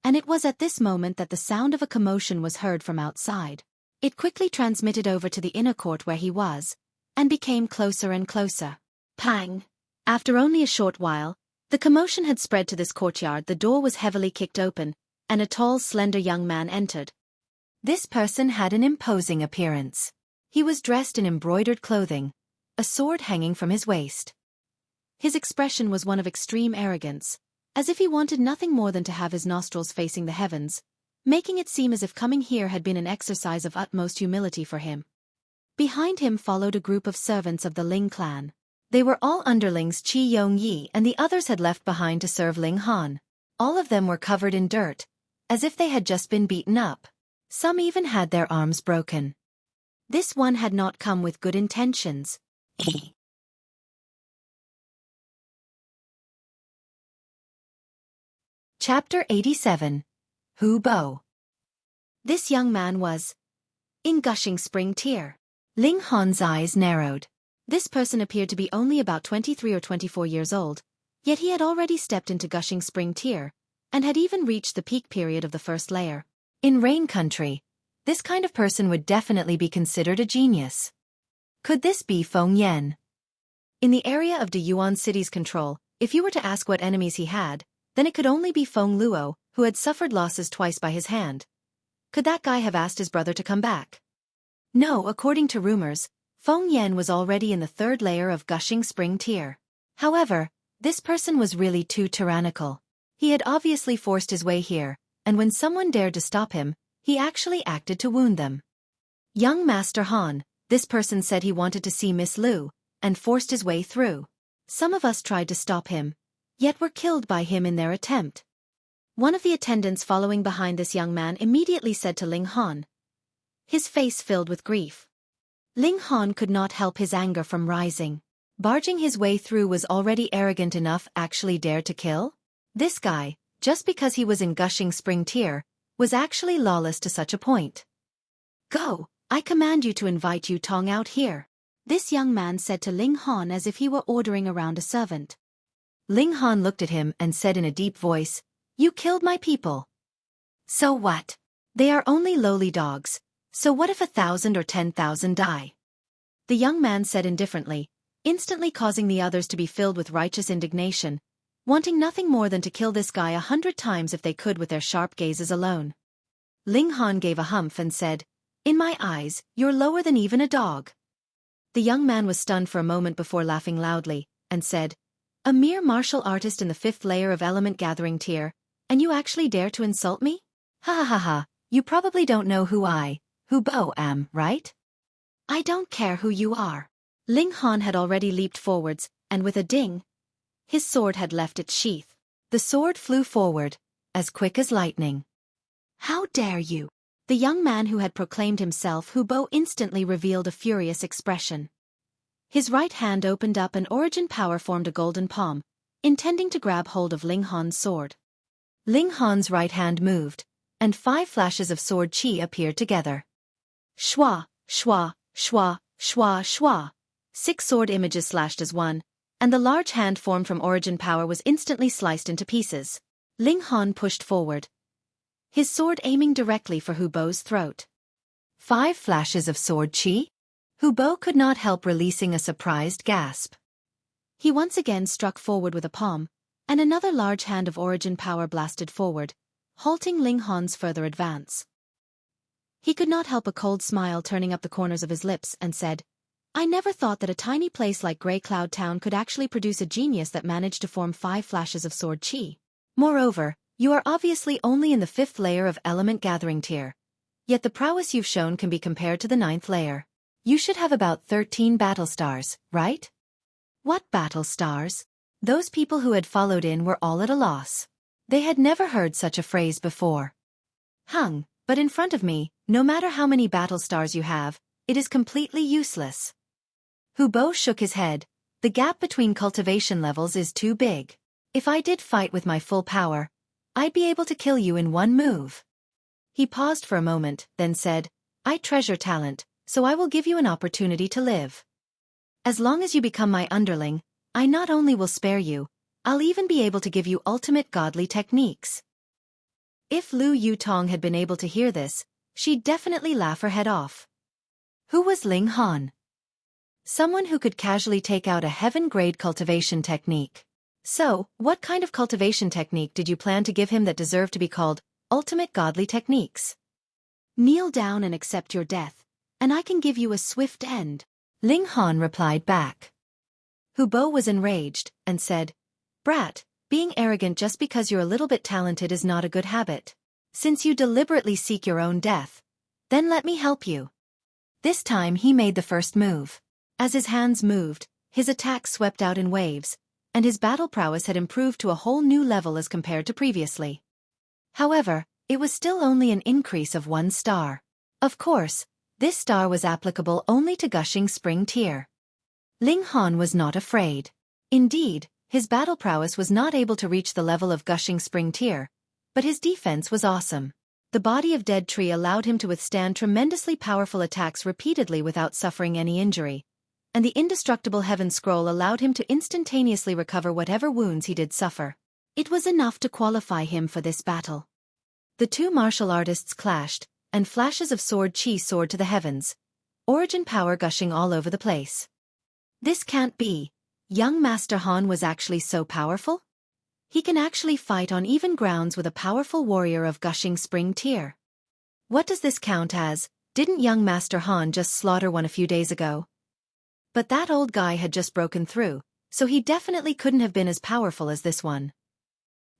And it was at this moment that the sound of a commotion was heard from outside. It quickly transmitted over to the inner court where he was, and became closer and closer. Pang! After only a short while, the commotion had spread to this courtyard. The door was heavily kicked open, and a tall, slender young man entered. This person had an imposing appearance. He was dressed in embroidered clothing, a sword hanging from his waist. His expression was one of extreme arrogance, as if he wanted nothing more than to have his nostrils facing the heavens, making it seem as if coming here had been an exercise of utmost humility for him. Behind him followed a group of servants of the Ling clan. They were all underlings Qi Yongyi, and the others had left behind to serve Ling Han. All of them were covered in dirt, as if they had just been beaten up. Some even had their arms broken. This one had not come with good intentions. Chapter 87. Hu Bo. This young man was in gushing spring tier. Ling Han's eyes narrowed. This person appeared to be only about 23 or 24 years old, yet he had already stepped into gushing spring tier, and had even reached the peak period of the first layer. In Rain Country, this kind of person would definitely be considered a genius. Could this be Feng Yan? In the area of De Yuan City's control, if you were to ask what enemies he had, then it could only be Feng Luo, who had suffered losses twice by his hand. Could that guy have asked his brother to come back? No, according to rumors, Feng Yan was already in the 3rd layer of gushing spring tier. However, this person was really too tyrannical. He had obviously forced his way here, and when someone dared to stop him, he actually acted to wound them. Young Master Han, this person said he wanted to see Miss Lu, and forced his way through. Some of us tried to stop him, yet were killed by him in their attempt. One of the attendants following behind this young man immediately said to Ling Han, his face filled with grief. Ling Han could not help his anger from rising. Barging his way through was already arrogant enough, actually dared to kill? This guy, just because he was in gushing spring tier, was actually lawless to such a point. Go, I command you to invite Yu Tong out here. This young man said to Ling Han as if he were ordering around a servant. Ling Han looked at him and said in a deep voice, "You killed my people. So what? They are only lowly dogs, so what if 1,000 or 10,000 die?" The young man said indifferently, instantly causing the others to be filled with righteous indignation, wanting nothing more than to kill this guy 100 times if they could with their sharp gazes alone. Ling Han gave a humph and said, "In my eyes, you're lower than even a dog." The young man was stunned for a moment before laughing loudly, and said, "A mere martial artist in the 5th layer of element gathering tier, and you actually dare to insult me? Ha ha ha ha, you probably don't know who Hu Bo am, right? I don't care who you are." Ling Han had already leaped forwards, and with a ding, his sword had left its sheath. The sword flew forward, as quick as lightning. "How dare you?" The young man who had proclaimed himself Hu Bo instantly revealed a furious expression. His right hand opened up and origin power formed a golden palm, intending to grab hold of Ling Han's sword. Ling Han's right hand moved, and 5 flashes of sword chi appeared together. Shwa, shwa, shwa, shwa, shwa. 6 sword images slashed as one, and the large hand formed from origin power was instantly sliced into pieces. Ling Han pushed forward, his sword aiming directly for Hu Bo's throat. 5 flashes of sword chi? Hu Bo could not help releasing a surprised gasp. He once again struck forward with a palm, and another large hand of origin power blasted forward, halting Ling Han's further advance. He could not help a cold smile turning up the corners of his lips and said, "I never thought that a tiny place like Grey Cloud Town could actually produce a genius that managed to form 5 flashes of sword chi. Moreover, you are obviously only in the 5th layer of element gathering tier. Yet the prowess you've shown can be compared to the 9th layer. You should have about 13 battle stars, right? What battle stars? Those people who had followed in were all at a loss. They had never heard such a phrase before. But in front of me, no matter how many battle stars you have, it is completely useless. Hubo shook his head. The gap between cultivation levels is too big. If I did fight with my full power, I'd be able to kill you in one move. He paused for a moment, then said, I treasure talent, so I will give you an opportunity to live. As long as you become my underling, I not only will spare you, I'll even be able to give you ultimate godly techniques. If Lu Yutong had been able to hear this, she'd definitely laugh her head off. Who was Ling Han? Someone who could casually take out a heaven-grade cultivation technique. So, what kind of cultivation technique did you plan to give him that deserved to be called ultimate godly techniques? Kneel down and accept your death, and I can give you a swift end. Ling Han replied back. Hubo was enraged, and said, Brat, being arrogant just because you're a little bit talented is not a good habit. Since you deliberately seek your own death, then let me help you. This time he made the first move. As his hands moved, his attacks swept out in waves, and his battle prowess had improved to a whole new level as compared to previously. However, it was still only an increase of 1 star. Of course, this star was applicable only to Gushing Spring tier. Ling Han was not afraid. Indeed, his battle prowess was not able to reach the level of Gushing Spring tier, but his defense was awesome. The body of Dead Tree allowed him to withstand tremendously powerful attacks repeatedly without suffering any injury, and the indestructible Heaven Scroll allowed him to instantaneously recover whatever wounds he did suffer. It was enough to qualify him for this battle. The two martial artists clashed, and flashes of sword chi soared to the heavens, origin power gushing all over the place. This can't be. Young Master Han was actually so powerful? He can actually fight on even grounds with a powerful warrior of Gushing Spring tier. What does this count as? Didn't young Master Han just slaughter one a few days ago? But that old guy had just broken through, so he definitely couldn't have been as powerful as this one.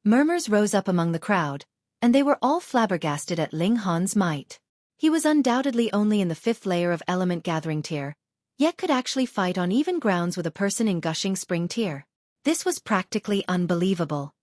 Murmurs rose up among the crowd, and they were all flabbergasted at Ling Han's might. He was undoubtedly only in the 5th layer of Element Gathering tier, yet could actually fight on even grounds with a person in Gushing Spring tier. This was practically unbelievable.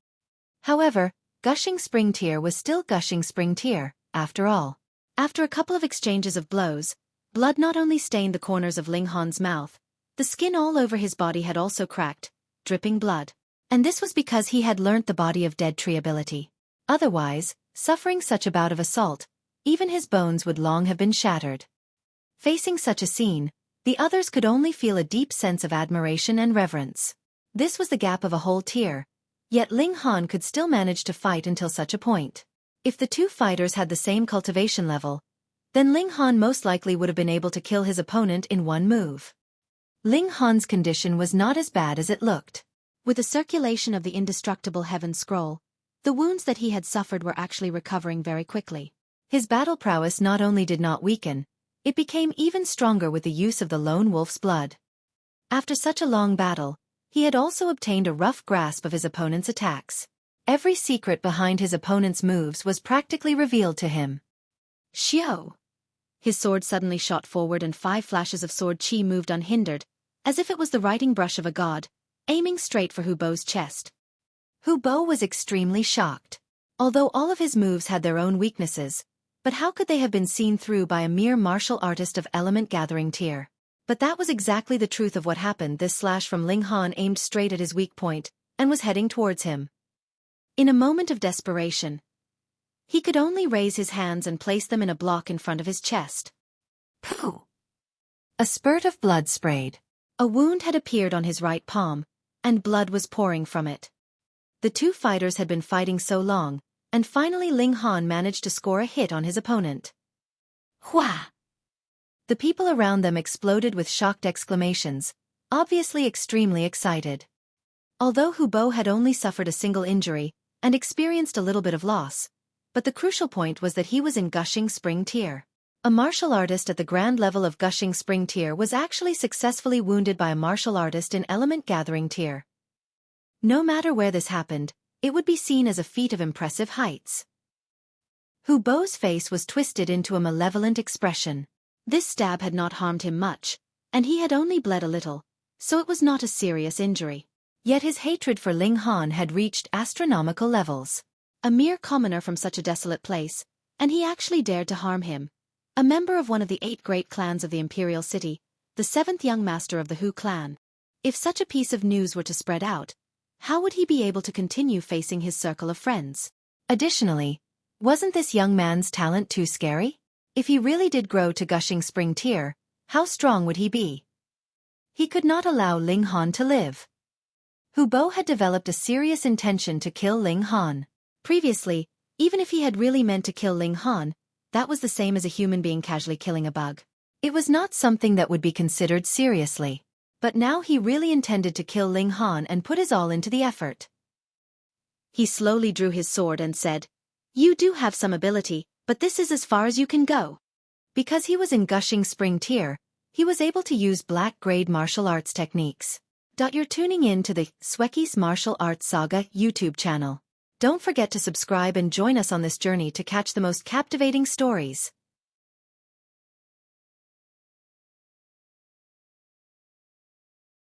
However, Gushing Spring tier was still Gushing Spring tier, after all. After a couple of exchanges of blows, blood not only stained the corners of Ling Han's mouth, the skin all over his body had also cracked, dripping blood. And this was because he had learnt the body of Dead Tree ability. Otherwise, suffering such a bout of assault, even his bones would long have been shattered. Facing such a scene, the others could only feel a deep sense of admiration and reverence. This was the gap of a whole tier, yet Ling Han could still manage to fight until such a point. If the two fighters had the same cultivation level, then Ling Han most likely would have been able to kill his opponent in one move. Ling Han's condition was not as bad as it looked. With the circulation of the indestructible Heaven Scroll, the wounds that he had suffered were actually recovering very quickly. His battle prowess not only did not weaken, it became even stronger with the use of the Lone Wolf's blood. After such a long battle, he had also obtained a rough grasp of his opponent's attacks. Every secret behind his opponent's moves was practically revealed to him. Xiao! His sword suddenly shot forward and 5 flashes of sword chi moved unhindered, as if it was the writing brush of a god, aiming straight for Hubo's chest. Hubo was extremely shocked. Although all of his moves had their own weaknesses, but how could they have been seen through by a mere martial artist of Element Gathering tier? But that was exactly the truth of what happened. This slash from Ling Han aimed straight at his weak point, and was heading towards him. In a moment of desperation, he could only raise his hands and place them in a block in front of his chest. Pooh! A spurt of blood sprayed. A wound had appeared on his right palm, and blood was pouring from it. The two fighters had been fighting so long, and finally Ling Han managed to score a hit on his opponent. Hua! The people around them exploded with shocked exclamations, obviously extremely excited. Although Hubo had only suffered a single injury, and experienced a little bit of loss, but the crucial point was that he was in Gushing Spring tier. A martial artist at the grand level of Gushing Spring tier was actually successfully wounded by a martial artist in Element Gathering tier. No matter where this happened, it would be seen as a feat of impressive heights. Hu Bo's face was twisted into a malevolent expression. This stab had not harmed him much, and he had only bled a little, so it was not a serious injury. Yet his hatred for Ling Han had reached astronomical levels. A mere commoner from such a desolate place, and he actually dared to harm him. A member of one of the 8 great clans of the imperial city, the 7th young master of the Hu clan. If such a piece of news were to spread out, how would he be able to continue facing his circle of friends? Additionally, wasn't this young man's talent too scary? If he really did grow to gushing spring tier, how strong would he be? He could not allow Ling Han to live. Hu Bo had developed a serious intention to kill Ling Han. Previously, even if he had really meant to kill Ling Han, that was the same as a human being casually killing a bug. It was not something that would be considered seriously. But now he really intended to kill Ling Han and put his all into the effort. He slowly drew his sword and said, "You do have some ability, but this is as far as you can go." Because he was in gushing spring tier, he was able to use black-grade martial arts techniques. You're tuning in to the Xueqi's Martial Arts Saga YouTube channel. Don't forget to subscribe and join us on this journey to catch the most captivating stories.